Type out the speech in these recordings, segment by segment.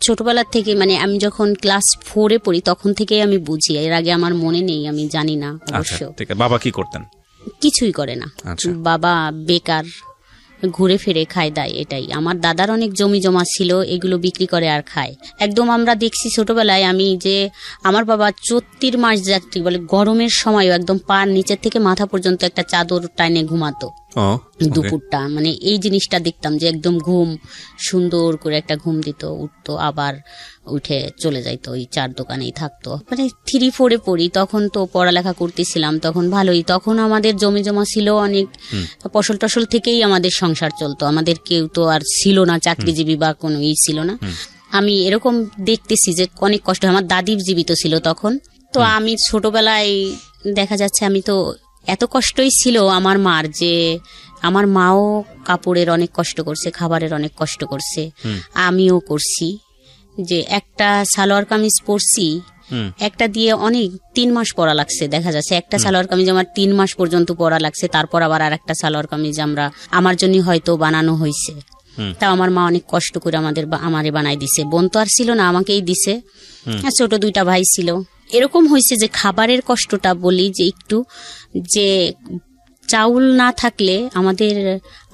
ছোটবেলা থেকে, মানে আমি যখন ক্লাস 4-এ পড়ি তখন থেকে আমি বুঝি, এর আগে আমার মনে নেই, আমি জানি না অবশ্য। বাবা কি করতেন? কিছুই করে না, বাবা বেকার, ঘুরে ফিরে খায় দায়, এটাই। আমার দাদার অনেক জমি জমা ছিল, এগুলো বিক্রি করে আর খায়। একদম আমরা দেখছি ছোটবেলায় আমি যে আমার বাবা 34 মাস যাত্রী বলে গরমের সময়ও একদম পার নিচের থেকে মাথা পর্যন্ত একটা চাদর টাইনে ঘুমাতো দুপুরটা, মানে এই জিনিসটা দেখতাম যে একদম ঘুম সুন্দর করে একটা ঘুম দিত, উঠতো, আবার উঠে চলে যাইতো, ওই 4 দোকানেই থাকতো। মানে 3-4-এ পড়ি, তখন তো পড়ালেখা করতেছিলাম, তখন ভালোই, তখন আমাদের জমি জমা ছিল অনেক, ফসল টসল থেকেই আমাদের সংসার চলতো, আমাদের কেউ তো আর ছিল না চাকরিজীবী বা কোনো ছিল না। আমি এরকম দেখতেছি যে অনেক কষ্ট। আমার দাদি জীবিত ছিল তখন, তো আমি ছোটবেলায় দেখা যাচ্ছে আমি তো এত কষ্টই ছিল আমার মার, যে আমার মাও কাপড়ের অনেক কষ্ট করছে, খাবারের অনেক কষ্ট করছে, আমিও করছি। যে একটা সালোয়ার কামিজ পরছি, একটা দিয়ে অনেক 3 মাস পরা লাগছে, দেখা যাচ্ছে একটা সালোয়ার কামিজ আমার 3 মাস পর্যন্ত পরা লাগছে, তারপর আবার আর একটা সালোয়ার কামিজ আমার জন্য হয়তো বানানো হয়েছে। তা আমার মা অনেক কষ্ট করে আমারে বানাই দিছে, বোন তো আর ছিল না, আমাকেই দিছে, ছোট 2টা ভাই ছিল। এরকম হয়েছে যে খাবারের কষ্টটা বলি, যে একটু যে চাউল না থাকলে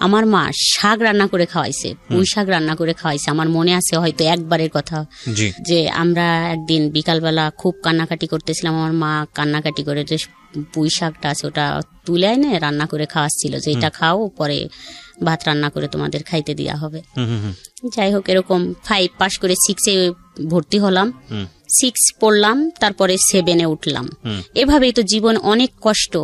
আমার মা শাক রান্না করে খাওয়াইছে, পুঁই শাক রান্না করে খাওয়াইছে। আমার মনে আছে হয়তো একবারের কথা, যে আমরা একদিন বিকালবেলা খুব কান্নাকাটি করতেছিলাম, আমার মা কান্নাকাটি করে যে পুঁই শাকটা আছে ওটা তুলে এনে রান্না করে খাওয়াচ্ছিল, যে এটা খাও, পরে ভাত রান্না করে তোমাদের খাইতে দেওয়া হবে। যাই হোক, এরকম 5 পাস করে 6-এ ভর্তি হলাম, 6 পড়লাম, তারপরে 7-এ উঠলাম। এভাবেই তো জীবন অনেক কষ্ট।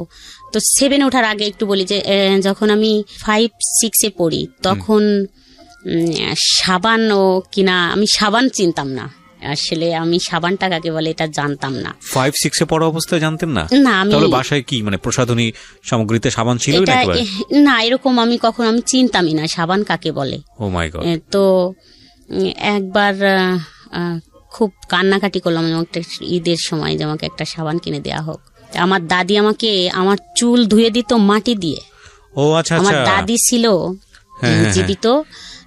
তো 7-এ ওঠার আগে একটু বলি যে যখন আমি 5-6-এ পড়ি তখন সাবান কিনা, আমি সাবান চিনতাম না আসলে, আমি সাবানটা কাকে বলে এটা জানতাম না। 5-6-এ পড়া অবস্থায় জানতেন না? না, আমি বাসায় কি মানে প্রসাধনী সামগ্রীতে সাবান ছিল না, এরকম আমি চিনতামই না সাবান কাকে বলে। ও মাই গড। তো একবার খুব কান্নাকাটি করলাম একটা ঈদের সময় যে আমাকে একটা সাবান কিনে দেওয়া হোক। আমার দাদি আমাকে আমার চুল ধুয়ে দিত মাটি দিয়ে। ও আচ্ছা, আমার দাদি ছিল জীবিত,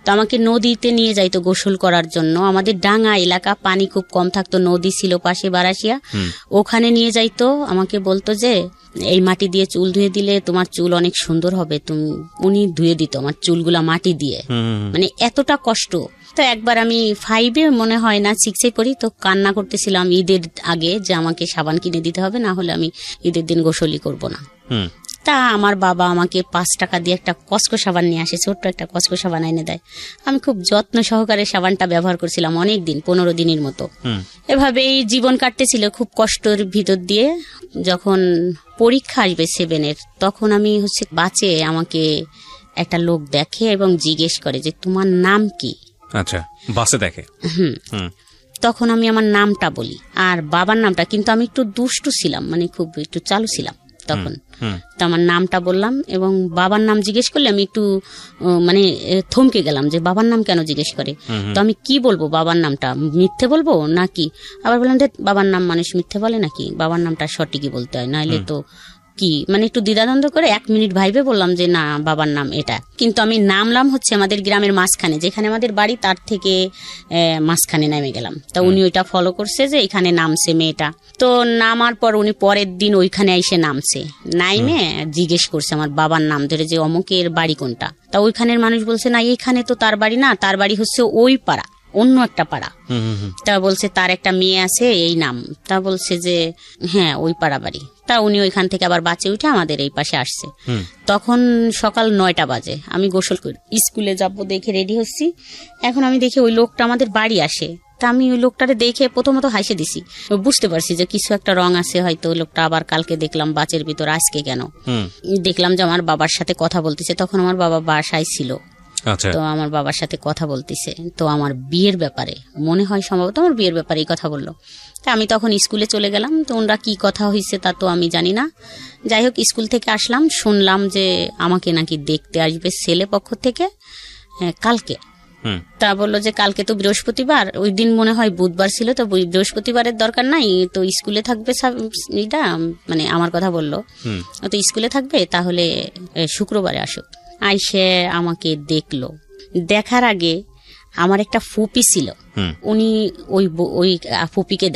তো আমাকে নদীতে নিয়ে যাইতো গোসল করার জন্য। আমাদের ডাঙ্গা এলাকা, পানি খুব কম থাকতো, নদী ছিল পাশে বারাসিয়া, ওখানে নিয়ে যাইতো। আমাকে বলতো যে এই মাটি দিয়ে চুল ধুয়ে দিলে তোমার চুল অনেক সুন্দর হবে। উনি ধুয়ে দিত আমার চুলগুলা মাটি দিয়ে, মানে এতটা কষ্ট। তো একবার আমি 5-এ মনে হয় না 6-এ পড়ি, তো কান্না করতেছিলাম ঈদের আগে যে আমাকে সাবান কিনে দিতে হবে, না হলে আমি ঈদের দিন গোসলই করব না। তা আমার বাবা আমাকে 5 টাকা দিয়ে একটা কসকো সাবান নিয়ে আসে, ছোট্ট একটা কসকো সাবান এনে দেয়। আমি খুব যত্ন সহকারে সাবানটা ব্যবহার করছিলাম অনেক দিন, 15 দিনের মতো। এভাবেই জীবন কাটতেছিল খুব কষ্টের ভিতর দিয়ে। যখন পরীক্ষা আসবে 7-এর, তখন আমি বাসে আমাকে একটা লোক দেখে এবং জিজ্ঞেস করে যে তোমার নাম কি। আচ্ছা, বাসে দেখে? তখন আমি আমার নামটা বলি আর বাবার নামটা, কিন্তু আমি একটু দুষ্টু ছিলাম, মানে খুব একটু চালু ছিলাম তখন। তো আমার নামটা বললাম এবং বাবার নাম জিজ্ঞেস করলে আমি একটু মানে থমকে গেলাম যে বাবার নাম কেন জিজ্ঞেস করে। তো আমি কি বলবো, বাবার নামটা মিথ্যে বলবো নাকি? আবার বললাম যে বাবার নাম মানুষ মিথ্যে বলে নাকি, বাবার নামটা সঠিকই বলতে হয়, নাহলে তো কি, মানে একটু দ্বিধাদ্বন্দ্ব করে 1 মিনিট ভাইবে বললাম যে না, বাবার নাম এটা। কিন্তু আমি নামলাম আমাদের গ্রামের মাঝখানে, যেখানে আমাদের বাড়ি তার থেকে মাঝখানে নেমে গেলাম। তা উনি ওইটা ফলো করছে যে এখানে নামছে মেয়েটা। তো নামার পর উনি পরের দিন ওইখানে এসে নামছে, নাইমে জিজ্ঞেস করছে আমার বাবার নাম ধরে যে অমুকের বাড়ি কোনটা। তা ওইখানের মানুষ বলছে না, এইখানে তো তার বাড়ি না, তার বাড়ি ওই পাড়া, অন্য একটা পাড়া। তা বলছে তার একটা মেয়ে আছে এই নাম। তা বলছে যে হ্যাঁ ওই পাড়া বাড়ি। তা উনি ওইখান থেকে আবার বাঁচে উঠে আমাদের এই পাশে আসছে। তখন সকাল 9টা বাজে, আমি গোসল করে স্কুলে যাবো দেখে রেডি হচ্ছি। এখন আমি দেখি ওই লোকটা আমাদের বাড়ি আসে। তা আমি ওই লোকটারে দেখে প্রথমত হাসে দিছি, বুঝতে পারছি যে কিছু একটা রং আছে হয়তো। ওই লোকটা আবার কালকে দেখলাম বাচের ভিতর, আজকে কেন দেখলাম যে আমার বাবার সাথে কথা বলতেছে। তখন আমার বাবা বাসায় ছিল। তো আমার বাবার সাথে কথা বলতেছে, তো আমার বিয়ের ব্যাপারে মনে হয়, সম্ভবত আমার বিয়ের ব্যাপারে এই কথা বললো। তা আমি তখন স্কুলে চলে গেলাম। তো ওনারা কি কথা হয়েছে তা তো আমি জানি না। যাই হোক, স্কুল থেকে আসলাম, শুনলাম যে আমাকে নাকি দেখতে আসবে ছেলে পক্ষ থেকে কালকে। তা বললো যে কালকে তো বৃহস্পতিবার, ওই দিন মনে হয় বুধবার ছিল, তো বৃহস্পতিবারের দরকার নাই, তো স্কুলে থাকবে এটা, মানে আমার কথা বললো, তো স্কুলে থাকবে, তাহলে শুক্রবারে আসুক। আইসে আমাকে দেখলো। দেখার আগে আমার একটা ফুপি ছিল, উনি ওই ফুপিকে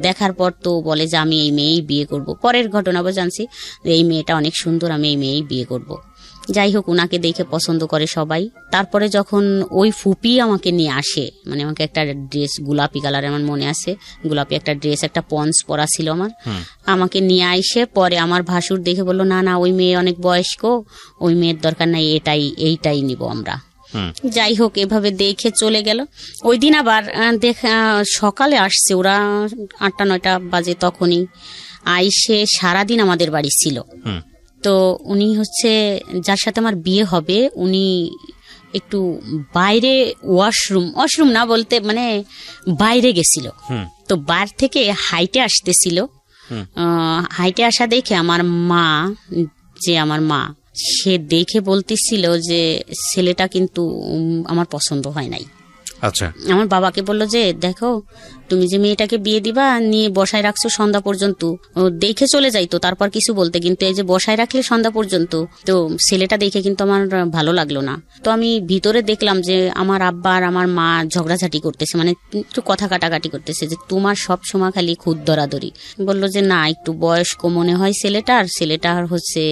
দেখার পর তো বলে যে আমি এই মেয়েই বিয়ে করব। পরের ঘটনা জানছি যে এই মেয়েটা অনেক সুন্দর, আমি এই মেয়েই বিয়ে করব। যাই হোক, উনাকে দেখে পছন্দ করে সবাই। তারপরে যখন ওই ফুপি আমাকে নিয়ে আসে, মানে আমাকে একটা ড্রেস গোলাপি কালার, আমার মনে আছে, গোলাপি একটা ড্রেস, একটা পন্স পরা ছিল আমার, আমাকে নিয়ে আইসে পরে আমার ভাসুর দেখে বললো না না ওই মেয়ে অনেক বয়স্ক, ওই মেয়ের দরকার নাই, এইটাই নিব আমরা। যাই হোক, এভাবে দেখে চলে গেল। ওই দিন আবার সকালে আসছে ওরা 8টা-9টা বাজে, তখনই আইসে সারাদিন আমাদের বাড়ি ছিল। তো উনি হচ্ছে যার সাথে আমার বিয়ে হবে, উনি একটু বাইরে ওয়াশরুম না বলতে মানে বাইরে গেছিল। তো বাইরে থেকে হাইটে আসতেছিল, হাইটে আসা দেখে আমার মা সে দেখে বলতেছিল যে ছেলেটা কিন্তু আমার পছন্দ হয় নাই। আচ্ছা, আমার বাবাকে বললো যে দেখো তুমি যে মেয়েটাকে বিয়ে দিবা নিয়ে বসায় রাখছো সন্ধ্যা পর্যন্ত, দেখে চলে যাইতো তারপর কিছু বলতে, কিন্তু এই যে বসায় রাখলে সন্ধ্যা পর্যন্ত, তো ছেলেটা দেখে কিন্তু আমার ভালো লাগলো না। তো আমি ভিতরে দেখলাম যে আমার আব্বা আর আমার মা ঝগড়াঝাটি করতেছে, মানে একটু কথা কাটাকাটি করতেছে যে তোমার সব সময় খালি খুদ ধরাধরি। বললো যে না একটু বয়স্ক মনে হয় ছেলেটার হচ্ছে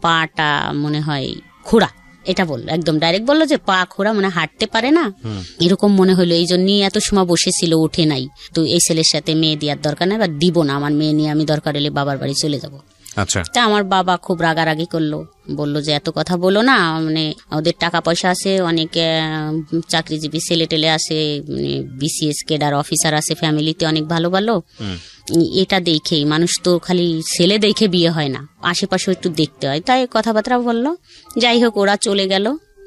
পাটা মনে হয় খোড়া, এটা বললো, একদম ডাইরেক্ট বললো যে পা খোড়া, মানে হাঁটতে পারে না, এরকম মনে হলো। এই জন্যই এত সময় বসেছিল, ওঠে নাই। তো এই ছেলের সাথে মেয়ে দেওয়ার দরকার নাই, বা দিব না, আমার মেয়ে নিয়ে আমি দরকার হলে বাবার বাড়ি চলে যাব। আচ্ছা, তা আমার বাবা খুব রাগারাগি করলো, বললো যে এত কথা বলো না, মানে ওদের টাকা পয়সা আছে, অনেক চাকরিজীবী ছেলে টেলে আছে, মানে বিসিএস কেডার অফিসার আছে ফ্যামিলিতে, অনেক ভালো ভালো। এটা দেখেই মানুষ তো খালি ছেলে দেখে বিয়ে হয় না, আশেপাশে একটু দেখতে হয়, তাই কথাবার্তা বললো। যাই হোক, ওরা চলে গেল।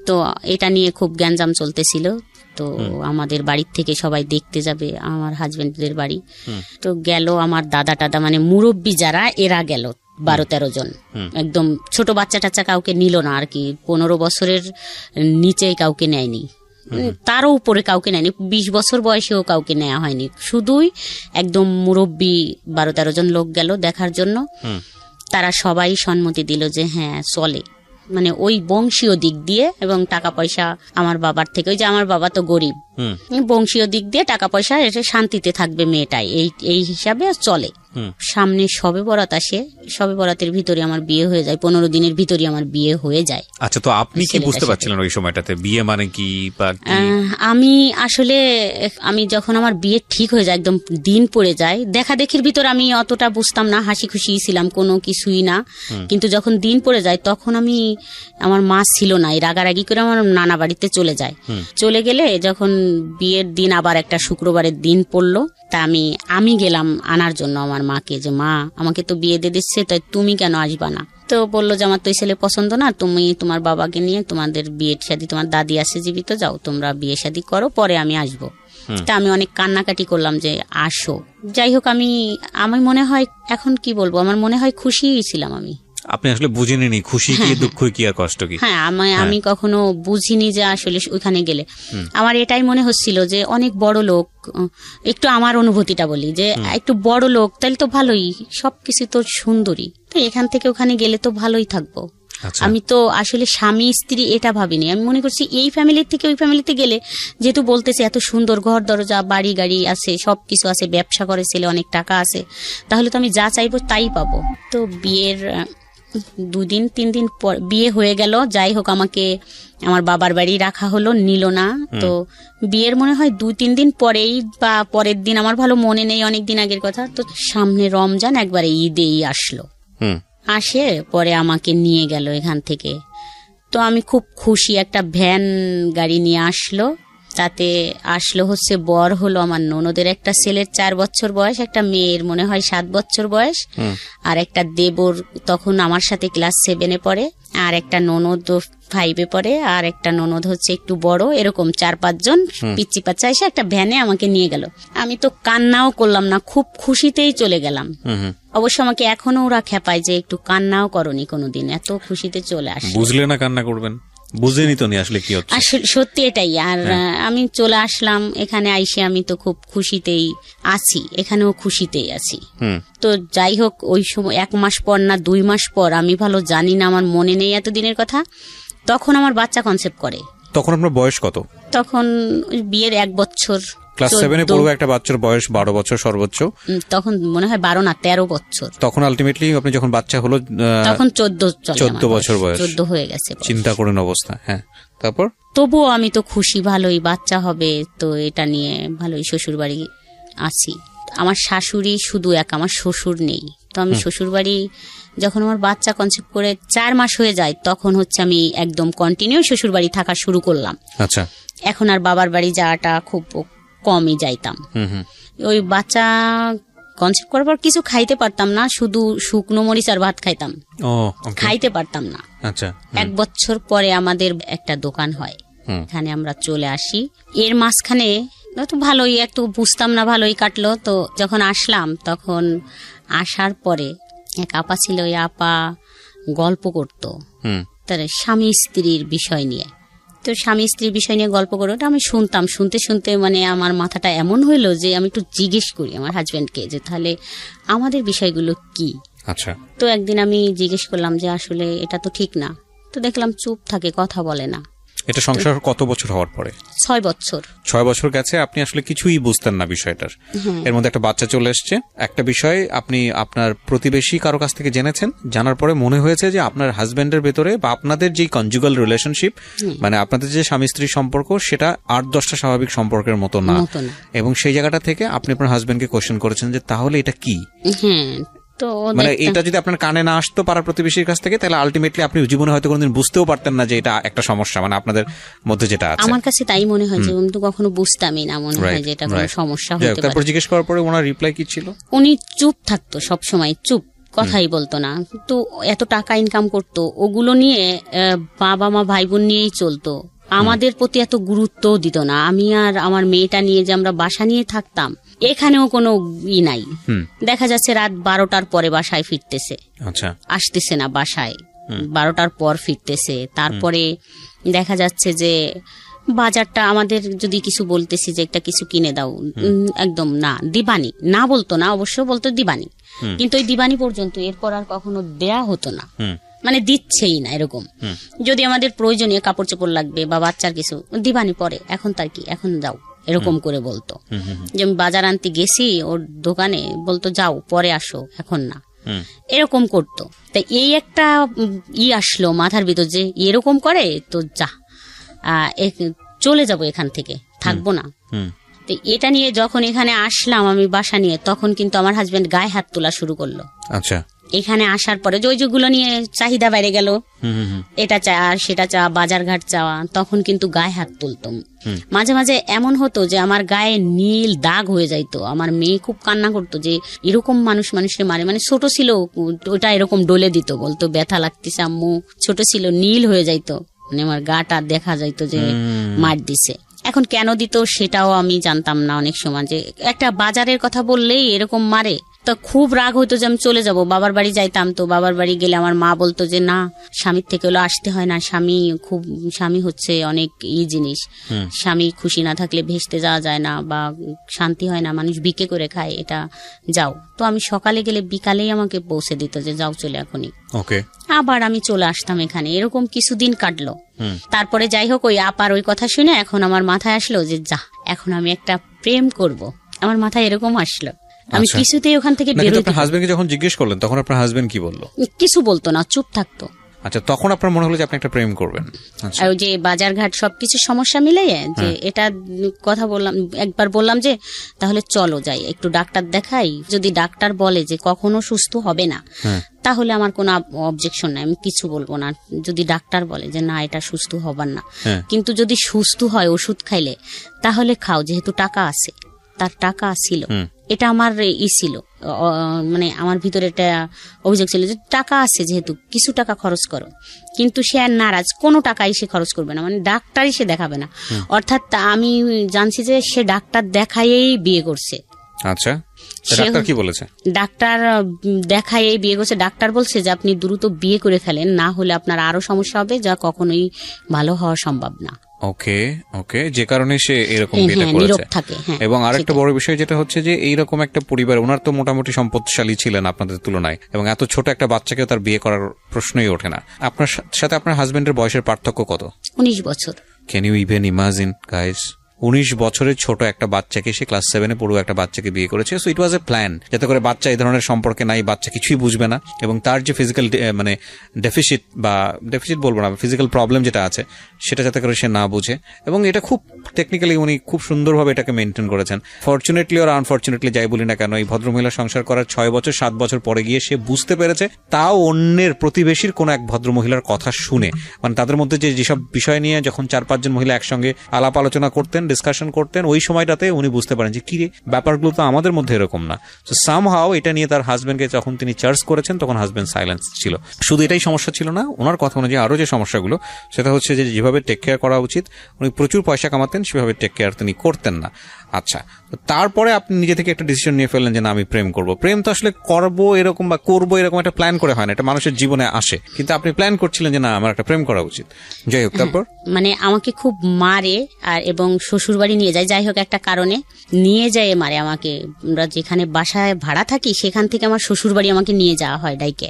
তো এটা নিয়ে খুব গ্যাঞ্জাম চলতেছিল। তো আমাদের বাড়ির থেকে সবাই দেখতে যাবে আমার হাজবেন্ডদের বাড়ি। তো গেল আমার দাদা টাদা, মানে মুরব্বী যারা, এরা গেল 12-13 জন। একদম ছোট বাচ্চা টাচ্চা কাউকে নিল না আর কি, 15 বছরের নিচে কাউকে নেয়নি, তারও উপরে কাউকে নেয়নি, 20 বছর বয়সেও কাউকে নেওয়া হয়নি, শুধুই একদম মুরব্বী 12-13 জন লোক গেল দেখার জন্য। তারা সবাই সম্মতি দিল যে হ্যাঁ চলে, মানে ওই বংশীয় দিক দিয়ে এবং টাকা পয়সা আমার বাবার থেকে, ওই যে আমার বাবা তো গরিব, বংশীয় দিক দিয়ে টাকা পয়সা এসে শান্তিতে থাকবে মেয়েটাই, এই হিসাবে চলে। সামনে সবে বরাত আসে, সবে বরাতের ভিতরে আমার বিয়ে হয়ে যায়, 15 দিনের ভিতরে আমার বিয়ে হয়ে যায়। আচ্ছা, তো আপনি কি বুঝতে পারছিলেন ওই সময়টাতে বিয়ে মানে কি? আমি যখন আমার বিয়ে ঠিক হয়ে যায়, একদম দিন পড়ে যায়, দেখা দেখির ভিতর আমি অতটা বুঝতাম না, হাসি খুশি ছিলাম, কোনো কিছুই না। কিন্তু যখন দিন পড়ে যায় তখন আমার মা ছিল না, এই রাগারাগি করে আমার নানা বাড়িতে চলে যায়। চলে গেলে যখন বিয়ের দিন আবার একটা শুক্রবারের দিন পড়লো, তা আমি গেলাম আনার জন্য আমার মাকে, যে মা আমাকে তো বিয়ে দিয়ে দিচ্ছে, তাই তুমি কেন আসবা না? তো বললো যে আমার তো এই ছেলে পছন্দ না, তুমি তোমার বাবাকে নিয়ে তোমাদের বিয়ের শাদী, তোমার দাদি আছে জীবিত, যাও তোমরা বিয়ে শাদী করো, পরে আমি আসবো। তা আমি অনেক কান্নাকাটি করলাম যে আসো। যাই হোক, আমি মনে হয় এখন কি বলবো, আমার মনে হয় খুশিই ছিলাম আমি। আপনি আসলে বুঝিনি খুশি কি দুঃখ কি আর কষ্ট কি? হ্যাঁ, আমি কখনো বুঝিনি যে আসলে ওইখানে গেলে আমার এটাই মনে হচ্ছিল যে অনেক বড় লোক, একটু আমার অনুভূতিটা বলি যে একটু বড় লোক, তাহলে তো ভালোই, সবকিছু তো সুন্দরী, তো এখান থেকে ওখানে গেলে তো ভালোই থাকবো। আমি তো আসলে স্বামী স্ত্রী এটা ভাবিনি, আমি মনে করছি এই ফ্যামিলির থেকে ওই ফ্যামিলিতে গেলে, যেহেতু বলতেছে এত সুন্দর ঘর দরজা বাড়ি গাড়ি আছে, সবকিছু আছে, ব্যবসা করে ছেলে, অনেক টাকা আছে, তাহলে তো আমি যা চাইবো তাই পাবো। তো বিয়ের 2-3 দিন পর বিয়ে হয়ে গেল। যাই হোক, আমাকে আমার বাবার বাড়ি রাখা হলো, নিল না। তো বিয়ের মনে হয় 2-3 দিন পরেই বা পরের দিন, আমার ভালো মনে নেই, অনেক দিন আগের কথা। তো সামনে রমজান, একবারে ঈদেই আসলো, আসে পরে আমাকে নিয়ে গেল এখান থেকে। তো আমি খুব খুশি, একটা ভ্যান গাড়ি নিয়ে আসলো, তাতে আসলো হচ্ছে বর হলো আমার ননদের একটা ছেলের 4 বছর বয়স, একটা মেয়ের মনে হয় 7 বছর বয়স, আর একটা দেবর তখন আমার সাথে ক্লাস 7-এ পড়ে, আর একটা ননদ 5-এ পড়ে, আর একটা ননদ হচ্ছে একটু বড়, এরকম 4-5 জন পিচ্চি পাচ্চা এসে একটা ভ্যানে আমাকে নিয়ে গেল। আমি তো কান্নাও করলাম না, খুব খুশিতেই চলে গেলাম। অবশ্য আমাকে এখনো ওরা খেপায় যে একটু কান্নাও করনি কোনোদিন, এত খুশিতে চলে আসে। বুঝলে না কান্না করবেন, বুঝেনি তো আসলে কি হচ্ছে, আসলে সত্যি এটাই। আর আমি চলে আসলাম এখানে, আইসে আমি তো খুব খুশিতেই আছি, এখানেও খুশিতেই আছি। তো যাই হোক, ওই সময় 1 মাস পর না 2 মাস পর, আমি ভালো জানি না, আমার মনে নেই এতদিনের কথা, তখন আমার বাচ্চা কনসেপ্ট করে। তখন আপনার বয়স কত? তখন ওই বিয়ের 1 বছর, ক্লাস 7 পড়ুয়া একটা বাচ্চার বয়স 12 বছর সর্বোচ্চ। তখন মনে হয় 12 না 13 বছর। তখন আলটিমেটলি আপনি যখন বাচ্চা হলো তখন 14 বছর বয়স, 14 হয়ে গেছে। চিন্তা করেন অবস্থা। হ্যাঁ, তারপর? তবুও আমি তো খুশি, ভালোই বাচ্চা হবে তো এটা নিয়ে ভালোই শ্বশুর বাড়ি আছি। আমার শাশুড়ি শুধু এক, আমার শ্বশুর নেই। তো আমি শ্বশুর বাড়ি যখন আমার বাচ্চা কনসেপ্ট করে 4 মাস হয়ে যায় তখন হচ্ছে আমি একদম কন্টিনিউ শ্বশুর বাড়ি থাকা শুরু করলাম। আচ্ছা। এখন আর বাবার বাড়ি যাওয়াটা খুব কমই যাইতাম। ওই বাচ্চা কনসেপ্ট করার পর কিছু খাইতে পারতাম না, শুধু শুকনো মরিচ আর ভাত খাইতাম, খাইতে পারতাম না। আচ্ছা। 1 বছর পরে আমাদের একটা দোকান হয়, এখানে আমরা চলে আসি। এর মাঝখানে তো ভালোই একটু বুঝতাম না, ভালোই কাটলো। তো যখন আসলাম তখন আসার পরে এক আপা ছিল, ওই আপা গল্প করতো তার স্বামী স্ত্রীর বিষয় নিয়ে। তো স্বামী স্ত্রীর বিষয় নিয়ে গল্প করে ওটা আমি শুনতাম। শুনতে শুনতে মানে আমার মাথাটা এমন হইলো যে আমি একটু জিজ্ঞেস করি আমার হাজবেন্ডকে যে তাহলে আমাদের বিষয়গুলো কি। আচ্ছা। তো একদিন আমি জিজ্ঞেস করলাম যে আসলে এটা তো ঠিক না। তো দেখলাম চুপ থাকে, কথা বলে না। এটা সংসার কত বছর হওয়ার পরে? 6 বছর। 6 বছর গেছে, আপনি আসলে কিছুই বুঝতেন না বিষয়টার। এর মধ্যে একটা বাচ্চা চলে এসছে। একটা বিষয় আপনি আপনার প্রতিবেশী কারো কাছ থেকে জেনেছেন, জানার পরে মনে হয়েছে যে আপনার হাজবেন্ডের ভেতরে বা আপনাদের যে কনজুগাল রিলেশনশিপ, মানে আপনাদের যে স্বামী স্ত্রীর সম্পর্ক, সেটা 8-10টা স্বাভাবিক সম্পর্কের মতো না। এবং সেই জায়গাটা থেকে আপনি আপনার হাজবেন্ডকে কোয়েশ্চেন করেছেন যে তাহলে এটা কি। তো মানে এটা যদি আপনার কানে না আসতো পাড়ার প্রতিবেশীর কাছ থেকে, তাহলে আলটিমেটলি আপনি জীবনে হয়তো কোনোদিন বুঝতেও পারতেন না যে এটা একটা সমস্যা, মানে আপনাদের মধ্যে যেটা আছে। আমার কাছে তাই মনে হয় যে আমি তো কখনো বুঝতামই না, মনে হয় যে এটা কোনো সমস্যা হতে পারে। তারপর জিজ্ঞেস করার পরে ওনার রিপ্লাই কি ছিল? উনি চুপ থাকতো, সব সময় চুপ, কথাই বলতো না। তো এত টাকা ইনকাম করতো, ওগুলো নিয়ে বাবা মা ভাই বোন নিয়েই চলতো, আমাদের প্রতি এত গুরুত্ব দিত না। আমি আর আমার মেয়েটা নিয়ে যে আমরা বাসা নিয়ে থাকতাম, এখানেও কোনো ই নাই। দেখা যাচ্ছে রাত 12টার পরে বাসায় ফিরতেছে, আসতেছে না বাসায়, 12টার পর ফিরতেছে। তারপরে দেখা যাচ্ছে যে বাজারটা আমাদের যদি কিছু বলতেছি যে একটা কিছু কিনে দাও, একদম না, দিবানি না বলতো না, অবশ্য বলতো দিবানি, কিন্তু ওই দিবানি পর্যন্ত, এরপর আর কখনো দেয়া হতো না, মানে দিচ্ছেই না এরকম। যদি আমাদের প্রয়োজনীয় কাপড় চোপড় লাগবে বা বাচ্চার কিছু, দিবানি পরে, এখন তার কি, এখন যাও, এরকম করে বলতো। যে আমি বাজার আনতে গেছি ওর দোকানে, বলতো যাও পরে আসো, এখন না, এরকম করতো। তাই এই একটা আসলো মাথার ভিতর যে এরকম করে, তো যা চলে যাব, এখান থেকে থাকবো না। তো এটা নিয়ে যখন এখানে আসলাম আমি বাসা নিয়ে, তখন কিন্তু আমার হাজবেন্ড গায়ে হাত তোলা শুরু করলো। আচ্ছা। এখানে আসার পরে যে ওই যেগুলো নিয়ে চাহিদা বাইরে গেল, এটা চা আর সেটা চা, বাজার ঘাট চাওয়া, তখন কিন্তু গায়ে হাত তুলতাম। মাঝে মাঝে এমন হতো যে আমার গায়ে নীল দাগ হয়ে যাইতো। আমার মেয়ে খুব কান্না করতো যে এরকম মানুষ মানুষের মারে, মানে ছোট ছিল ওটা এরকম ডলে দিত, বলতো ব্যথা লাগতেছে আম্মু, ছোট ছিল, নীল হয়ে যাইতো, মানে আমার গাটা দেখা যাইতো যে মার দিছে। এখন কেন দিত সেটাও আমি জানতাম না। অনেক সময় যে একটা বাজারের কথা বললেই এরকম মারে, তো খুব রাগ হইতো যে আমি চলে যাব, বাবার বাড়ি যাইতাম। তো বাবার বাড়ি গেলে আমার মা বলতো যে না, স্বামীর থেকে হলো আসতে হয় না, স্বামী হচ্ছে অনেক জিনিস, স্বামী খুশি না থাকলে ভেসতে যাওয়া যায় না বা শান্তি হয় না, মানুষ বিকে করে খায়, এটা যাও। তো আমি সকালে গেলে বিকালেই আমাকে পৌঁছে দিত যে যাও চলে এখনই। আবার আমি চলে আসতাম এখানে, এরকম কিছুদিন কাটলো। তারপরে যাই হোক, ওই আপার ওই কথা শুনে এখন আমার মাথায় আসলো যে যা, এখন আমি একটা প্রেম করব, আমার মাথায় এরকম আসলো। আমি কিছুতেই ওখান থেকে বের হতে। হাজবেন্ডকে যখন জিজ্ঞেস করলেন তখন আপনার হাজবেন্ড কি বললো? কিছু বলতো না, চুপ থাকতো। আচ্ছা, তখন আপনার মনে হলো যে আপনি একটা প্রেম করবেন। আর ওই যে বাজার ঘাট সবকিছু সমস্যা মিলিয়ে যে এটা কথা বললাম, একবার বললাম যে তাহলে চলো যাই একটু ডাক্তার দেখাই, যদি ডাক্তার বলে যে কখনো সুস্থ হবে না তাহলে আমার কোনো অবজেকশন নাই, আমি কিছু বলবো না। যদি ডাক্তার বলে যে না এটা সুস্থ হবার না, কিন্তু যদি সুস্থ হয় ওষুধ খাইলে তাহলে খাও, যেহেতু টাকা আছে। তার টাকা ছিল, এটা আমার ছিল, মানে আমার ভিতরে একটা অভিযোগ ছিল যে টাকা আছে যেহেতু কিছু টাকা খরচ করো, কিন্তু সে আর নারাজ, কোনো টাকাই সে খরচ করবে না, মানে ডাক্তারই সে দেখাবে না। অর্থাৎ আমি জানছি যে সে ডাক্তার দেখাইয়েই বিয়ে করছে। আচ্ছা, ডাক্তার কি বলেছে? ডাক্তার দেখাইয়েই বিয়ে করছে। ডাক্তার বলছে যে আপনি দ্রুত বিয়ে করে ফেলেন, না হলে আপনার আরো সমস্যা হবে, যা কখনোই ভালো হওয়া সম্ভব না। ওকে, যে কারণে সে এরকম বিয়েটা করেছে। এবং আরেকটা বড় বিষয় যেটা হচ্ছে যে এইরকম একটা পরিবার, ওনার তো মোটামুটি সম্পদশালী ছিলেন আপনাদের তুলনায়, এবং এত ছোট একটা বাচ্চাকে তার বিয়ে করার প্রশ্নই ওঠে না। আপনার সাথে আপনার হাজবেন্ডের বয়সের পার্থক্য কত? 19 বছর। Can you even imagine guys? 19 বছরের ছোট একটা বাচ্চাকে, সে ক্লাস 7-এ পড়ুয়া একটা বাচ্চাকে বিয়ে করেছে। So it was A plan, যাতে করে বাচ্চা এই ধরনের সম্পর্কে নাই, বাচ্চা কিছুই বুঝবে না, এবং তার যে ফিজিক্যাল মানে ডেফিসিট বলবো না, ফিজিক্যাল প্রবলেম যেটা আছে সেটা যাতে করে সে না বুঝে। এবং এটা খুব টেকনিক্যালি উনি খুব সুন্দরভাবে এটাকে মেনটেন করেছেন। ফরচুনেটলি আর আনফরচুনেটলি যাই বলি না কেন, এই ভদ্রমহিলা সংসার করার 6 বছর 7 বছর পরে গিয়ে সে বুঝতে পেরেছে, তাও অন্যের প্রতিবেশীর কোনো এক ভদ্রমহিলার কথা শুনে, মানে তাদের মধ্যে যেসব বিষয় নিয়ে যখন 4-5 জন মহিলা একসঙ্গে আলাপ আলোচনা করতেন, ডিসকাশন করতেন, ওই সময়টাতে উনি বুঝতে পারেন যে কি রে, ব্যাপারগুলো তো আমাদের মধ্যে এরকম না। তো সামহাও এটা নিয়ে তার হাজবেন্ডকে যখন তিনি চার্জ করেছেন, তখন হাজবেন্ড সাইলেন্স ছিল। শুধু এটাই সমস্যা ছিল না, ওনার কথা অনুযায়ী আরো যে সমস্যাগুলো, সেটা হচ্ছে যে যেভাবে টেক কেয়ার করা উচিত, উনি প্রচুর পয়সা কামাতেন, সেভাবে টেক কেয়ার তিনি করতেন না। আচ্ছা, তারপরে আপনি নিজে থেকে একটা ডিসিশন নিয়ে ফেললেন যে না, আমি প্রেম করব। প্রেম তো আসলে করবো এরকম বা করবো এরকম একটা প্ল্যান করে হয় না, এটা মানুষের জীবনে আসে, কিন্তু আপনি প্ল্যান করছিলেন যে না, আমার একটা প্রেম করা উচিত। যাই হোক, তারপর মানে আমাকে খুব মারে আর এবং শ্বশুর বাড়ি নিয়ে যায়, যাই হোক একটা কারণে নিয়ে যায় মারে আমাকে। আমরা যেখানে বাসায় ভাড়া থাকি সেখান থেকে আমার শ্বশুর বাড়ি আমাকে নিয়ে যাওয়া হয় ডাইকে,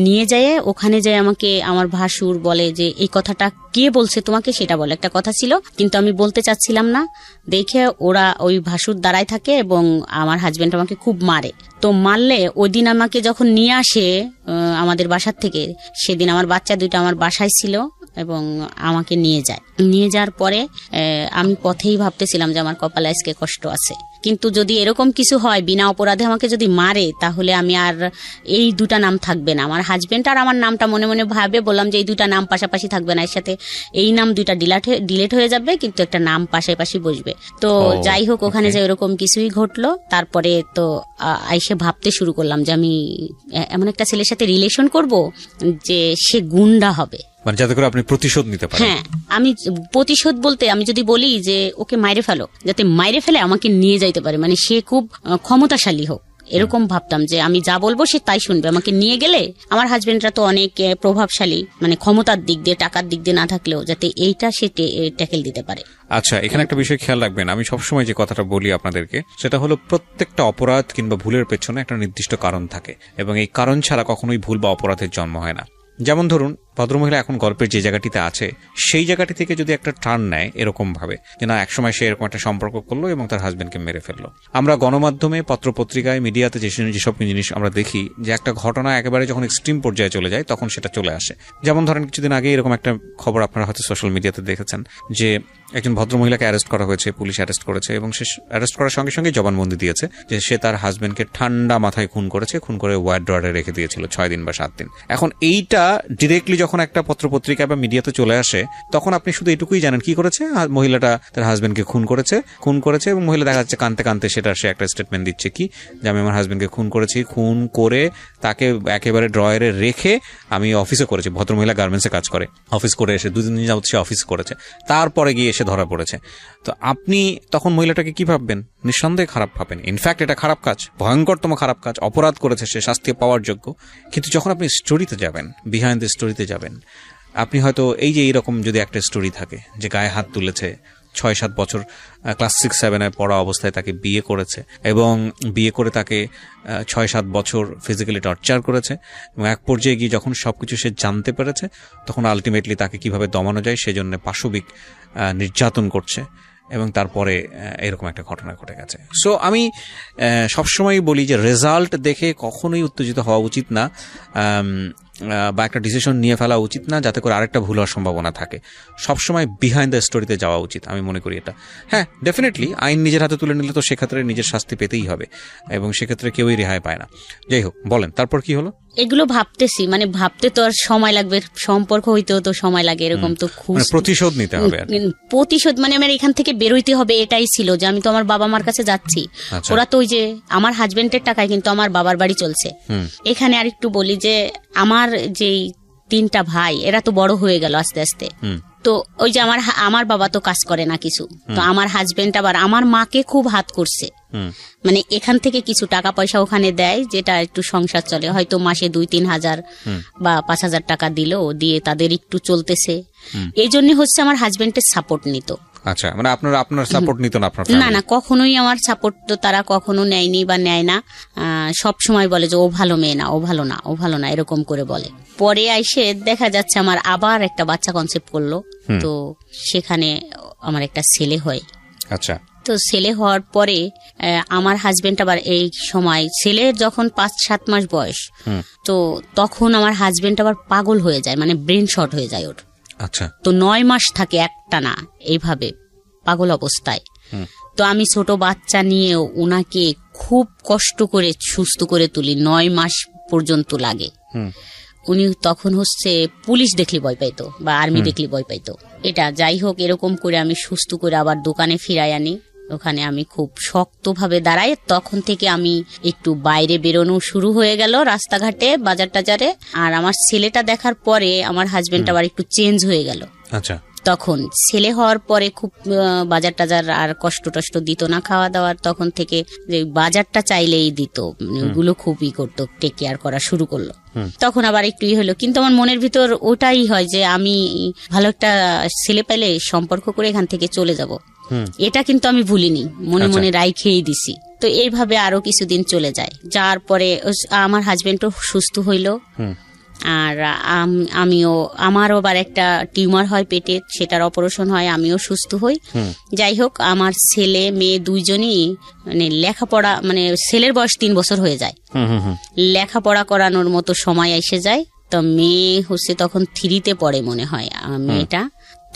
নিয়ে যায়। ওখানে যায় আমাকে আমার ভাসুর বলে যে এই কথাটা কে বলছে তোমাকে, সেটা বলে, একটা কথা ছিল কিন্তু আমি বলতে চাচ্ছিলাম না দেখে ওরা ওই ভাসুর দাঁড়ায় থাকে এবং আমার হাজবেন্ড আমাকে খুব মারে। তো মারলে ওই দিন আমাকে যখন নিয়ে আসে আমাদের বাসার থেকে, সেদিন আমার বাচ্চা দুইটা আমার বাসায় ছিল এবং আমাকে নিয়ে যায়। নিয়ে যাওয়ার পরে আমি পথেই ভাবতেছিলাম যে আমার কপালে আজকে কষ্ট আছে, কিন্তু যদি এরকম কিছু হয় বিনা অপরাধে আমাকে যদি মারে, তাহলে আমি আর এই দুটা নাম থাকবে না। আমার হাজবেন্ড আর আমার নামটা মনে মনে ভাবে বললাম যে এই দুটা নাম পাশাপাশি থাকবে না, এর সাথে এই নাম দুইটা ডিলেট হয়ে যাবে, কিন্তু একটা নাম পাশাপাশি বসবে। তো যাই হোক, ওখানে যে এরকম কিছুই ঘটলো। তারপরে তো আইসে ভাবতে শুরু করলাম যে আমি এমন একটা ছেলের সাথে রিলেশন করব যে সে গুন্ডা হবে, মানে যাতে করে আপনি প্রতিশোধ নিতে পারেন। হ্যাঁ, আমি প্রতিশোধ বলতে আমি যদি বলি যে ওকে মাইরে ফেলো, যাতে মাইরে ফেলে আমাকে নিয়ে যাইতে পারে, মানে সে খুব ক্ষমতাশালী হোক, এরকম ভাবতাম যে আমি যা বলবো সে তাই শুনবে। আমাকে নিয়ে গেলে আমার হাজবেন্ডরা তো অনেক প্রভাবশালী, মানে ক্ষমতার দিক দিয়ে, টাকার দিক দিয়ে না থাকলেও যাতে এইটা সে ট্যাকেল দিতে পারে। আচ্ছা, এখানে একটা বিষয় খেয়াল রাখবেন, আমি সবসময় যে কথাটা বলি আপনাদেরকে, সেটা হলো প্রত্যেকটা অপরাধ কিংবা ভুলের পেছনে একটা নির্দিষ্ট কারণ থাকে, এবং এই কারণ ছাড়া কখনোই ভুল বা অপরাধের জন্ম হয় না। যেমন ধরুন, ভদ্রমহিলা এখন গল্পের যে জায়গাটিতে আছে, সেই জায়গাটি থেকে যদি একটা টার্ন নেয় এরকম ভাবে যে না, একসময় সে এরকম একটা সম্পর্ক করলো এবং তার হাজবেন্ডকে মেরে ফেললো। আমরা গণমাধ্যমে, পত্রপত্রিকায়, মিডিয়াতে যেসব জিনিস আমরা দেখি, যে একটা ঘটনা একেবারে যখন এক্সট্রিম পর্যায়ে চলে যায় তখন সেটা চলে আসে। যেমন ধরেন, কিছুদিন আগে এরকম একটা খবর আপনারা হয়তো সোশ্যাল মিডিয়াতে দেখেছেন যে একজন ভদ্রমহিলাকে অ্যারেস্ট করা হয়েছে, পুলিশ অ্যারেস্ট করেছে, এবং সে অ্যারেস্ট করার সঙ্গে সঙ্গে জবানবন্দি দিয়েছে যে সে তার হাজবেন্ডকে ঠান্ডা মাথায় খুন করেছে, খুন করে ওয়ার্ড্রয়ারে রেখে দিয়েছিল 6 দিন বা 7 দিন। এখন এইটা ডিরেক্টলি যখন একটা পত্রপত্রিকা বা মিডিয়াতে চলে আসে, তখন আপনি শুধু এটুকুই জানেন কি করেছে, মহিলাটা তার হাজবেন্ডকে খুন করেছে, এবং মহিলা দেখা যাচ্ছে কানতে কানতে সে একটা স্টেটমেন্ট দিচ্ছে কি, যে আমি আমার হাজবেন্ডকে খুন করেছি, খুন করে তাকে একেবারে ড্রয়ারে রেখে আমি অফিসে করেছি। ভদ্রমহিলা গার্মেন্টসে কাজ করে, অফিস করে এসে 2 দিন যাবত সে অফিস করেছে, তারপরে গিয়ে এসে ধরা পড়েছে। তো আপনি তখন মহিলাটাকে কি ভাববেন? নিঃসন্দেহে খারাপ ভাবেন। ইনফ্যাক্ট এটা খারাপ কাজ, ভয়ঙ্করতম খারাপ কাজ, অপরাধ করেছে সে, শাস্তি পাওয়ার যোগ্য। কিন্তু যখন আপনি স্টোরিতে যাবেন, বিহাইন্ড দ্য স্টোরিতে যাবেন, আপনি হয়তো এই যে এইরকম যদি একটা স্টোরি থাকে যে গায়ে হাত তুলেছে, 6-7 বছর ক্লাস 6-7 পড়া অবস্থায় তাকে বিয়ে করেছে, এবং বিয়ে করে তাকে 6-7 বছর ফিজিক্যালি টর্চার করেছে, এবং এক পর্যায়ে গিয়ে যখন সবকিছু সে জানতে পেরেছে, তখন আলটিমেটলি তাকে কিভাবে দমানো যায় সেজন্য পাশবিক নির্যাতন করছে, এবং তারপরে এরকম একটা ঘটনা ঘটে গেছে। সো আমি সবসময় বলি যে রেজাল্ট দেখে কখনোই উত্তেজিত হওয়া উচিত না, বা একটা ডিসিশন নিয়ে ফেলা উচিত না যাতে করে আরেকটা ভুল হওয়ার সম্ভাবনা থাকে। সবসময় বিহাইন্ড দ্য স্টোরিতে যাওয়া উচিত, আমি মনে করি এটা। হ্যাঁ, ডেফিনেটলি আইন নিজের হাতে তুলে নিলে তো সেক্ষেত্রে নিজের শাস্তি পেতেই হবে, এবং সেক্ষেত্রে কেউই রেহাই পায় না। যাই হোক, বলেন তারপর কি হলো? এগুলো ভাবতেছি, মানে ভাবতে তো আর সময় লাগবে, সম্পর্ক হইতেও তো সময় লাগে, এরকম তো খুব প্রতিশোধ নিতে হবে। প্রতিশোধ মানে আমার এখান থেকে বেরোইতে হবে, এটাই ছিল যে আমি তো আমার বাবা মার কাছে যাচ্ছি। ওরা তো ওই যে আমার হাজবেন্ডের টাকায় কিন্তু আমার বাবার বাড়ি চলছে। এখানে আর একটু বলি যে আমার যেই 3টা ভাই, এরা তো বড় হয়ে গেল আস্তে আস্তে। তো ওই যে আমার বাবা তো কাজ করে না কিছু, তো আমার হাজবেন্ড আবার আমার মাকে খুব হাত করছে, মানে এখান থেকে কিছু টাকা পয়সা ওখানে দেয়, যেটা একটু সংসার চলে, হয়তো মাসে 2-3 হাজার বা 5,000 টাকা দিল, দিয়ে তাদের একটু চলতেছে। এই জন্য হচ্ছে আমার হাজবেন্ডের সাপোর্ট নিত। আচ্ছা, মানে আপনার সাপোর্ট নিত না? আপনার না, কখনোই আমার সাপোর্ট তো তারা কখনো নেয়নি বা নেয় না। সব সময় বলে যে ও ভালো মেয়ে না, ও ভালো না, ও ভালো না, এরকম করে বলে। পরে আইসে দেখা যাচ্ছে আমার আবার একটা বাচ্চা কনসেপ্ট করলো, তো সেখানে আমার একটা ছেলে হয়। আচ্ছা। তো ছেলে হওয়ার পরে আমার হাজবেন্ড আবার এই সময়, ছেলের যখন 5-7 মাস বয়স, তো তখন আমার হাজবেন্ড আবার পাগল হয়ে যায়, মানে ব্রেন শর্ট হয়ে যায় ওর। আচ্ছা। তো 9 মাস থাকে একটানা এইভাবে পাগল অবস্থায়। তো আমি ছোট বাচ্চা নিয়েও ওনাকে খুব কষ্ট করে সুস্থ করে তুলি, 9 মাস পর্যন্ত লাগে। উনি তখন হচ্ছে পুলিশ দেখলে ভয় পাইতো বা আর্মি দেখলে ভয় পাইতো। এটা যাই হোক, এরকম করে আমি সুস্থ করে আবার দোকানে ফিরাই আনি। ওখানে আমি খুব শক্তভাবে দাঁড়াই। তখন থেকে আমি একটু বাইরে বেরোনো শুরু হয়ে গেল, রাস্তাঘাটে, বাজার টাজারে। আর আমার ছেলেটা দেখার পরে আমার হাজবেন্ড আবার একটু চেঞ্জ হয়ে গেল। আচ্ছা। তখন ছেলে হওয়ার পরে খুব বাজার টাজার আর কষ্ট টষ্ট দিত না, খাওয়া দাওয়ার তখন থেকে যে বাজারটা চাইলেই দিত, ওগুলো খুবই করতো, টেক কেয়ার করা শুরু করলো। তখন আবার একটু হলো, কিন্তু আমার মনের ভিতর ওটাই হয় যে আমি ভালো একটা ছেলে পেলে সম্পর্ক করে এখান থেকে চলে যাব। এটা কিন্তু আমি ভুলিনি, মনে মনে রাইখেই দিছি। তো এইভাবে আরো কিছুদিন চলে যায়। যার পরে আমার হাজবেন্ডও সুস্থ হইল, আর আমারও আবার একটা টিউমার হয় পেটে, সেটার অপারেশন হয়, আমিও সুস্থ হই। যাই হোক, আমার ছেলে মেয়ে দুইজনই মানে লেখাপড়া, মানে ছেলের বয়স 3 বছর হয়ে যায়, লেখাপড়া করানোর মতো সময় এসে যায়। তো মেয়ে হচ্ছে তখন 3তে পড়ে মনে হয় মেয়েটা।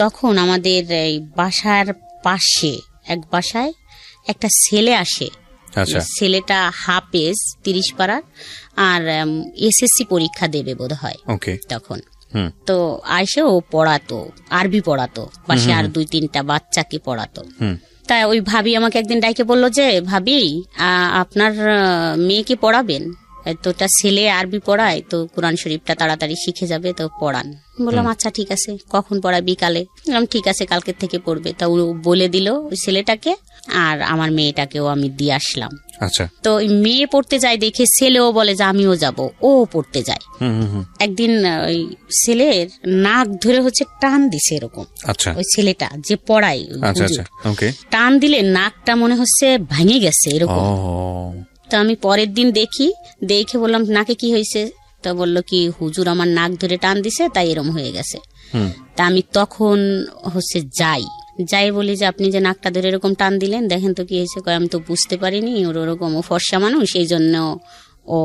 তখন আমাদের এই বাসার পাশে এক বাসায় একটা ছেলে আসে। ছেলেটা হাফেজ 30 পাড়ার, আর এসএসসি পরীক্ষা দেবে বোধ হয় তখন। তো আইসে ও পড়াতো, আরবি পড়াতো, পাশে আর 2-3টা বাচ্চাকে পড়াতো। তাই ওই ভাবি আমাকে একদিন ডাইকে বললো যে, ভাবি আপনার মেয়েকে পড়াবেন, তোটা ছেলে আরবি পড়ায়, তো কোরআন শরীফটা তাড়াতাড়ি শিখে যাবে, তো পড়ান। বললাম আচ্ছা ঠিক আছে, কখন পড়ায়? বিকালে। বললাম ঠিক আছে, কালকের থেকে পড়বে। তা ও বলে দিল ওই ছেলেটাকে, আর আমার মেয়েটাকেও আমি দিয়ে আসলাম। আচ্ছা। তো মেয়ে পড়তে যায় দেখে ছেলেও বলে যে আমিও যাব, ও পড়তে যায়। একদিন ওই ছেলের নাক ধরে হচ্ছে টান দিছে এরকম। আচ্ছা। ওই ছেলেটা যে পড়ায়, টান দিলে নাকটা মনে হচ্ছে ভেঙে গেছে এরকম। তো আমি পরের দিন দেখে বললাম নাকে কি হয়েছে? তা বললো কি, হুজুর আমার নাক ধরে টান দিছে, তাই এরকম হয়ে গেছে। তা আমি তখন হচ্ছে যাই বলি যে আপনি যে নাকটা ধরে এরকম টান দিলেন, দেখেন তো কি হয়েছে। আমি তো বুঝতে পারিনি, ওর ওরকম ও ফর্সা মানুষ, এই জন্য ও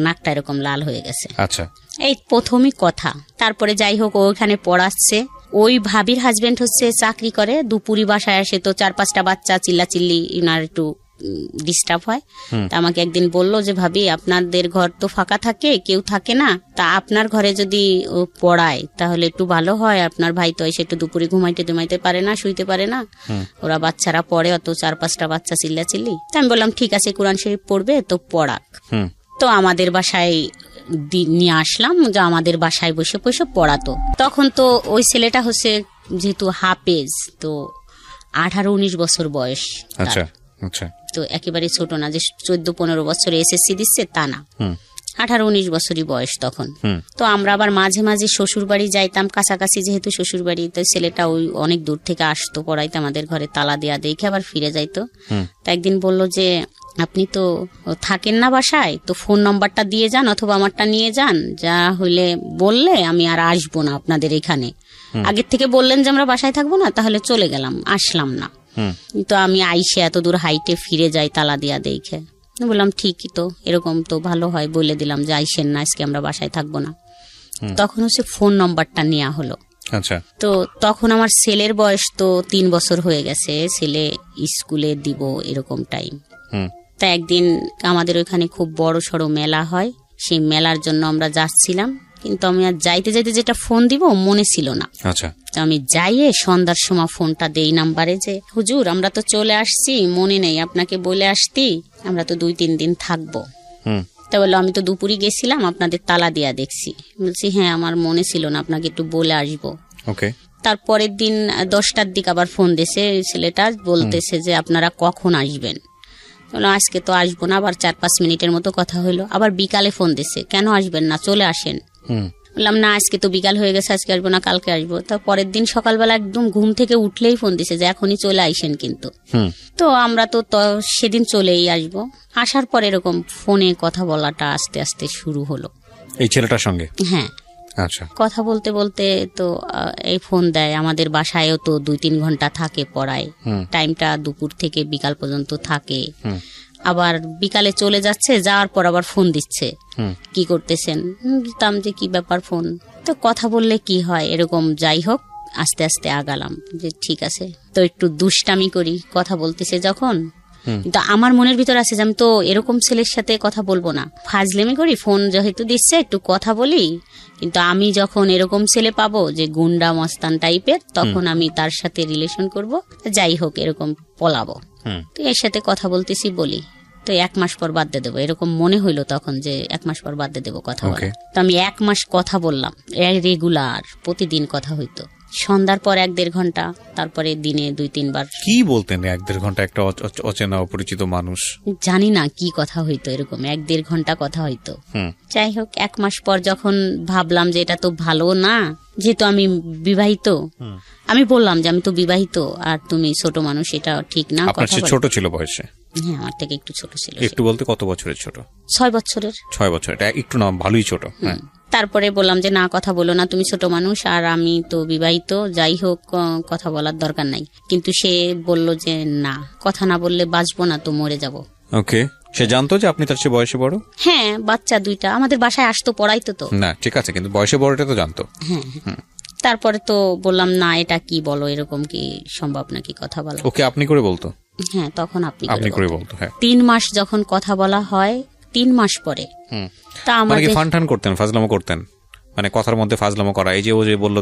নাকটা এরকম লাল হয়ে গেছে। আচ্ছা। এই প্রথমই কথা। তারপরে যাই হোক, ও ওখানে পড়াচ্ছে। ওই ভাবির হাজবেন্ড হচ্ছে চাকরি করে, দুপুরি বাসায় আসে, তো 4-5টা বাচ্চা চিল্লাচিল্লি, ইনার একটু ডিস্টার্ব হয়। তা আমাকে একদিন বলল যে, ভাবি আপনাদের ঘর তো ফাঁকা থাকে, কেউ থাকে না, তা আপনার ঘরে যদি ও পড়ায় তাহলে একটু ভালো হয়। আপনার ভাই তো এসে একটু দুপুরে ঘুমাইতে পারে না, শুইতে পারে না, ওরা বাচ্চারা পড়ে, অত 4-5টা বাচ্চা চিল্লাচিল্লি। তা আমি বললাম ঠিক আছে, কোরআন শরীফ পড়বে তো পড়াক। তো আমাদের বাসায় নিয়ে আসলাম, যে আমাদের বাসায় বসে বসে পড়াতো। তখন তো ওই ছেলেটা হচ্ছে যেহেতু হাফেজ, তো 18-19 বছর বয়স। আচ্ছা আচ্ছা। তো একেবারে ছোট না যে 14-15 বছরে এসএসসি দিচ্ছে, তা না, 18-19 বছরই বয়স তখন। তো আমরা আবার মাঝে মাঝে শ্বশুর বাড়ি যাইতাম, কাছাকাছি যেহেতু শ্বশুর বাড়ি, তো ছেলেটা ওই অনেক দূর থেকে আসতো পড়াইতে, আমাদের ঘরে তালা দেয়া দেখে আবার ফিরে যাইতো। তা একদিন বললো যে, আপনি তো থাকেন না বাসায়, তো ফোন নম্বরটা দিয়ে যান অথবা আমারটা নিয়ে যান, যা হইলে বললে আমি আর আসবো না আপনাদের এখানে। আগের থেকে বললেন যে আমরা বাসায় থাকবো না, তাহলে চলে গেলাম, আসলাম না। তো আমি আইসে এত দূর হাইটে ফিরে যাই তালা দিয়া দেখে। বললাম ঠিকই তো, এরকম তো ভালো হয়, বলে দিলাম যে আইসেন না, আজকে আমরা বাসায় থাকবো না। তখন হচ্ছে ফোন নম্বরটা নেওয়া হলো। আচ্ছা। তো তখন আমার ছেলের বয়স তো 3 বছর হয়ে গেছে, ছেলে স্কুলে দিব এরকম টাইম। তা একদিন আমাদের ওইখানে খুব বড় সড়ো মেলা হয়, সেই মেলার জন্য আমরা যাচ্ছিলাম, কিন্তু আমি আর যাইতে যেটা ফোন দিব মনে ছিল না। আচ্ছা। তো আমি যাইয়ে সন্ধ্যার সময় ফোনটা দেই নাম্বারে যে, হুজুর আমরা তো চলে আসছি, মনে নেই আপনাকে বলে আসতি, আমরা তো 2-3 দিন থাকবো। তা বললো আমি তো দুপুরে গেছিলাম, আপনাদের তালা দিয়া দেখছি। বলছি হ্যাঁ, আমার মনে ছিল না, আপনাকে একটু বলে আসবো। তারপরের দিন 10টার দিকে আবার ফোন দিয়েছে ছেলেটা, বলতেছে যে আপনারা কখন আসবেন। বললাম আজকে তো আসবো না, আবার 4-5 মিনিটের মতো কথা হইলো, আবার বিকালে ফোন দিছে, কেন আসবেন না, চলে আসেন। বললাম না আজকে তো বিকাল হয়ে গেছে, আজকে আসবো না, কালকে আসবো। তো পরের দিন সকালবেলা একদম ঘুম থেকে উঠলেই ফোন দিছে যে এখনই চলে আইসেন কিন্তু। তো আমরা তো সেদিন চলেই আসবো। আসার পর এরকম ফোনে কথা বলাটা আস্তে আস্তে শুরু হলো এই ছেলেটার সঙ্গে। হ্যাঁ, আচ্ছা। কথা বলতে বলতে তো এই ফোন দেয়, আমাদের বাসায়ও তো 2-3 ঘন্টা থাকে পড়ায়, টাইমটা দুপুর থেকে বিকাল পর্যন্ত থাকে। আবার বিকালে চলে যাচ্ছে, যাওয়ার পর আবার ফোন দিচ্ছে, কি করতেছেন, বলতাম যে কি ব্যাপার ফোন, তো কথা বললে কি হয় এরকম। যাই হোক আস্তে আস্তে আগালাম যে ঠিক আছে, তো একটু দুষ্টামি করি, কথা বলতেছে যখন। কিন্তু আমার মনের ভিতর আছে যে আমি তো এরকম ছেলের সাথে কথা বলবো না, ফাজলেমি করি, ফোন যেহেতু দিচ্ছে একটু কথা বলি। কিন্তু আমি যখন এরকম ছেলে পাবো যে গুন্ডা মস্তান টাইপের, তখন আমি তার সাথে রিলেশন করব, যাই হোক এরকম পলাবো। তো এর সাথে কথা বলতেছি বলি, তো 1 মাস পর বাদ দিয়ে দেবো, এরকম মনে হইলো তখন যে 1 মাস পর বাদ দিয়ে দেবো কথা বলা। তো আমি 1 মাস কথা বললাম, রেগুলার প্রতিদিন কথা হইতো, সন্ধ্যার পর 1-1.5 ঘন্টা, তারপরে দিনে 2-3 বার। কি বলতেন 1-1.5 ঘন্টা একটা অচেনা অপরিচিত মানুষ? জানি না কি কথা হইতো, এরকম 1-1.5 ঘন্টা কথা হইতো। যাই হোক 1 মাস পর যখন ভাবলাম যে এটা তো ভালো না, যেহেতু আমি বিবাহিত, আমি বললাম যে আমি তো বিবাহিত আর তুমি ছোট মানুষ, এটা ঠিক না। আপনার চেয়ে ছোট ছিল বয়সে? হ্যাঁ, আমার থেকে একটু ছোট ছিল। একটু বলতে কত বছরের ছোট? 6 বছরের। 6 বছর, এটা একটু না ভালোই ছোট। হ্যাঁ। তারপরে বললাম যে না, কথা বলো না, তুমি ছোট মানুষ আর আমি তো বিবাহিত, যাই হোক কথা বলার দরকার নাই। কিন্তু সে বলল যে না, কথা না বললে বাঁচবো না, তো মরে যাব। ওকে, সে জানতো যে আপনি তার চেয়ে বয়সে বড়? হ্যাঁ, বাচ্চা 2টা আমাদের বাসায় আসতো, পড়াইতো। তো না ঠিক আছে, কিন্তু বয়সে বড়টা তো জানতো। হ্যাঁ। তারপরে তো বললাম না, এটা কি বলো, এরকম কি সম্ভব নাকি কথা বলা? ওকে আপনি করে বলতো? হ্যাঁ, তখন আপনি করে বলতো। হ্যাঁ। 3 মাস যখন কথা বলা হয়, 3 মাস পরে তা আমাকে ফান করতেন, ফাজলামো করতেন, মানে কথার মধ্যে ফাজলামো করা, এই যে ও যে বললো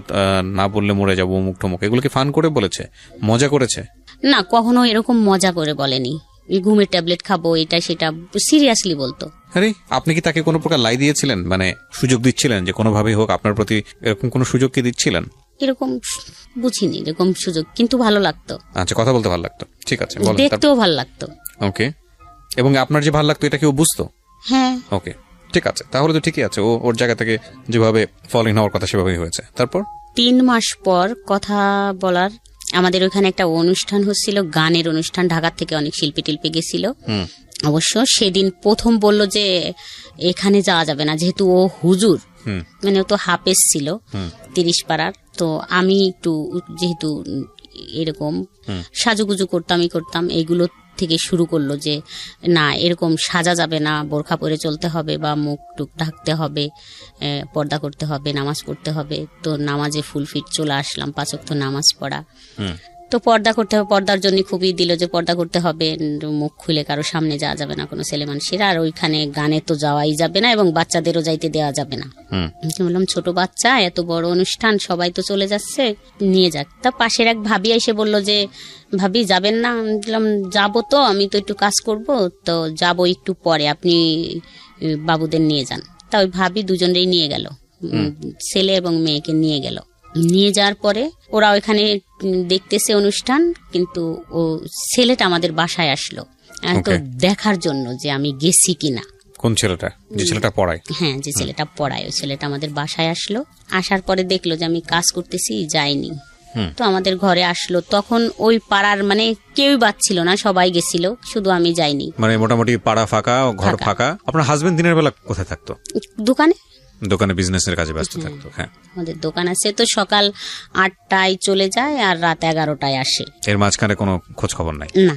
না বললে মরে যাবো মুখ ঠমুক, এগুলো কি ফান করে বলেছে, মজা করেছে? না, কখনো এরকম মজা করে বলেনি। ঘুমের ট্যাবলেট খাবো, এটা সেটা সিরিয়াসলি বলতো। আরে আপনি কি তাকে কোনো প্রকার লাই দিয়েছিলেন, মানে সুযোগ দিচ্ছিলেন যে কোনোভাবেই হোক আপনার প্রতি এরকম কোনো সুযোগ কি দিচ্ছিলেন? এরকম বুঝিনি এরকম সুযোগ, কিন্তু ভালো লাগতো। আচ্ছা, কথা বলতে ভালো লাগতো, ঠিক আছে, বলেন। দেখতেও ভালো লাগতো। ওকে, এবং আপনার যে ভালো লাগতো এটা কি ও বুঝতো? হ্যাঁ। ওকে, ঠিক আছে, তাহলে তো ঠিকই আছে, ও ওর জায়গা থেকে যেভাবে ফলিং হওয়ার কথা সেভাবেই হয়েছে। তারপর 3 মাস পর কথা বলার, আমাদের ওখানে একটা অনুষ্ঠান হচ্ছিল, গানের অনুষ্ঠান, ঢাকা থেকে অনেক শিল্পী টিল্পী গেছিল। অবশ্য সেদিন প্রথম বলল যে এখানে যাওয়া যাবে না, যেহেতু ও হুজুর, মানে ও তো হাফেজ ছিল 30 পাড়ার। তো আমি একটু যেহেতু এরকম সাজুগুজু করতাম, এইগুলো থেকে শুরু করলো যে না এরকম সাজা যাবে না, বোরখা পরে চলতে হবে বা মুখ টুক ঢাকতে হবে, পর্দা করতে হবে, নামাজ পড়তে হবে। তো নামাজে ফুল ফিট চলে আসলাম, 5 ওয়াক্ত নামাজ পড়া। তো পর্দা করতে হবে, পর্দার জন্য খুবই দিল যে পর্দা করতে হবে, মুখ খুলে কারো সামনে যাওয়া যাবে না কোনো ছেলে মানুষের, আর ওইখানে গানে তো যাওয়াই যাবে না এবং বাচ্চাদেরও যাইতে দেওয়া যাবে না। বললাম ছোট বাচ্চা, এত বড় অনুষ্ঠান, সবাই তো চলে যাচ্ছে, নিয়ে যাক। তা পাশের এক ভাবি এসে বলল যে ভাবি যাবেন না? বললাম যাবো তো, আমি তো একটু কাজ করব, তো যাবো একটু পরে, আপনি বাবুদের নিয়ে যান। তা ওই ভাবি দুজনেই নিয়ে গেল, ছেলে এবং মেয়েকে নিয়ে গেল। নিয়ে যাওয়ার পরে ওরা ওইখানে দেখতেছে অনুষ্ঠান, কিন্তু ও ছেলেটা আমাদের বাসায় আসলো তো দেখার জন্য যে আমি গেছি কিনা। কোন ছেলেটা? যে ছেলেটা পড়ায়? হ্যাঁ, যে ছেলেটা পড়ায়, ওই ছেলেটা আমাদের বাসায় আসলো। আসার পরে দেখলো যে আমি কাজ করতেছি, যাইনি। তো আমাদের ঘরে আসলো, তখন ওই পাড়ার মানে কেউই বাচ্ছিল না, সবাই গেছিল, শুধু আমি যাইনি। মানে মোটামুটি পাড়া ফাঁকা, ঘর ফাঁকা। আপনার হাজবেন্ড দিনের বেলা কোথায় থাকতো? দোকানে বিজনেসের কাজে ব্যস্ত থাকতো। হ্যাঁ, আমাদের দোকান আছে, তো সকাল 8টায় চলে যায় আর রাত 11টায় আসে। এর মাঝখানে কোনো খোঁজ খবর নাই? না,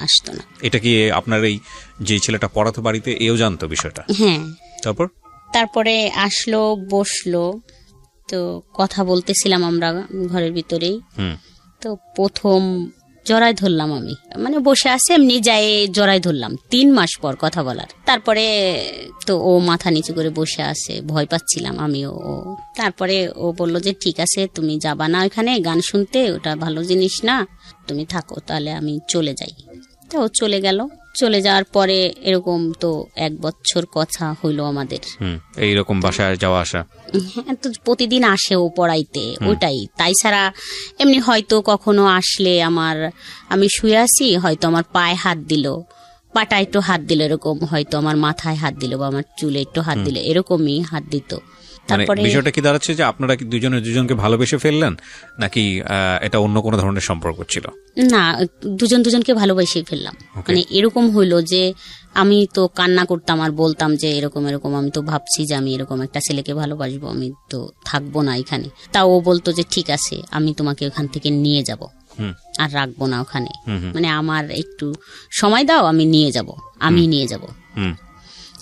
আসতো না। এটা কি আপনার এই যে ছেলেটা পড়াতো বাড়িতে, এও জানতো বিষয়টা? হ্যাঁ। তারপরে আসলো, বসলো, তো কথা বলতেছিলাম আমরা ঘরের ভিতরেই। তো প্রথম জড়াই ধরলাম আমি, মানে বসে আছে এমনি, যাই জড়াই ধরলাম 3 মাস পর কথা বলার। তারপরে তো ও মাথা নিচু করে বসে আছে, ভয় পাচ্ছিলাম আমিও। তারপরে ও বলল যে ঠিক আছে, তুমি যাবা না ওইখানে গান শুনতে, ওটা ভালো জিনিস না, তুমি থাকো, তাহলে আমি চলে যাই। তো ও চলে গেল। চলে যাওয়ার পরে এরকম তো 1 বছর কথা হইলো আমাদের। এইরকম বাসায় যাওয়া আসা? হ্যাঁ, তো প্রতিদিন আসে ও পড়াইতে, ওটাই। তাই ছাড়া এমনি হয়তো কখনো আসলে আমি শুয়ে আছি, হয়তো আমার পায়ে হাত দিল, পাটা একটু হাত দিল, এরকম হয়তো আমার মাথায় হাত দিল বা আমার চুলে একটু হাত দিল, এরকমই হাত দিত। তারপরে বিষয়টা কি দাঁড়াচ্ছে যে আপনারা কি দুজনকে ভালোবেসে ফেললেন, নাকি এটা অন্য কোনো ধরনের সম্পর্ক ছিল? না, দুজনকে ভালোবেসে ফেললাম। মানে এরকম হইলো যে আমি তো কান্না করতাম আর বলতাম যে এরকম এরকম, আমি তো ভাবছি যে আমি এরকম একটা ছেলেকে ভালোবাসবো, আমি তো থাকবো না এখানে। তা ও বলতো যে ঠিক আছে, আমি তোমাকে ওখান থেকে নিয়ে যাব, আর রাখবো না ওখানে, মানে আমার একটু সময় দাও, আমি নিয়ে যাব।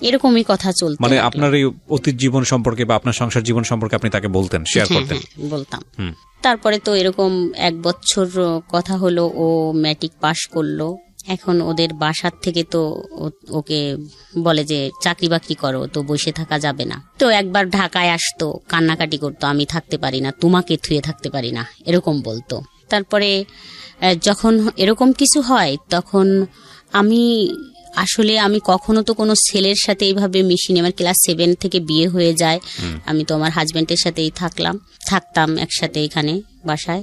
এরকমই কথা চলতো। মানে আপনার এই অতীত জীবন সম্পর্কে বা আপনার সংসার জীবন সম্পর্কে আপনি তাকে বলতেন, শেয়ার করতেন? বলতাম। তারপরে তো এরকম 1 বছর কথা হলো, ও ম্যাট্রিক পাশ করলো। এখন ওদের বাসার থেকে তো ওকে বলে যে চাকরি বাকরি করো, তো বসে থাকা যাবে না। তো একবার ঢাকায় আসতো, কান্নাকাটি করতো, আমি থাকতে পারি না, তোমাকে থুয়ে থাকতে পারি না, এরকম বলতো। তারপরে যখন এরকম কিছু হয়, তখন আমি কখনো তো কোনো ছেলের সাথে এইভাবে মিশিনি। আমার ক্লাস 7 থেকে বিয়ে হয়ে যায়, আমি তো আমার হাজবেন্ডের সাথেই থাকতাম একসাথে এখানে বাসায়।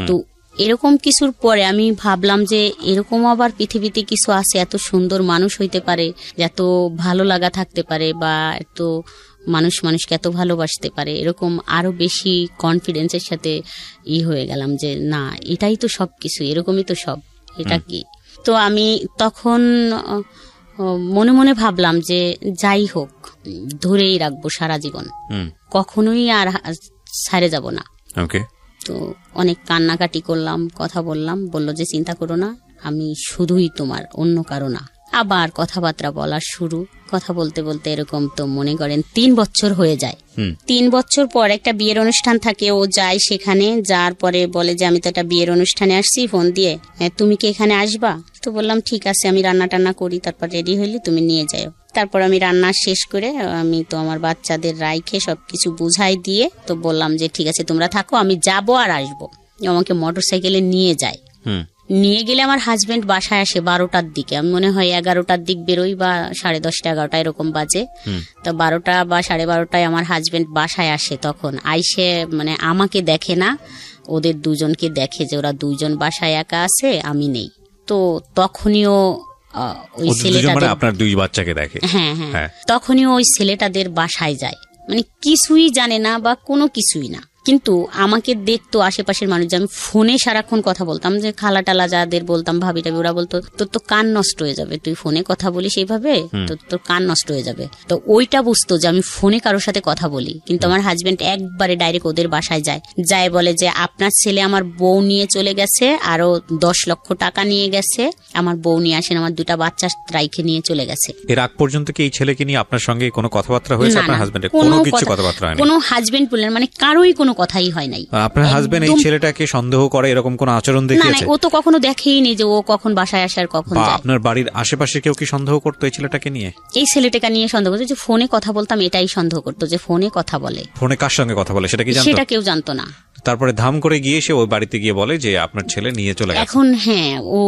তো এরকম কিছুর পরে আমি ভাবলাম যে এরকম আবার পৃথিবীতে কিছু আছে, এত সুন্দর মানুষ হইতে পারে, এত ভালো লাগা থাকতে পারে, বা এত মানুষকে এত ভালোবাসতে পারে। এরকম আরো বেশি কনফিডেন্সের সাথে হয়ে গেলাম যে না, এটাই তো সবকিছু, এরকমই তো সব, এটা কি। তো আমি তখন মনে মনে ভাবলাম যে যাই হোক, ধরেই রাখবো সারা জীবন, কখনোই আর ছাড়ে যাব না। তো অনেক কান্নাকাটি করলাম, কথা বললাম, বলল যে চিন্তা করো না, আমি শুধুই তোমার, অন্য কারো না। আবার কথাবার্তা বলা শুরু, কথা বলতে বলতে এরকম তো মনে করেন 3 বছর হয়ে যায়। 3 বছর পর একটা বিয়ের অনুষ্ঠান থাকে, ও যায় সেখানে। যাওয়ার পরে বলে যে আমি তো একটা বিয়ের অনুষ্ঠানে আসছি, ফোন দিয়ে তুমি কি এখানে আসবা? তো বললাম ঠিক আছে, আমি রান্না টান্না করি, তারপর রেডি হইলে তুমি নিয়ে যাও। তারপর আমি রান্না শেষ করে আমি তো আমার বাচ্চাদের রাইখে সবকিছু বুঝাই দিয়ে তো বললাম যে ঠিক আছে তোমরা থাকো, আমি যাবো আর আসবো। আমাকে মোটরসাইকেলে নিয়ে যায়। নিয়ে গেলে আমার হাজবেন্ড বাসায় আসে 12টার দিকে, আমি মনে হয় 11টার দিক বেরোই, বা 10:30 11টা এরকম বাজে। তো 12টা বা 12:30টায় আমার হাজবেন্ড বাসায় আসে। তখন আইসে মানে আমাকে দেখে না, ওদের দুজনকে দেখে যে ওরা দুইজন বাসায় একা আছে, আমি নেই। তো তখনইও ওই ছেলেটাদের, আপনার 2 বাচ্চাকে দেখে, হ্যাঁ, তখনই ওই ছেলেটাদের বাসায় যায়, মানে কিছুই জানে না বা কোনো কিছুই না। কিন্তু আমাকে দেখতো আশেপাশের মানুষ, যে আমি ফোনে সারাক্ষণ কথা বলতাম, যে খালা টালা যাদের বলতাম, ভাবি টাবি, ওরা বলতো তোর তো কান নষ্ট হয়ে যাবে, তুই ফোনে কথা বলিস এইভাবে, তোর কান নষ্ট হয়ে যাবে। তো ওইটা বুঝতো যে আমি ফোনে কারোর সাথে কথা বলি। কিন্তু আমার হাজবেন্ড একবারে ডাইরেক্ট ওদের বাসায় যায় বলে যে আপনার ছেলে আমার বউ নিয়ে চলে গেছে, আরো 10 লক্ষ টাকা নিয়ে গেছে, আমার বউ নিয়ে আসেন, আমার 2টা বাচ্চা রাইখে নিয়ে চলে গেছে। এর আগ পর্যন্ত কি এই ছেলেকে নিয়ে আপনার সঙ্গে কোনো কথাবার্তা হয়েছে? আপনার হাজবেন্ডের কোনো কিছু কথাবার্তা হয়নি? কোনো হাজবেন্ড বললেন মানে কারোই কোনো কথাই হয় নাই। আপনার হাজবেন্ড এই ছেলেটাকে সন্দেহ করে এরকম কোন আচরণ দেখিয়েছে? না, ও তো কখনো দেখেই নি যে ও কখন বাসায় আসে আর কখন যায়। আপনার বাড়ির আশেপাশে কেউ কি সন্দেহ করতো এই ছেলেটাকে নিয়ে? এই ছেলেটাকে নিয়ে সন্দেহ করতো, যে ফোনে কথা বলতাম এটাই সন্দেহ করতো, যে ফোনে কথা বলে। ফোনে কার সঙ্গে কথা বলে সেটা কি জানতো? সেটা কেউ জানতো না। তারপরে ধাম করে গিয়ে সে ওই বাড়িতে গিয়ে বলে যে আপনার ছেলে নিয়ে চলে গেছে। এখন হ্যাঁ, ও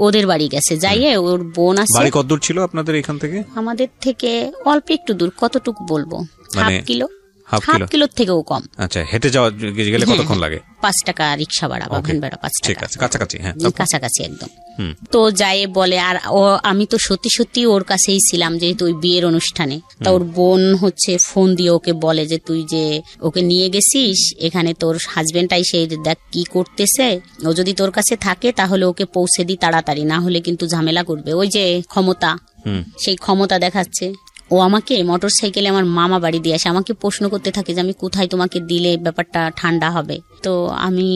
ওদের বাড়ি গেছে, যাইয়ে ওর বোন আছে। বাড়ি কত দূর ছিল আপনাদের এখান থেকে? আমাদের থেকে অল্প একটু দূর, কতটুকু বলবো, হাফ কিলোর থেকেও কম। আচ্ছা, হেঁটে যাওয়া গেলে কতক্ষণ লাগে? 5 টাকা রিক্সা ভাড়া বা ভ্যান ভাড়া 5 টাকা। ঠিক আছে, কাছাকাছি। হ্যাঁ, কাছাকাছি একদম। তো যাই বলে, আর আমি তো সত্যি ওর কাছেই ছিলাম, যেহেতু ওই বিয়ের অনুষ্ঠানে। তা ওর বোন হচ্ছে ফোন দিয়ে ওকে বলে যে তুই যে ওকে নিয়ে গেছিস, এখানে তোর হাজবেন্ডটাই সেই দেখ কি করতেছে, ও যদি তোর কাছে থাকে তাহলে ওকে পৌঁছে দি তাড়াতাড়ি, না হলে কিন্তু ঝামেলা করবে। ওই যে ক্ষমতা, সেই ক্ষমতা দেখাচ্ছে। ও আমাকে মোটরসাইকেলে আমার মামা বাড়ি দিয়ে আসে, আমাকে প্রশ্ন করতে থাকে যে আমি কোথায় তোমাকে দিলে ব্যাপারটা ঠান্ডা হবে। তো আমি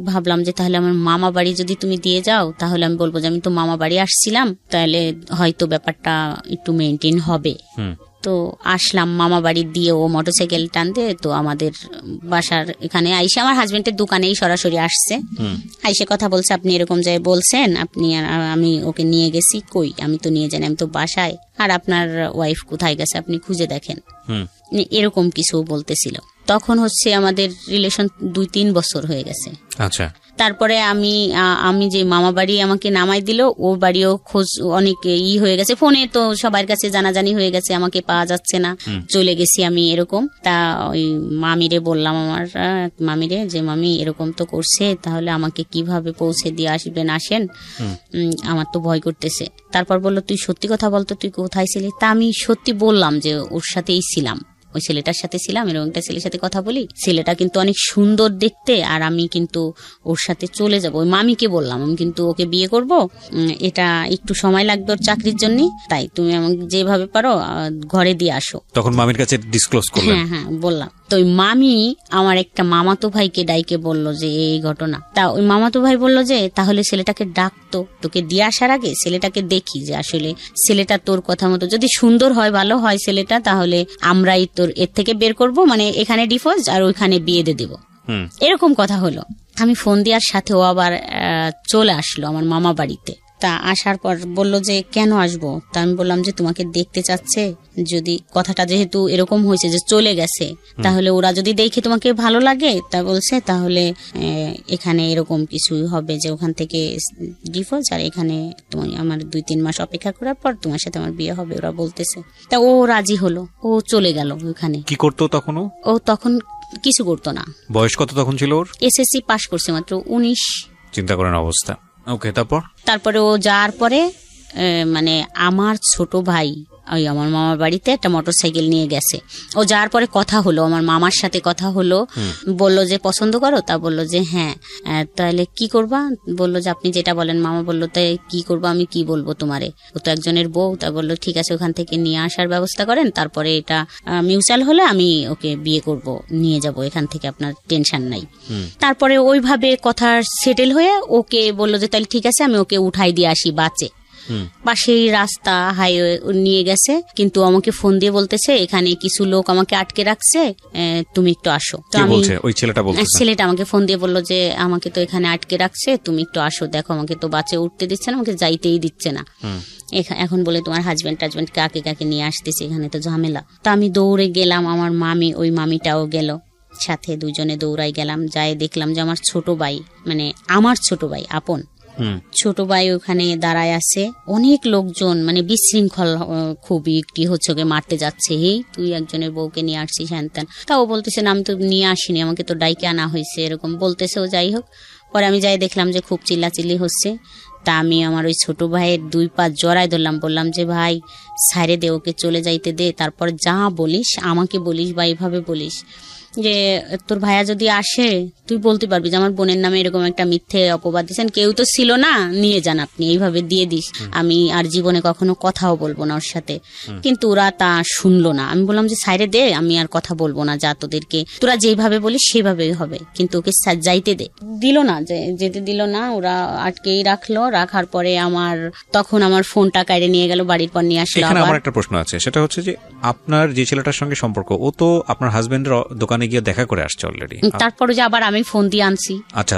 ভাবলাম যে তাহলে আমার মামা বাড়ি যদি তুমি দিয়ে যাও, তাহলে আমি বলবো যে আমি তো মামা বাড়ি আসছিলাম, তাহলে হয়তো ব্যাপারটা একটু মেনটেন হবে। তো আসলাম মামা বাড়ি দিয়ে, ও মোটরসাইকেল টানতে তো আমাদের বাসার এখানে আইসে আমার হাজবেন্ডের দোকানেই সরাসরি আসছে, আইসে কথা বলছে, আপনি এরকম যায় বলছেন, আপনি আমি ওকে নিয়ে গেছি, কই আমি তো নিয়ে যাই, আমি তো বাসায়, আর আপনার ওয়াইফ কোথায় গেছে আপনি খুঁজে দেখেন, এরকম কিছু বলতেছিল। তখন হচ্ছে আমাদের রিলেশন 2-3 বছর হয়ে গেছে। আচ্ছা, তারপরে আমি যে মামা বাড়ি আমাকে নামাই দিল, ওর বাড়িও খোঁজ অনেক হয়ে গেছে, ফোনে তো সবার কাছে জানাজানি হয়ে গেছে, আমাকে পাওয়া যাচ্ছে না, চলে গেছি আমি এরকম। তা ওই মামিরে বললাম, আমার মামিরে, যে মামি এরকম তো করছে, তাহলে আমাকে কিভাবে পৌঁছে দিয়ে আসেন, আমার তো ভয় করতেছে। তারপর বললো, তুই সত্যি কথা বলতো, তুই কোথায় ছিলি? তা আমি সত্যি বললাম যে ওর সাথেই ছিলাম, ওই ছেলেটার সাথে ছিলাম, এরকম একটা ছেলের সাথে কথা বলি, ছেলেটা কিন্তু অনেক সুন্দর দেখতে, আর আমি কিন্তু ওর সাথে চলে যাব। ওই মামিকে বললাম, আমি কিন্তু ওকে বিয়ে করব, এটা একটু সময় লাগবে ওর চাকরির জন্য, তাই তুমি আমাকে যেভাবে পারো ঘরে দিয়ে আসো। তখন মামির কাছে ডিসক্লোজ করলেন? হ্যাঁ বললাম। তো ওই মামি আমার একটা মামাতো ভাইকে ডাইকে বললো যে এই ঘটনা। তা ওই মামাতো ভাই বললো যে তাহলে ছেলেটাকে ডাকতো, তোকে দিয়ে আসার আগে ছেলেটাকে দেখি, যে আসলে ছেলেটা তোর কথা মতো যদি সুন্দর হয়, ভালো হয় ছেলেটা, তাহলে আমরাই তোর এর থেকে বের করব, মানে এখানে ডিভোর্স আর ওইখানে বিয়ে দিয়ে দেবো, এরকম কথা হলো। আমি ফোন দেওয়ার সাথে ও আবার চলে আসলো আমার মামা বাড়িতে। তা আসার পর বলল যে কেন আসবো? তা আমি বললাম যে তোমাকে দেখতে চাচ্ছে, যদি কথাটা যেহেতু এরকম হয়েছে যে চলে গেছে, তাহলে ওরা যদি দেখে তোমাকে ভালো লাগে, তা বলছে তাহলে এখানে এরকম কিছু হবে যে ওখান থেকে ডিভোর্স, আর এখানে তোমার আমার 2-3 মাস অপেক্ষা করার পর তোমার সাথে আমার বিয়ে হবে, ওরা বলতেছে। তা ও রাজি হলো, ও চলে গেল ওখানে। কি করতো তখন? ও তখন কিছু করতো না। বয়স কত তখন ছিল ওর? এসএসসি পাস করছে মাত্র, 19। চিন্তা করেন অবস্থা। ওকে, তারপরে ও যাওয়ার পরে মানে আমার ছোট ভাই ওই আমার মামার বাড়িতে একটা মোটরসাইকেল নিয়ে গেছে। ও যাওয়ার পরে কথা হলো, আমার মামার সাথে কথা হলো, বললো যে পছন্দ করো? তা বললো যে হ্যাঁ। তাহলে কি করবা? বললো যে আপনি যেটা বলেন। মামা বললো তাই কি করবো, আমি কি বলবো তোমারে, ও তো একজনের বউ। তা বললো ঠিক আছে, ওখান থেকে নিয়ে আসার ব্যবস্থা করেন, তারপরে এটা মিউচুয়াল হলে আমি ওকে বিয়ে করব, নিয়ে যাব এখান থেকে, আপনার টেনশন নাই। তারপরে ওইভাবে কথা সেটেল হয়ে ওকে বললো যে তাহলে ঠিক আছে, আমি ওকে উঠাই দিয়ে আসি বাসে। পাশেই রাস্তা, হাইওয়ে নিয়ে গেছে, কিন্তু আমাকে ফোন দিয়ে বলতেছে এখানে কিছু লোক আমাকে আটকে রাখছে, তুমি একটু আসো। তো আমি, ছেলেটা আমাকে ফোন দিয়ে বললো যে আমাকে তো এখানে আটকে রাখছে, তুমি একটু আসো, দেখো আমাকে তো বাসে উঠতে দিচ্ছে না, আমাকে যাইতেই দিচ্ছে না, এখন বলে তোমার হাজবেন্ড কাকে কাকে নিয়ে আসতেছে, এখানে তো ঝামেলা। তা আমি দৌড়ে গেলাম, আমার মামি, ওই মামিটাও গেল সাথে, দুজনে দৌড়াই গেলাম। যাই দেখলাম যে আমার ছোট ভাই, মানে আমার ছোট ভাই আপন ছোট ভাই ওখানে দাঁড়ায় আছে, অনেক লোকজন, মানে বিশৃঙ্খল খুবই, কি হচ্ছে, ওকে মারতে যাচ্ছে, এই তুই একজনের বউকে নিয়ে আসছিস হ্যান ত্যান। তাও বলতেছে না আমি তো নিয়ে আসিনি, আমাকে তো ডাইকে আনা হয়েছে, এরকম বলতেছে। ও যাই হোক, পরে আমি যাই দেখলাম যে খুব চিল্লাচিল্লি হচ্ছে। তা আমি আমার ওই ছোট ভাইয়ের 2 পা জড়ায় ধরলাম, বললাম যে ভাই সাইরে দে, ওকে চলে যাইতে দে, তারপর যা বলিস আমাকে বলিস বা এইভাবে বলিস যে তোর ভাইয়া যদি আসে তুই বলতে পারবি যে আমার বোনের নামে এরকম একটা মিথ্যে অপবাদ দিচ্ছেন, কেউ তো ছিল না, নিয়ে যান আপনি, এইভাবে দিয়ে দিস, আমি আর জীবনে কখনো কথাও বলবো না ওর সাথে। কিন্তু ওরা তা শুনলো না। আমি বললাম যে সাইরে দে, আমি আর কথা বলবো না, যা তোদেরকে তোরা যেভাবে বলিস সেভাবেই হবে, কিন্তু ওকে যাইতে দে। দিল না, যেতে দিল না, ওরা আটকেই রাখলো। রাখার পরে তখন আমার ফোনটা কাইরে নিয়ে গেল, বাড়ির পর নিয়ে আসলো। এখানে আমার একটা প্রশ্ন আছে, সেটা হচ্ছে যে আপনার যে ছেলেটার সঙ্গে সম্পর্ক, ও তো আপনার হাজবেন্ডের দোকানে গিয়ে দেখা করে আসছে অলরেডি, তারপরে যে আবার আমি ফোন দিয়ে আনছি। আচ্ছা,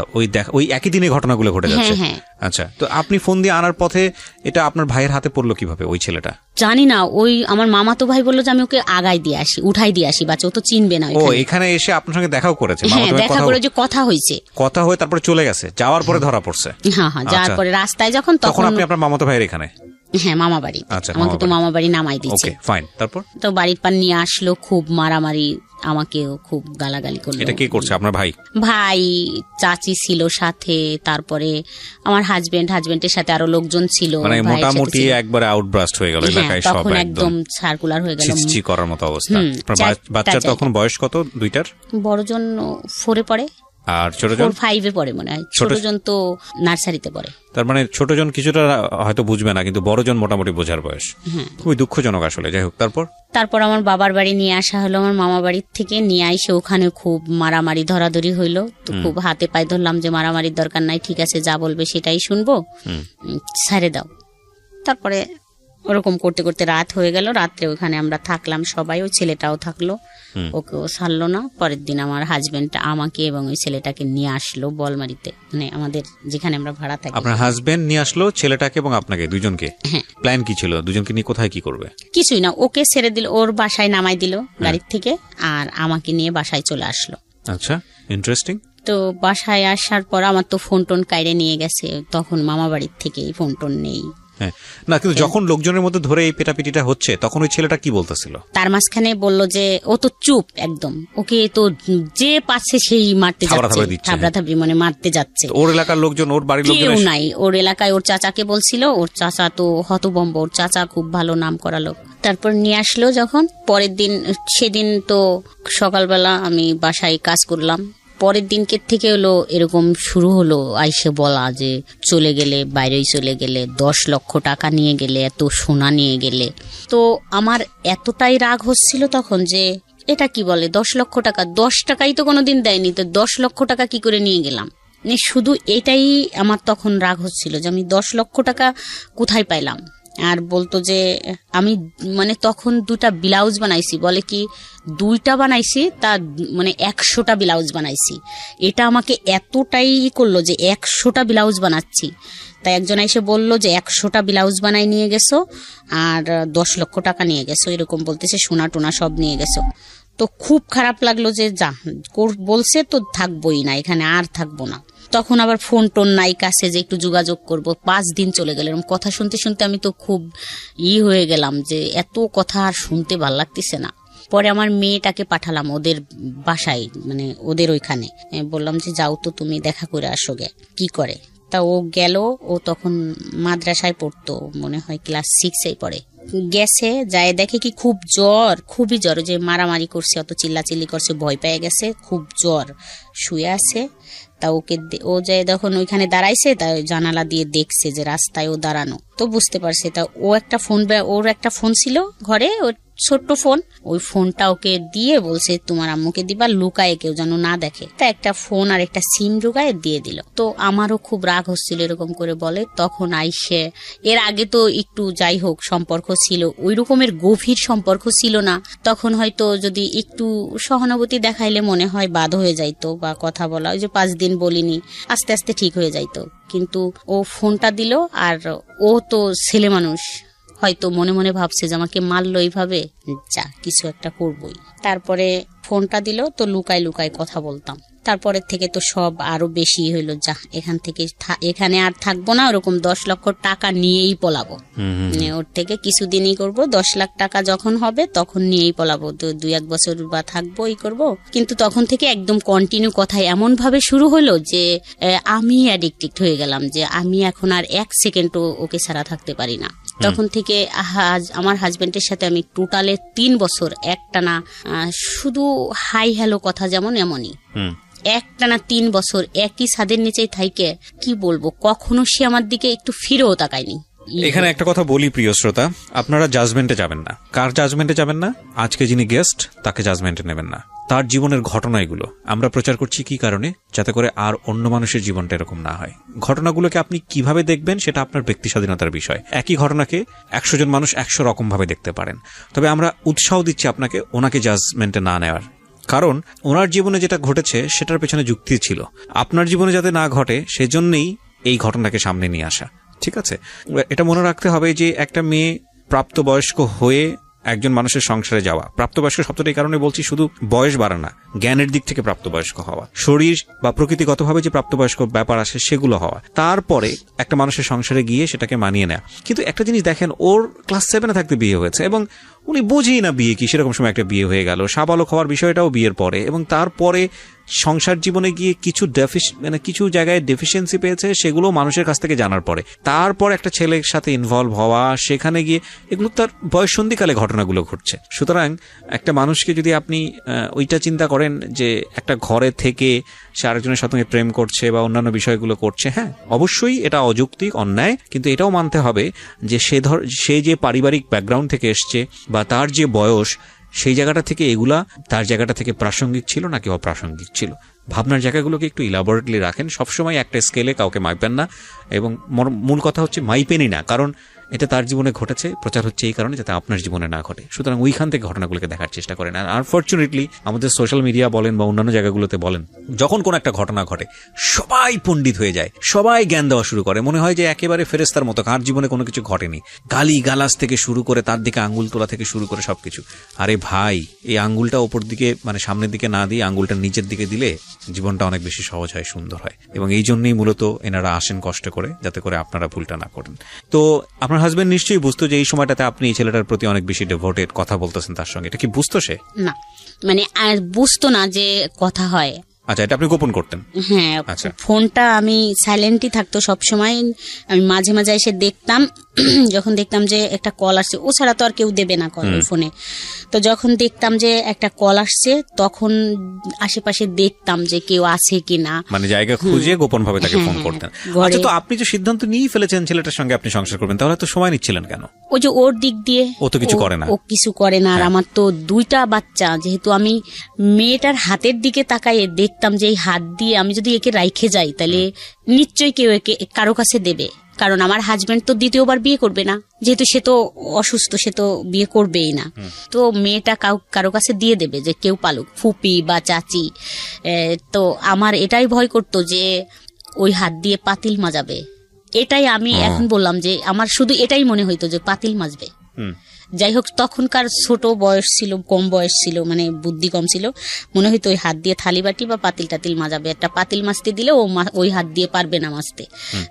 ওই একই দিনে ঘটনাগুলো ঘটে যাচ্ছে? হ্যাঁ। আচ্ছা, তো আপনি ফোন দিয়ে আনার পথে এটা আপনার ভাইয়ের হাতে পড়লো কিভাবে ওই ছেলেটা? জানি না, ওই আমার মামাতো ভাই বললো যে আমি ওকে আগাই দিয়ে আসি, উঠাই দিয়ে আসি, বাচ্চা ও তো চিনবে না। ও এখানে এসে আপনার সঙ্গে দেখাও করেছে? হ্যাঁ, দেখা করে যে কথা হয়েছে, কথা হয়ে তারপরে চলে গেছে, যাওয়ার পরে ধরা পড়ছে? হ্যাঁ, যাওয়ার পরে রাস্তায় যখন, তখন আপনি আপনার মামাতো ভাইয়ের এখানে? হ্যাঁ, মামা বাড়ি। আমাকে তো মামা বাড়ি নামাই দিচ্ছে। ওকে, ফাইন। তারপর তো বাড়ির পান নিয়ে আসলো, খুব মারামারি, আমাকেও খুব গালাগালি করলো। এটা কে করছে? আপনার ভাই? ভাই, চাচি ছিল সাথে, তারপরে আমার হাজবেন্ডের সাথে আরো লোকজন ছিল, মানে মোটামুটি একবারে আউটব্রাস্ট হয়ে গেল এলাকায়, সব একদম সার্কুলার হয়ে গেল, চিচি করার মতো অবস্থা। বাচ্চার তখন বয়স কত? 2টার? বড়জন 4-এ পড়ে, আর ছোটজন 4-5-এ পড়ে মনে হয়, ছোটজন তো নার্সারিতে পড়ে। তার মানে ছোটজন কিছুটা হয়তো বুঝবে না, কিন্তু বড়জন মোটামুটি বোঝার বয়স। খুবই দুঃখজনক আসলে। যাই হোক, তারপর আমার বাবার বাড়ি নিয়ে আসা হলো। আমার মামা বাড়ির থেকে নিয়ে আসে, ওখানে খুব মারামারি ধরাধরি হইলো। তো খুব হাতে পায়ে ধরলাম যে মারামারির দরকার নাই, ঠিক আছে যা বলবে সেটাই শুনবো, ছেড়ে দাও। তারপরে ওরকম করতে করতে রাত হয়ে গেল। রাত্রে ওখানে আমরা থাকলাম সবাই, ওই ছেলেটাও থাকলো, ওকেও ছাড়লো না। পরের দিন আমার হাজবেন্ড আমাকে এবং ওই ছেলেটাকে নিয়ে আসলো বলমারিতে, মানে আমাদের যেখানে আমরা ভাড়া থাকি। আপনার হাজবেন্ড নিয়ে আসলো ছেলেটাকে এবং আপনাকে, দুজনকে? হ্যাঁ। প্ল্যান কি ছিল? দুজনকে নিয়ে কোথায় কি করবে? কিছুই না, ওকে ছেড়ে দিল, ওর বাসায় নামাই দিল গাড়ির থেকে, আর আমাকে নিয়ে বাসায় চলে আসলো। আচ্ছা, ইন্টারেস্টিং। তো বাসায় আসার পর আমার তো ফোন টোন কাইরে নিয়ে গেছে, তখন মামা বাড়ির থেকে ফোন টোন নেই। হ্যাঁ, না কিন্তু যখন লোকজনের মধ্যে ধরে এই পেটাপিটিটা হচ্ছে তখন ওই ছেলেটা কি বলতেছিল? তার মাঝখানে বললো যে ও তো চুপ একদম, ওকে তো যে পাচ্ছে সেই মারতে যাচ্ছে, থাবড়াথাবড়ি মানে মারতে যাচ্ছে। ওর এলাকার লোকজন, ওর বাড়ির লোকজন কেউ নাই। ওর এলাকায় ওর চাচাকে বলছিল, ওর চাচা তো হতবম্ব, ওর চাচা খুব ভালো নাম করা লোক। তারপর নিয়ে আসলো যখন, পরের দিন, সেদিন তো সকালবেলা আমি বাসায় কাজ করলাম, পরের দিনকে থেকে হলো এরকম শুরু হলো আইসে বলা যে চলে গেলে, বাইরেই চলে গেলে, 10 লক্ষ টাকা নিয়ে গেলে, এত সোনা নিয়ে গেলে। তো আমার এতটাই রাগ হচ্ছিল তখন যে এটা কি বলে 10 লক্ষ টাকা, 10 টাকাই তো কোনোদিন দেয়নি, তো 10 লক্ষ টাকা কি করে নিয়ে গেলাম। শুধু এটাই আমার তখন রাগ হচ্ছিল যে আমি 10 লক্ষ টাকা কোথায় পাইলাম। আর বলতো যে আমি মানে তখন 2টা ব্লাউজ বানাইছি, বলে কি 2টা বানাইছি, তা মানে 100টা ব্লাউজ বানাইছি। এটা আমাকে এতটাই করলো যে 100টা ব্লাউজ বানাচ্ছি। তাই একজন এসে বললো যে 100টা ব্লাউজ বানাই নিয়ে গেছো আর 10 লক্ষ টাকা নিয়ে গেছো, এরকম বলতেছে, সোনা টোনা সব নিয়ে গেছো। তো খুব খারাপ লাগলো যে যা বলছে তো থাকবোই না এখানে, আর থাকবো না। তখন আবার ফোন টোন নাই কাছে যে একটু যোগাযোগ করব। 5 দিন চলে গেল এরকম কথা শুনতে শুনতে। আমি তো খুব হয়ে গেলাম যে এত কথা আর শুনতে ভাল লাগতেছে না। পরে আমার মেয়েটাকে পাঠালাম ওদের বাসায়, মানে ওদের ওইখানে, বললাম যে যাও তো তুমি দেখা করে আসো গে কি করে। তা ও গেল, ও তখন মাদ্রাসায় পড়তো, মনে হয় ক্লাস 6-এ পড়ে। গেছে, যায় দেখে কি খুব জ্বর, খুবই জ্বর, যে মারামারি করছে, অত চিল্লাচিল্লি করছে, ভয় পেয়ে গেছে, খুব জ্বর, শুয়ে আছে। তা ওকে ও যায় যখন ওইখানে দাঁড়াইছে, তা জানালা দিয়ে দেখছে যে রাস্তায় ও দাঁড়ানো, তো বুঝতে পারছে। তা ও একটা ফোন, ওর একটা ফোন ছিল ঘরে, ওর ছোট্ট ফোন, ওই ফোনটা ওকে দিয়ে বলছে তোমার আম্মুকে দিবা, লুকায়ে কেউ যেন না দেখে। তা একটা ফোন আর একটা সিম ঢুকায় দিয়ে দিল। তো আমারও খুব রাগ হচ্ছিল এরকম করে বলে। তখন আইসে, এর আগে তো একটু যাই হোক সম্পর্ক ছিল, ওই রকমের গভীর সম্পর্ক ছিল না। তখন হয়তো যদি একটু সহানুভূতি দেখাইলে মনে হয় বাদ হয়ে যাইতো, বা কথা বলা, ওই যে 5 দিন বলিনি, আস্তে আস্তে ঠিক হয়ে যাইতো। কিন্তু ও ফোনটা দিল, আর ও তো ছেলে মানুষ, হয়তো মনে মনে ভাবছে যে আমাকে মারলো এইভাবে, যা কিছু একটা করবই। তারপরে ফোনটা দিল, তো লুকায় লুকায় কথা বলতাম। তারপরের থেকে তো সব আরো বেশি হইলো, যা এখান থেকে, এখানে আর থাকবো না, ওরকম 10 লক্ষ টাকা নিয়েই পলাবো। ওর থেকে কিছুদিনই করব, 10 লাখ টাকা যখন হবে তখন নিয়েই পলাবো, তো 2-1 বছর বা থাকবো, এই করবো। কিন্তু তখন থেকে একদম কন্টিনিউ কথা এমন ভাবে শুরু হলো যে আমি অ্যাডিক্টেড হয়ে গেলাম, যে আমি এখন আর 1 সেকেন্ডও ওকে ছাড়া থাকতে পারি না। তখন থেকে আমার হাজবেন্ডের সাথে আমি টোটালে 3 বছর একটানা শুধু হাই হ্যালো কথা, যেমন এমনই একটানা 3 বছর একই ছাদের নিচেই থাইকে, কি বলবো, কখনো সে আমার দিকে একটু ফিরেও তাকায়নি। এখানে একটা কথা বলি প্রিয় শ্রোতা, আপনারা জাজমেন্টে যাবেন না। কার জাজমেন্টে যাবেন না? আজকে যিনি গেস্ট তাকে জাজমেন্টে নেবেন না, তার জীবনের ঘটনা এগুলো আমরা প্রচার করছি কি কারণে, যাতে করে আর অন্য মানুষের জীবনটা এরকম না হয়। ঘটনাগুলোকে আপনি কিভাবে দেখবেন সেটা আপনার ব্যক্তি স্বাধীনতার বিষয়। একই ঘটনাকে 100 জন মানুষ 100 রকম ভাবে দেখতে পারেন। তবে আমরা উৎসাহ দিচ্ছি আপনাকে ওনাকে জাজমেন্টে না নেওয়ার, কারণ ওনার জীবনে যেটা ঘটেছে সেটার পেছনে যুক্তি ছিল। আপনার জীবনে যাতে না ঘটে সেজন্যই এই ঘটনাকে সামনে নিয়ে আসা, ঠিক আছে? এটা মনে রাখতে হবে যে একটা মেয়ে প্রাপ্তবয়স্ক হয়ে একজন মানুষের সংসারে যাওয়া, প্রাপ্তবয়স্ক শব্দটা এই কারণে বলছি, শুধু বয়স বাড়া না, জ্ঞানের দিক থেকে প্রাপ্তবয়স্ক হওয়া, শরীর বা প্রকৃতিগতভাবে যে প্রাপ্তবয়স্ক ব্যাপার আসে সেগুলো হওয়া, তারপরে একটা মানুষের সংসারে গিয়ে সেটাকে মানিয়ে নেওয়া। কিন্তু একটা জিনিস দেখেন, ওর ক্লাস 7-এ থাকতে বিয়ে হয়েছে এবং উনি বুঝেই না বিয়ে কি, সেরকম সময় একটা বিয়ে হয়ে গেল। সাবালক হওয়ার বিষয়টাও বিয়ের পরে, এবং তারপরে সংসার জীবনে গিয়ে কিছু জায়গায় ডেফিসিয়েন্সি পেয়েছে, সেগুলো মানুষের কাছ থেকে জানার পরে, তারপর একটা ছেলের সাথে ইনভলভ হওয়া, সেখানে গিয়ে এগুলো তার বয়ঃসন্ধিকালে ঘটনাগুলো ঘটছে। সুতরাং একটা মানুষকে যদি আপনি ওইটা চিন্তা করেন যে একটা ঘরে থেকে সে আরেকজনের সঙ্গে প্রেম করছে বা অন্যান্য বিষয়গুলো করছে, হ্যাঁ অবশ্যই এটা অযৌক্তিক, অন্যায়, কিন্তু এটাও মানতে হবে যে সে যে পারিবারিক ব্যাকগ্রাউন্ড থেকে এসছে বা তার যে বয়স, সেই জায়গাটা থেকে এগুলা তার জায়গাটা থেকে প্রাসঙ্গিক ছিল নাকি অপ্রাসঙ্গিক ছিল। ভাবনার জায়গাগুলোকে একটু ইলাবোরেটলি রাখেন, সবসময় একটা স্কেলে কাউকে মাইপেন না। এবং মূল কথা হচ্ছে মাইপেনই না, কারণ এটা তার জীবনে ঘটেছে, প্রচার হচ্ছে এই কারণে যাতে আপনার জীবনে না ঘটে। সুতরাং ওইখান থেকে ঘটনাগুলোকে দেখার চেষ্টা করেন। আর আনফর্চুনেটলি আমাদের সোশ্যাল মিডিয়া বলেন বা অন্যান্য জায়গাগুলোতে বলেন, যখন কোনো একটা ঘটনা ঘটে সবাই পণ্ডিত হয়ে যায়, সবাই জ্ঞান দেওয়া শুরু করে, মনে হয় যে একেবারে ফেরেস্তার মতো, কার জীবনে কোনো কিছু ঘটেনি, গালি গালাজ থেকে শুরু করে তার দিকে আঙ্গুল তোলা থেকে শুরু করে সবকিছু। আরে ভাই, এই আঙ্গুলটা ওপর দিকে মানে সামনের দিকে না দিয়ে আঙ্গুলটা নিচের দিকে দিলে জীবনটা অনেক বেশি সহজ হয়, সুন্দর হয়। এবং এই জন্যই মূলত এনারা আসেন কষ্ট করে, যাতে করে আপনারা ভুলটা না করেন। তো আপনার হাজবেন্ড নিশ্চয়ই বুঝতো যে এই সময়টাতে আপনি এই ছেলেটার প্রতি অনেক বেশি ডিভোটেড, কথা বলতেছেন তার সঙ্গে। এটা কি বুঝতো সে? না, মানে আর বুঝতো না যে কথা হয়। আচ্ছা, এটা আপনি গোপন করতেন? হ্যাঁ, আচ্ছা। ফোনটা আমি সাইলেন্টই থাকতো সবসময়। আমি মাঝে মাঝে এসে দেখতাম, যখন দেখতাম যে একটা কল আসছে, ও ছাড়া তো আর কেউ দেবে না কল ওই ফোনে। তো যখন দেখতাম যে একটা কল আসছে, তখন আশেপাশে দেখতাম যে কেউ আছে কিনা, মানে জায়গা খুঁজে গোপন ভাবে তাকে ফোন করতেন। আচ্ছা, তো আপনি যে সিদ্ধান্ত নিয়ে ফেলেছেন ছেলেটার সঙ্গে আপনি সংসার করবেন, তাহলে তো সময় নিচ্ছিলেন কেন? ওই যে ওর দিক দিয়ে ও তো কিছু করে না। ও কিছু করে না। আর আমার তো 2টা বাচ্চা, যেহেতু আমি মেয়েটার হাতের দিকে তাকাইয়ে দেখতাম যে এই হাত দিয়ে আমি যদি একে রাইখে যাই তাহলে নিশ্চয়ই কেউ একে কারো কাছে দেবে। কারণ আমার হাজবেন্ড তো দ্বিতীয়বার বিয়ে করবে না, যেহেতু সে তো অসুস্থ, সে তো বিয়ে করবেই না। তো মেয়েটা কারো কাছে দিয়ে দেবে, যে কেউ পালুক, ফুপি বা চাচি। তো আমার এটাই ভয় করতো যে ওই হাত দিয়ে পাতিল মাজাবে। এটাই আমি এখন বললাম যে আমার শুধু এটাই মনে হইতো যে পাতিল মাজবে। যাই হোক, তখনকার ছোট বয়স ছিল, কম বয়স ছিল, মানে বুদ্ধি কম ছিল, মনে হইতো ওই হাত দিয়ে থালি বাটি বা পাতিল টাতিল মাজাবে। একটা পাতিল মাজতে দিলে ও ওই হাত দিয়ে পারবে না মাজতে,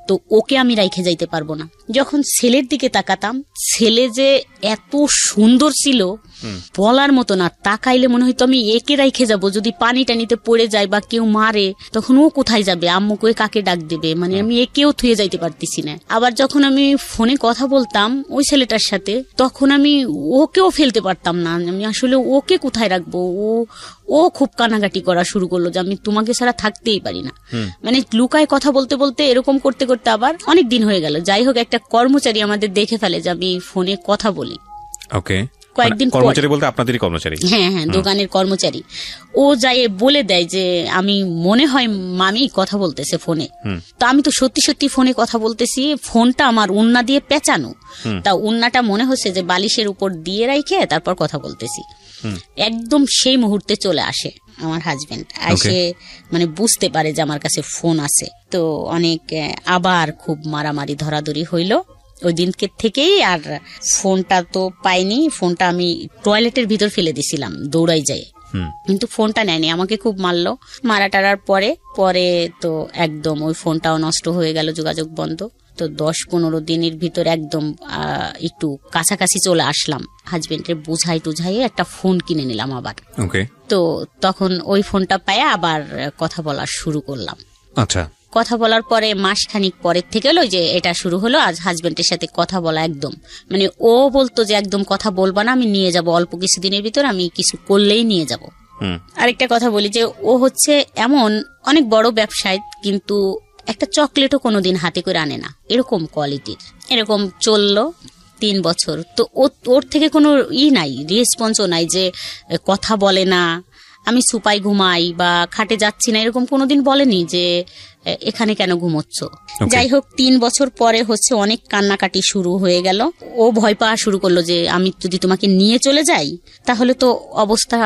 তো ওকে আমি রাইখে যাইতে পারবো না। যখন ছেলের দিকে তাকাতাম, ছেলে যে এত সুন্দর ছিল বলার মতো না। তাকাইলে মনে হইতো আমি একে রাইখে যাব, যদি পানি টানিতে পড়ে যায় বা কেউ মারে তখন ও কোথায় যাবে, আম্মুকে কাকে ডাক দেবে, মানে আমি একেও থুয়ে যাইতে পারতেছি না। আবার যখন আমি ফোনে কথা বলতাম ওই ছেলেটার সাথে, তখন আমি ওকেও ফেলতে পারতাম না। আমি আসলে ওকে কোথায় রাখবো? ও খুব কানাকাটি করা শুরু করলো যে আমি তোমাকে ছাড়া থাকতেই পারি না। মানে লুকায় কথা বলতে বলতে এরকম করতে করতে আবার অনেক দিন হয়ে গেল। যাই হোক, একটা কর্মচারী আমাদের দেখে ফেলে যে আমি ফোনে কথা বলি। ওকে, কয়েকদিন কর্মচারী বলতে আপনাদেরই কর্মচারী? হ্যাঁ, দোকানের কর্মচারী। ও যাই বলে দেয় যে আমি মনে হয় মামি কথা বলতেছে ফোনে। তো আমি তো সত্যি সত্যি ফোনে কথা বলতেছি, ফোনটা আমার উন্না দিয়ে পেঁচানো। তা উন্নাটা মনে হচ্ছে যে বালিশের উপর দিয়ে রাইখে তারপর কথা বলতেছি। একদম সেই মুহূর্তে চলে আসে আমার হাজবেন্ড, এসে মানে বুঝতে পারে যে আমার কাছে ফোন আছে। তো অনেক আবার খুব মারামারি ধরাধরি হইলো ওই দিনকে থেকেই। আর ফোনটা তো পাইনি, ফোনটা আমি টয়লেটের ভিতর ফেলে দিছিলাম দৌড়াই যায়, কিন্তু ফোনটা নেয়নি, আমাকে খুব মারলো। মারা টারার পরে তো একদম ওই ফোনটাও নষ্ট হয়ে গেল, যোগাযোগ বন্ধ। তো 10-15 দিনের ভিতর একদম একটু কাছাকাছি চলে আসলাম, হাজবেন্ডের বুঝাই টুঝাইয়ে একটা ফোন কিনে নিলাম আবার। তো তখন ওই ফোনটা পায়ে আবার কথা বলা শুরু করলাম। আচ্ছা, কথা বলার পরে মাসখানিক পরের থেকে হলো যে এটা শুরু হলো আজ হাজবেন্ডের সাথে কথা বলা। একদম মানে ও বলতো যে একদম কথা বলবা না, আমি নিয়ে যাব, অল্প কিছুদিনের ভিতর আমি কিছু করলেই নিয়ে যাব। আরেকটা কথা বলি যে ও হচ্ছে এমন অনেক বড় ব্যবসায়ী, কিন্তু একটা চকলেটও কোনোদিন হাতে করে আনে না, এরকম কোয়ালিটির। এরকম চললো 3 বছর। তো ওর থেকে কোনো নাই, রেসপন্সও নাই, যে কথা বলে না, আমি সুপাই ঘুমাই বা খাটে যাচ্ছি না, এরকম কোনোদিন বলেনি যে এখানে কেন ঘুমোচ্ছ। যাই হোক, 3 বছর পরে হচ্ছে অনেক কান্নাকাটি শুরু হয়ে গেল। ও ভয় পাওয়া শুরু করলো যে আমি যদি তোমাকে নিয়ে চলে যাই তাহলে তো অবস্থা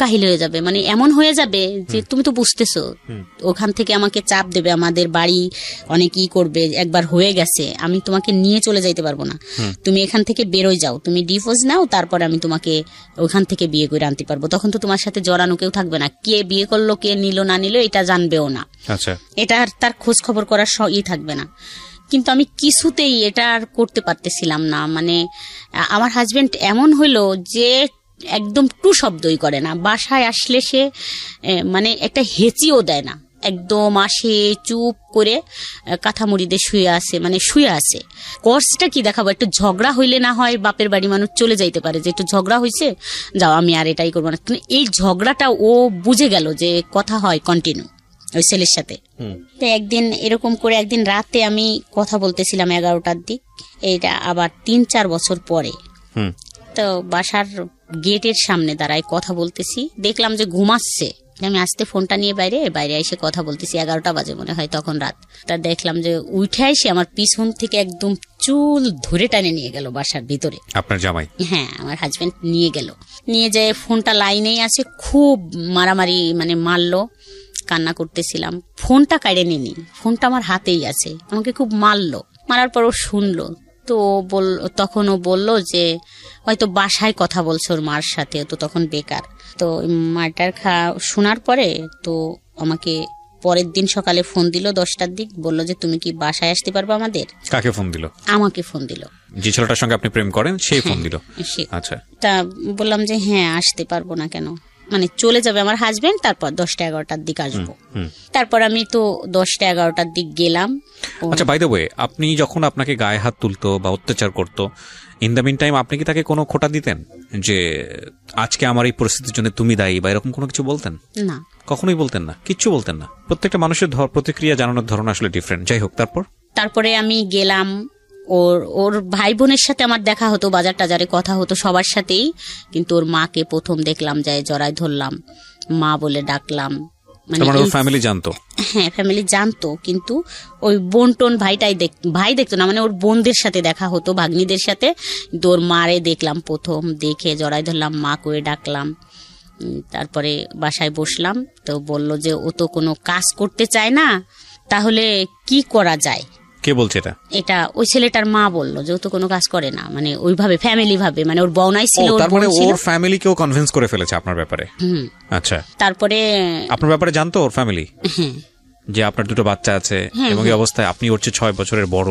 কাহিল হয়ে যাবে, মানে এমন হয়ে যাবে যে তুমি তো বুঝতেছো, ওখান থেকে আমাকে চাপ দেবে, আমাদের বাড়ি অনেক করবে, একবার হয়ে গেছে, আমি তোমাকে নিয়ে চলে যাইতে পারবো না, তুমি এখান থেকে বেরোয় যাও, তুমি ডিভোর্স নাও, তারপরে আমি তোমাকে ওখান থেকে বিয়ে করে আনতে পারবো, তখন তো তোমার সাথে জড়ানো কেউ থাকবে না, কে বিয়ে করলো কে নিল না নিল এটা জানবেও না, এটা তার খোঁজ খবর করার থাকবে না। কিন্তু আমি কিছুতেই এটা আর করতে পারতেছিলাম না। মানে আমার হাজবেন্ড এমন হইলো যে একদম টু শব্দই করে না, বাসায় আসলে সে মানে একটা হেঁচিও দেয় না, একদম আসে চুপ করে কাঁথা মুড়ি দিয়ে শুয়ে আছে। কষ্টটা কি দেখাবো, একটু ঝগড়া হইলে না হয় বাপের বাড়ি মানুষ চলে যাইতে পারে যে একটু ঝগড়া হয়েছে, যাও আমি আর এটাই করবো না। কিন্তু এই ঝগড়াটা ও বুঝে গেল যে কথা হয় কন্টিনিউ ওই ছেলের সাথে। তো একদিন এরকম করে একদিন রাতে আমি কথা বলতেছিলাম 11টার দিক, এইটা আবার 3-4 বছর পরে। তো বাসার গেটের সামনে দাঁড়ায় কথা বলতেছি, দেখলাম যে ঘুমাচ্ছে, আমি আসতে ফোনটা নিয়ে বাইরে এসে কথা বলতেছি, 11টা বাজে মনে হয় তখন রাত। তা দেখলাম যে উঠে এসে আমার পিছন থেকে একদম চুল ধরে টানে নিয়ে গেল বাসার ভিতরে। আপনার জামাই? হ্যাঁ, আমার হাজবেন্ড নিয়ে গেল, নিয়ে যায় ফোনটা লাইনেই আছে, খুব মারামারি মানে মারলো। কান্না করতেছিলাম, ফোনটা কাড়ে নিনি, ফোনটা আমার হাতেই আছে, আমাকে খুব মারলো। মারার পর ও শুনলো, তো তখন ও বললো যে হয়তো বাসায় কথা বলছে ওর মার সাথে, তো তখন বেকার। তো মারটার শোনার পরে তো আমাকে পরের দিন সকালে ফোন দিল 10টার দিক, বললো যে তুমি কি বাসায় আসতে পারবে আমাদের। কাকে ফোন দিল? আমাকে ফোন দিল। যে ছেলেটার সঙ্গে আপনি প্রেম করেন সেই ফোন দিল? আচ্ছা। তা বললাম যে হ্যাঁ আসতে পারবো না কেন, মানে চলে যাবে আমার হাজবেন্ড, তারপর 10টা-11টার দিক আসবো। তারপর আমি তো 10টা-11টার দিক গেলাম। আচ্ছা, বাই দ্য ওয়ে, আপনি যখন আপনাকে গায়ে হাত তুলতো বা অত্যাচার করতো, ইন দ্য মিন টাইম আপনি কি তাকে কোনো খোঁটা দিতেন যে আজকে আমার এই পরিস্থিতির জন্য তুমি দায়ী বা এরকম কোনো কিছু বলতেন? না, কখনোই বলতেন না, কিচ্ছু বলতেন না। প্রত্যেকটা মানুষের প্রতিক্রিয়া জানানোর ধরন আসলে ডিফারেন্ট। যাই হোক, তারপরে আমি গেলাম, ওর ভাই বোনের সাথে আমার দেখা হতো, বাজার টাজারে কথা হতো সবার সাথেই, কিন্তু ওর মাকে প্রথম দেখলাম, যায় জড়াই ধরলাম, মা বলে ডাকলাম। মানে ফ্যামিলি জানতো? হ্যাঁ, ফ্যামিলি জানতো, কিন্তু ওই বোন টোন ভাই দেখতো না, মানে ওর বোনদের সাথে দেখা হতো, ভাগ্নিদের সাথে। কিন্তু ওর মারে দেখলাম প্রথম, দেখে জড়াই ধরলাম, মা করে ডাকলাম। তারপরে বাসায় বসলাম, তো বললো যে ও তো কোনো কাজ করতে চায় না, তাহলে কি করা যায়। কে বলছে এটা? ওই ছেলেটার মা বললো যে ও তো কোনো কাজ করে না, মানে ওইভাবে ফ্যামিলি ভাবে, মানে ওর বউনাই ছিল, তারপরে ওর ফ্যামিলি কেও কনভিন্স করে ফেলেছে আপনার ব্যাপারে? আচ্ছা। তারপরে আপনার ব্যাপারে জানতো ওর ফ্যামিলি যে আপনার দুটো বাচ্চা আছে এবং এই অবস্থায় আপনি ওর চেয়ে 6 বছরের বড়,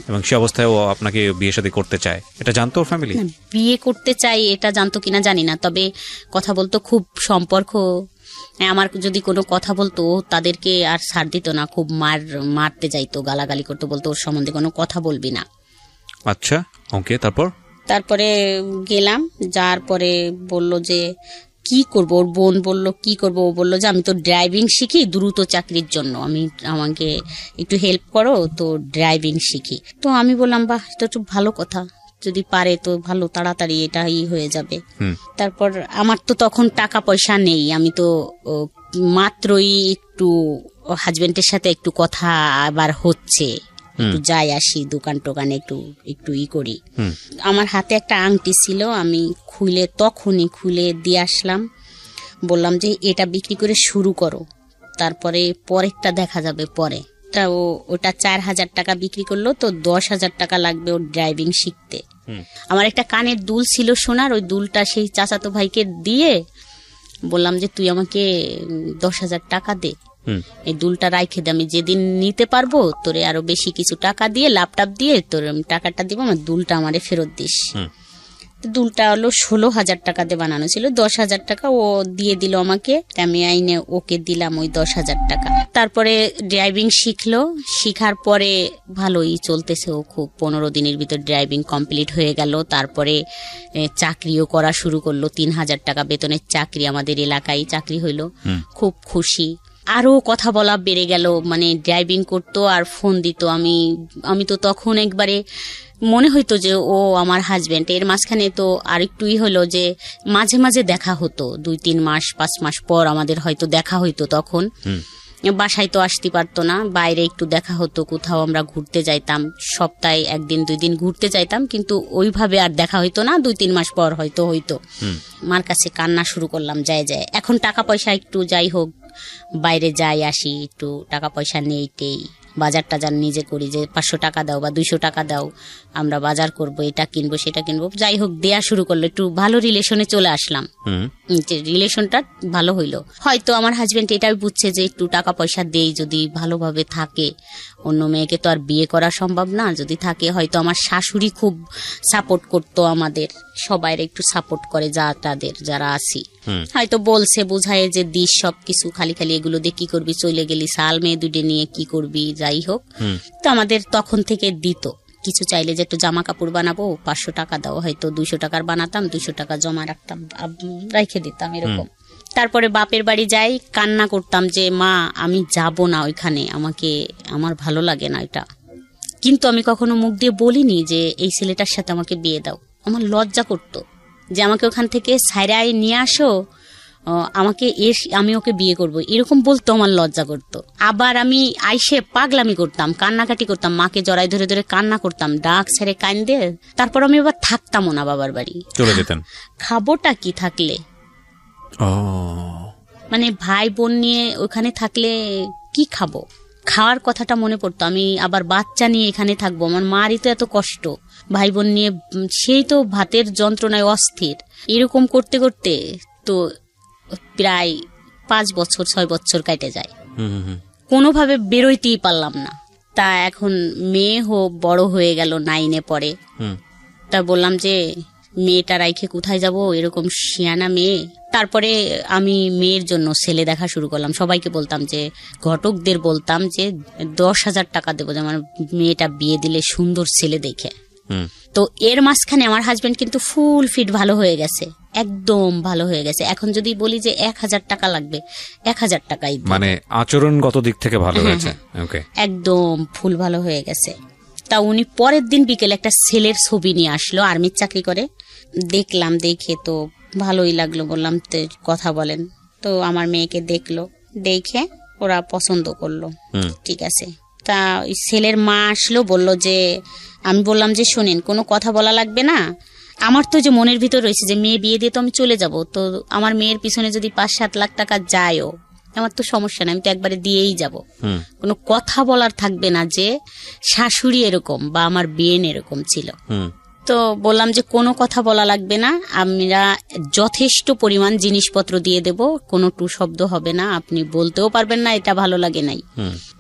এবং সে অবস্থায় ও আপনাকে বিয়ে শাদী করতে চায়, এটা জানতো ওর ফ্যামিলি? বিয়ে করতে চাই এটা জানতো কিনা জানি না, তবে কথা বলতো, খুব সম্পর্ক। আমার যদি কোনো কথা বলতো তাদেরকে আর ছাড় দিত না, খুব মারতে যাইতো, গালাগালি করতো, বলতো ওর সম্বন্ধে কোনো কথা বলবি না। আচ্ছা, ওকে। তারপরে গেলাম, যার পরে বলল যে কি করব, ওর বোন বলল কি করব, ও বলল যে আমি তো ড্রাইভিং শিখি দ্রুত চাকরির জন্য, আমাকে একটু হেল্প করো, তো ড্রাইভিং শিখি। তো আমি বললাম বাহ, এটা তো ভালো কথা, যদি পারে তো ভালো, তাড়াতাড়ি এটাই হয়ে যাবে। তারপর আমার তো তখন টাকা পয়সা নেই, আমি তো মাত্রই একটু হাজবেন্ডের সাথে একটু কথা আবার হচ্ছে, একটু যাই আসি দোকান টোকানে একটু করি। আমার হাতে একটা আংটি ছিল, আমি তখনই খুলে দিয়ে আসলাম, বললাম যে এটা বিক্রি করে শুরু করো, তারপরে পরেরটা দেখা যাবে পরে। তা ওটা 4,000 টাকা বিক্রি করলো, তো 10,000 টাকা লাগবে ওর ড্রাইভিং শিখতে। আমার একটা কানের দুল ছিল সোনার, ওই দুলটা সেই চাচাতো ভাইকে দিয়ে বললাম যে তুই আমাকে 10,000 টাকা দে, এই দুলটা রাইখে দে, আমি যেদিন নিতে পারবো তোরে আরো বেশি কিছু টাকা দিয়ে, ল্যাপটপ দিয়ে তোর টাকাটা দিব, আমার দুলটা আমারে ফেরত দিস। দুলটা হলো 16,000 টাকা দিয়ে বানানো ছিল, 10,000 টাকা ও দিয়ে দিল আমাকে, আমি আইনে ওকে দিলাম ওই 10,000 টাকা। তারপরে ড্রাইভিং শিখলো, শিখার পরে ভালোই চলতেছে, ও খুব 15 দিনের ভিতর ড্রাইভিং কমপ্লিট হয়ে গেল। তারপরে চাকরিও করা শুরু করলো, 3,000 টাকা বেতনের চাকরি, আমাদের এলাকায় চাকরি হইলো, খুব খুশি। আরো কথা বলা বেড়ে গেল, মানে ড্রাইভিং করতো আর ফোন দিত, আমি তো তখন একবারে মনে হইতো যে ও আমার হাজবেন্ড। এর মাঝখানে তো আরেকটুই হলো যে মাঝে মাঝে দেখা হতো, 2-3 মাস 5 মাস পর আমাদের হয়তো দেখা হইতো। তখন বাসায় তো আসতে পারতো না, বাইরে একটু দেখা হতো, কোথাও আমরা ঘুরতে যাইতাম, সপ্তাহে 1-2 দিন ঘুরতে যাইতাম, কিন্তু ওইভাবে আর দেখা হইতো না, 2-3 মাস পর হয়তো হইতো। মার কাছে কান্না শুরু করলাম, যায় এখন টাকা পয়সা একটু যাই হোক বাইরে যাই আসি, একটু টাকা পয়সা নেই, বাজার টাজার নিজে করি, যে 500 টাকা দাও বা 200 টাকা দাও, আমরা বাজার করব, এটা কিনবো সেটা কিনবো, যাই হোক দেয়া শুরু করলো। একটু ভালো রিলেশনে চলে আসলাম, রিলেশনটা ভালো হইলো। হয়তো আমার হাজবেন্ড এটাই বুঝছে যে একটু টাকা পয়সা দেই, যদি ভালোভাবে থাকে, অন্য মেয়েকে তো আর বিয়ে করা সম্ভব না, যদি থাকে হয়তো। আমার শাশুড়ি খুব সাপোর্ট করতো, আমাদের সবাই একটু সাপোর্ট করে, যারা আছি, হয়তো বলছে বুঝায় যে দিস সবকিছু, খালি এগুলো দিয়ে কি করবি, চলে গেলি সাল মেয়ে দুটো নিয়ে কি করবি, যাই হোক। তো আমাদের তখন থেকে দিত, কিছু চাইলে যে একটু জামা কাপড় বানাবো, 500 টাকা দাও, হয়তো 200 টাকার বানাতাম, 200 টাকা জমা রাখতাম, রেখে দিতাম, এরকম। তারপরে বাপের বাড়ি যাই, কান্না করতাম যে মা আমি যাব না ওইখানে, আমার ভালো লাগে না এটা। কিন্তু আমি কখনো মুখ দিয়ে বলিনি যে এই ছেলেটার সাথে আমাকে বিয়ে দাও। আমার লজ্জা করতো যে আমাকে ওখান থেকে ছাইরাই নিয়ে আসো, আমাকে আমি ওকে বিয়ে করব, এরকম বলতো, আমার লজ্জা করতো। আবার আমি আইসে পাগলামি করতাম, কান্নাকাটি করতাম, মাকে জড়াই ধরে ধরে কান্না করতাম, ডাক ছেড়ে কান্দে। তারপর আমি আবার থাকতামও না বাবার বাড়ি, চলে যেতেন। খাবোটা কি থাকলে, মানে ভাই বোন নিয়ে ওখানে থাকলে কি খাবো, খাওয়ার কথাটা মনে পড়তো। আমি আবার বাচ্চা নিয়ে এখানে থাকবো, আমার মারই তো এত কষ্ট, ভাই বোন নিয়ে সেই তো ভাতের যন্ত্রণায় অস্থির। এরকম করতে করতে তো প্রায় 5 বছর 6 বছর কেটে যায়, কোনোভাবে বেরোইতেই পারলাম না। তা এখন মেয়ে বড় হয়ে গেল, 9-এ পড়ে। তা বললাম যে মেয়েটা রাইখে কোথায় যাব, এরকম শিয়ানা মেয়ে। তারপরে আমি মেয়ের জন্য ছেলে দেখা শুরু করলাম। সবাইকে বলতাম যে, ঘটকদের বলতাম যে 10,000 টাকা দেবো যে আমার মেয়েটা বিয়ে দিলে সুন্দর ছেলে দেখে। তো এর মাঝখানে আমার হাজবেন্ড কিন্তু ফুল ফিট ভালো হয়ে গেছে, একদম ভালো হয়ে গেছে। এখন যদি বলি যে 1,000 টাকা লাগবে, 1,000 টাকাই, মানে আচরণগত দিক থেকে ভালো হয়েছে, একদম ফুল ভালো হয়ে গেছে। তা উনি পরের দিন বিকেলে একটা ছেলের ছবি নিয়ে আসলো, আর্মির চাকরি করে। দেখলাম, দেখে তো ভালোই লাগলো, বললাম তো কথা বলেন। তো আমার মেয়েকে দেখলো, দেখে ওরা পছন্দ করলো, ঠিক আছে। তা ওই ছেলের মা আসলো, বললো যে, আমি বললাম যে শোনেন, কোনো কথা বলা লাগবে না, আমার তো যে মনের ভিতর রয়েছে যে মেয়ে বিয়ে দিয়ে তো আমি চলে যাব, তো আমার মেয়ের পিছনে যদি 5-7 লাখ টাকা যায়ও আমার তো সমস্যা নেই, আমি তো একবারে দিয়েই যাব, কোনো কথা বলার থাকবে না যে শাশুড়ি এরকম বা আমার বিয়েন এরকম ছিল। তো বললাম যে কোনো কথা বলা লাগবে না, আমরা যথেষ্ট পরিমাণ জিনিসপত্র দিয়ে দেব, কোনো টু শব্দ হবে না, আপনি বলতেও পারবেন না এটা ভালো লাগে নাই।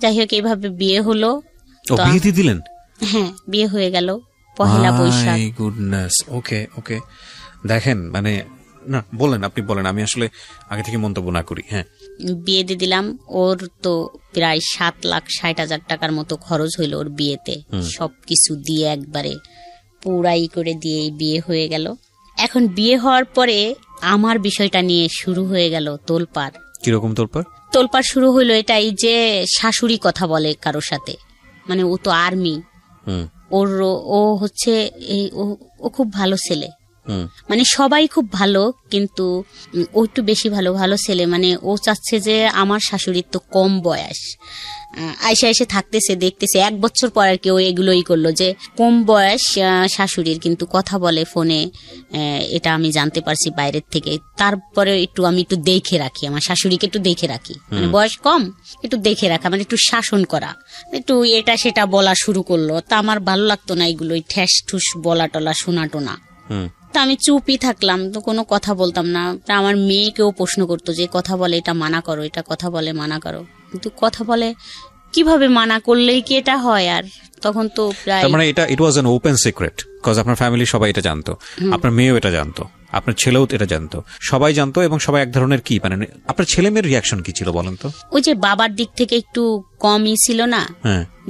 যাই হোক, এইভাবে বিয়ে হলো। বিয়ে দিয়ে দিলেন? হ্যাঁ, বিয়ে হয়ে গেল পহেলা বৈশাখ। গুডনেস, ওকে ওকে। দেখেন, মানে না বলেন, আপনি বলেন, আমি আসলে আগে থেকে মন্তব্য না করি। হ্যাঁ, বিয়ে দিয়ে দিলাম। ওর তো প্রায় 7,60,000 টাকার মতো খরচ হইল ওর বিয়েতে, সবকিছু দিয়ে একবারে পুরাই করে দিয়ে বিয়ে হয়ে গেল। এখন বিয়ে হওয়ার পরে আমার বিষয়টা নিয়ে শুরু হয়ে গেল তোলপাড়। কিরকম তোলপাড়? তোলপাড় শুরু হইলো এটাই যে শাশুড়ি কথা বলে কারোর সাথে, মানে ও তো আর্মি, ও হচ্ছে ও খুব ভালো ছেলে, মানে সবাই খুব ভালো, কিন্তু ও একটু বেশি ভালো ছেলে। মানে ও চাচ্ছে যে আমার শাশুড়ির তো কম বয়স, আইসা এসে থাকতেছে, দেখতেছে 1 বছর পর আর কি ও এগুলোই করলো যে কম বয়স শাশুড়ির, কিন্তু কথা বলে ফোনে, এটা আমি জানতে পারছি বাইরের থেকে। তারপরে আমি একটু দেখে রাখি, আমার শাশুড়িকে একটু দেখে রাখি, মানে বয়স কম, একটু দেখে রাখা, মানে একটু শাসন করা, একটু এটা সেটা বলা শুরু করলো। তা আমার ভালো লাগতো না এগুলো, ঠ্যাস ঠুস বলা টলা শোনা টোনা। তা আমি চুপই থাকলাম, তো কোনো কথা বলতাম না। তা আমার মেয়েকেও প্রশ্ন করতো যে কথা বলে এটা মানা করো, এটা কথা বলে মানা করো, কিন্তু কথা বলে কিভাবে মানা করলেই কি এটা হয়? আর তখন তো প্রায়, মানে it was an open secret, cause আপনার ফ্যামিলি সবাই এটা জানতো, আপনার মেয়েও এটা জানতো, আপনার ছেলেও এটা জানতো, সবাই জানতো। এবং সবাই এক ধরনের কি, মানে আপনার ছেলে মেয়ের রিয়াকশন কি ছিল বলেন তো? ওই যে বাবার দিক থেকে একটু কমই ছিল না,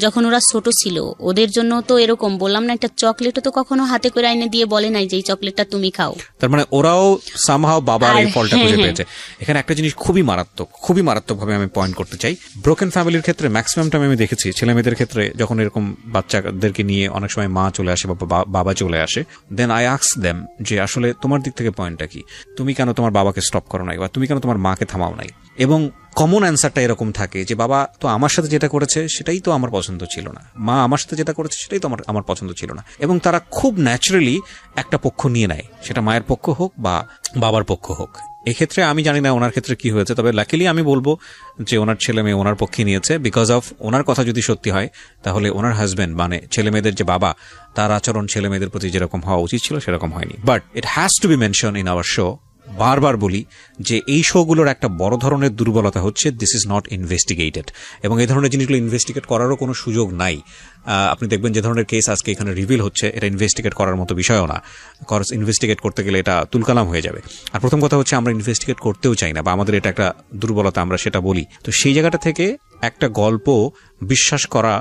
যখন ওরা ছোট ছিল, ওদের জন্য তো এরকম বললাম না, একটা চকলেটও তো কখনো হাতে করে আইনে দিয়ে বলে নাই যে এই চকলেটটা তুমি খাও। তার মানে ওরাও সামহাও বাবার এই ফলটা খুঁজে পেয়েছে। এখানে একটা জিনিস খুবই মারাত্মক ভাবে আমি পয়েন্ট করতে চাই। ব্রোকেন ফ্যামিলির ক্ষেত্রে ম্যাক্সিমাম টাইম আমি দেখেছি ছেলে মেয়েদের ক্ষেত্রে, যখন এরকম বাচ্চাদেরকে নিয়ে অনেক সময় মা চলে আসে বা বাবা চলে আসে, দেন আই আস্ক দেম যে আসলে তোমার দিক থেকে পয়েন্টটা কি, তুমি কেন তোমার বাবাকে স্টপ করো নাই, বা তুমি কেন তোমার মাকে থামাও নাই? এবং কমন অ্যান্সারটা এরকম থাকে যে বাবা তো আমার সাথে যেটা করেছে সেটাই তো আমার পছন্দ ছিল না, মা আমার সাথে যেটা করেছে সেটাই তো আমার পছন্দ ছিল না। এবং তারা খুব ন্যাচারালি একটা পক্ষ নিয়ে নেয়, সেটা মায়ের পক্ষ হোক বা বাবার পক্ষ হোক। এক্ষেত্রে আমি জানি না ওনার ক্ষেত্রে কি হয়েছে, তবে লাকিলি আমি বলবো যে ওনার ছেলে মেয়ে ওনার পক্ষে নিয়েছে, বিকজ অফ ওনার কথা যদি সত্যি হয় তাহলে ওনার হাজবেন্ড মানে ছেলে মেয়েদের যে বাবা, তার আচরণ ছেলে মেয়েদের প্রতি যেরকম হওয়া উচিত ছিল সেরকম হয়নি। But it has to B mention in our show, বারবার বলি যে এই শোগুলোর একটা বড় ধরনের দুর্বলতা হচ্ছে দিস ইজ নট ইনভেস্টিগেটেড, এবং এই ধরনের জিনিসগুলো ইনভেস্টিগেট করারও কোনো সুযোগ নাই। আপনি দেখবেন যে ধরনের কেস আজকে এখানে রিভিল হচ্ছে, এটা ইনভেস্টিগেট করার মতো বিষয়ও না, কজ ইনভেস্টিগেট করতে গেলে এটা তুলকালাম হয়ে যাবে। আর প্রথম কথা হচ্ছে আমরা ইনভেস্টিগেট করতেও চাই না, বা আমাদের এটা একটা দুর্বলতা, আমরা সেটা বলি। তো সেই জায়গাটা থেকে একটা গল্প বিশ্বাস করা,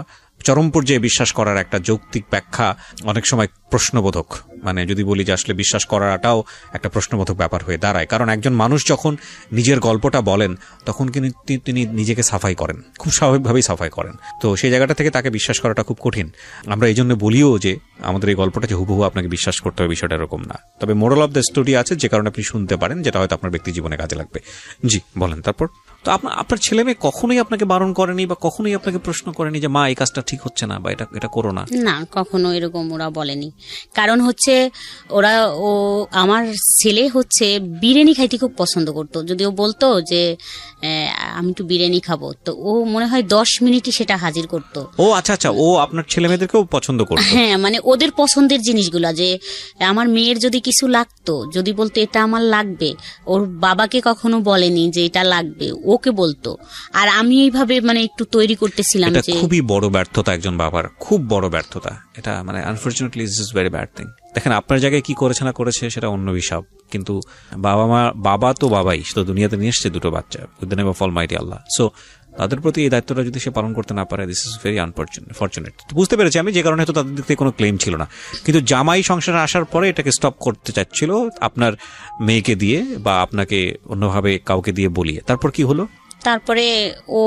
চরম পর্যায়ে বিশ্বাস করার একটা যৌক্তিক ব্যাখ্যা অনেক সময় প্রশ্নবোধক, মানে যদি বলি যে আসলে বিশ্বাস করাটাও একটা প্রশ্নবোধক ব্যাপার হয়ে দাঁড়ায়। কারণ একজন মানুষ যখন নিজের গল্পটা বলেন তখন কিন্তু তিনি নিজেকে সাফাই করেন, খুব স্বাভাবিকভাবেই সাফাই করেন। তো সেই জায়গাটা থেকে তাকে বিশ্বাস করাটা খুব কঠিন। আমরা এই জন্য বলিও যে আমাদের এই গল্পটা যে হুবহু আপনাকে বিশ্বাস করতে হবে বিষয়টা এরকম না, তবে মোরাল অফ দ্য স্টোরি আছে যে কারণে আপনি শুনতে পারেন, যেটা হয়তো আপনার ব্যক্তি জীবনে কাজে লাগবে। জি বলেন তারপর। তো আপনার ছেলে মেয়ে কখনোই আপনাকে বারণ করেনি বা কখনোই আপনাকে প্রশ্ন করেনি যে মা এই কাজটা ঠিক হচ্ছে না বা এটা করো না? না, কখনো এরকম ওরা বলেনি। কারণ হচ্ছে আমার ছেলে হচ্ছে বিরিয়ানি খাইতে খুব পছন্দ করতো। যদি ও বলতো যে আমি একটু বিরিয়ানি খাবো, তো ও মনে হয় 10 মিনিটই সেটা হাজির করতো। ও আচ্ছা আচ্ছা, ও আপনার ছেলে মেয়েদেরকেও পছন্দ করতো? হ্যাঁ, মানে ওদের পছন্দের জিনিসগুলা, যে আমার মেয়ের যদি কিছু লাগতো, যদি বলতো এটা আমার লাগবে, ওর বাবাকে কখনো বলেনি যে এটা লাগবে, ওকে বলতো। আর আমি এইভাবে মানে একটু তৈরি করতেছিলাম। এটা খুবই বড় ব্যর্থতা একজন বাবার, খুব বড় ব্যর্থতা এটা, মানে unfortunately it's is very bad thing. দেখেন আপনার জায়গায় কি করেছে না করেছে সেটা অন্য বিষয়, কিন্তু বাবা তো বাবাই, তো দুনিয়াতে নিয়ে এসছে দুটো বাচ্চা with the name of Almighty Allah. So তাদের প্রতি এই দায়িত্বটা যদি সে পালন করতে না পারে, দিস ইজ ভেরি আনফরচুনেট। বুঝতে পেরেছি আমি, যে কারণে হয়তো তাদের দিক থেকে কোনো ক্লেম ছিল না, কিন্তু জামাই সংসারে আসার পরে এটাকে স্টপ করতে চাচ্ছিল আপনার মেয়েকে দিয়ে বা আপনাকে অন্যভাবে কাউকে দিয়ে বলিয়ে। তারপর কি হলো? তারপরে ও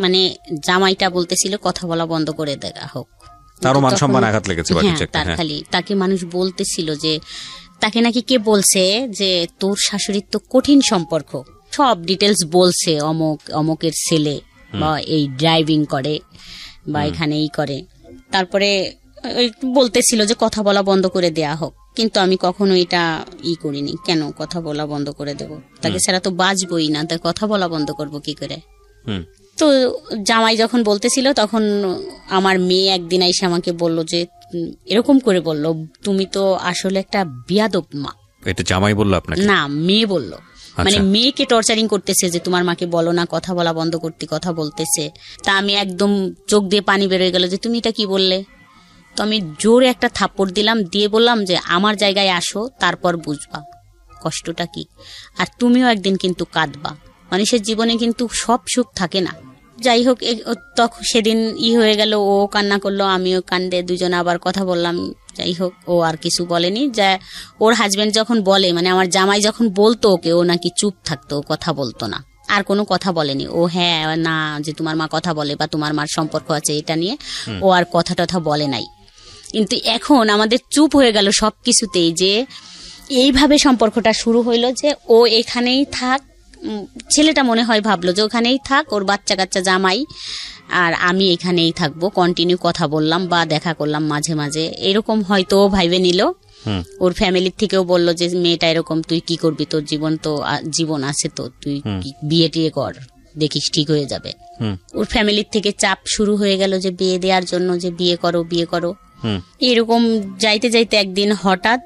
মানে জামাইটা বলতেছিল কথা বলা বন্ধ করে দেওয়া হোক, তারও মান সম্মান আঘাত লেগেছে। তার খালি তাকে মানুষ বলতেছিল যে তাকে নাকি কে বলছে যে তোর শাশুড়ির তো কঠিন সম্পর্ক, সব ডিটেলস বলছে, অমকের ছেলে বা এই ড্রাইভিং করে বা এখানে এই করে। তারপরে বলতেছিল যে কথা বলা বন্ধ করে দেয়া হোক, কিন্তু আমি কখনো এটা করিনি। কেন কথা বলা বন্ধ করে দেব? তাকে ছাড়া তো বাঁচবই না, তাই কথা বলা বন্ধ করব কি করে? তো জামাই যখন বলতেছিল তখন আমার মেয়ে একদিন এসে আমাকে বলল যে এরকম করে বলল, তুমি তো আসলে একটা বিয়াদব মা। এটা জামাই বলল আপনাকে? না, মেয়ে বলল। মানে মেয়েকে টর্চারিং করতেছে যে তোমার মাকে বলো না কথা বলা বন্ধ করতে, কথা বলতেছে। তা আমি একদম চোখ দিয়ে পানি বেরোয় গেল যে তুমি এটা কি বললে। তো আমি জোরে একটা থাপ্পড় দিলাম, দিয়ে বললাম যে আমার জায়গায় আসো, তারপর বুঝবা কষ্টটা কি। আর তুমিও একদিন কিন্তু কাঁদবা, মানুষের জীবনে কিন্তু সব সুখ থাকে না। যাই হোক, তখন সেদিন হয়ে গেল, ও কান্না করলো, আমিও কান্দে, দুজনে আবার কথা বললাম। যাই হোক, ও আর কিছু বলেনি। যা ওর হাজবেন্ড যখন বলে, মানে আমার জামাই যখন বলতো ওকে, ও নাকি চুপ থাকতো, কথা বলতো না, আর কোনো কথা বলেনি। ও হ্যাঁ না যে তোমার মা কথা বলে বা তোমার মার সম্পর্ক আছে এটা নিয়ে ও আর কথা টথা বলে নাই। কিন্তু এখন আমাদের চুপ হয়ে গেল সবকিছুতেই, যে এইভাবে সম্পর্কটা শুরু হইলো যে ও এখানেই থাক। ছেলেটা মনে হয় ভাবলো যে ওখানেই থাক, ওর বাচ্চা কাচ্চা জামাই, আর আমি এখানেই থাকবো। কন্টিনিউ কথা বললাম বা দেখা করলাম মাঝে মাঝে, এরকম হয়তো ভাইবে নিল। ওর ফ্যামিলির থেকেও বললো যে মেয়েটা এরকম, তুই কি করবি, তোর জীবন আছে তো, তুই বিয়ে টিয়ে কর, দেখিস ঠিক হয়ে যাবে। ওর ফ্যামিলির থেকে চাপ শুরু হয়ে গেল যে বিয়ে দেওয়ার জন্য, যে বিয়ে করো বিয়ে করো। এরকম যাইতে যাইতে একদিন হঠাৎ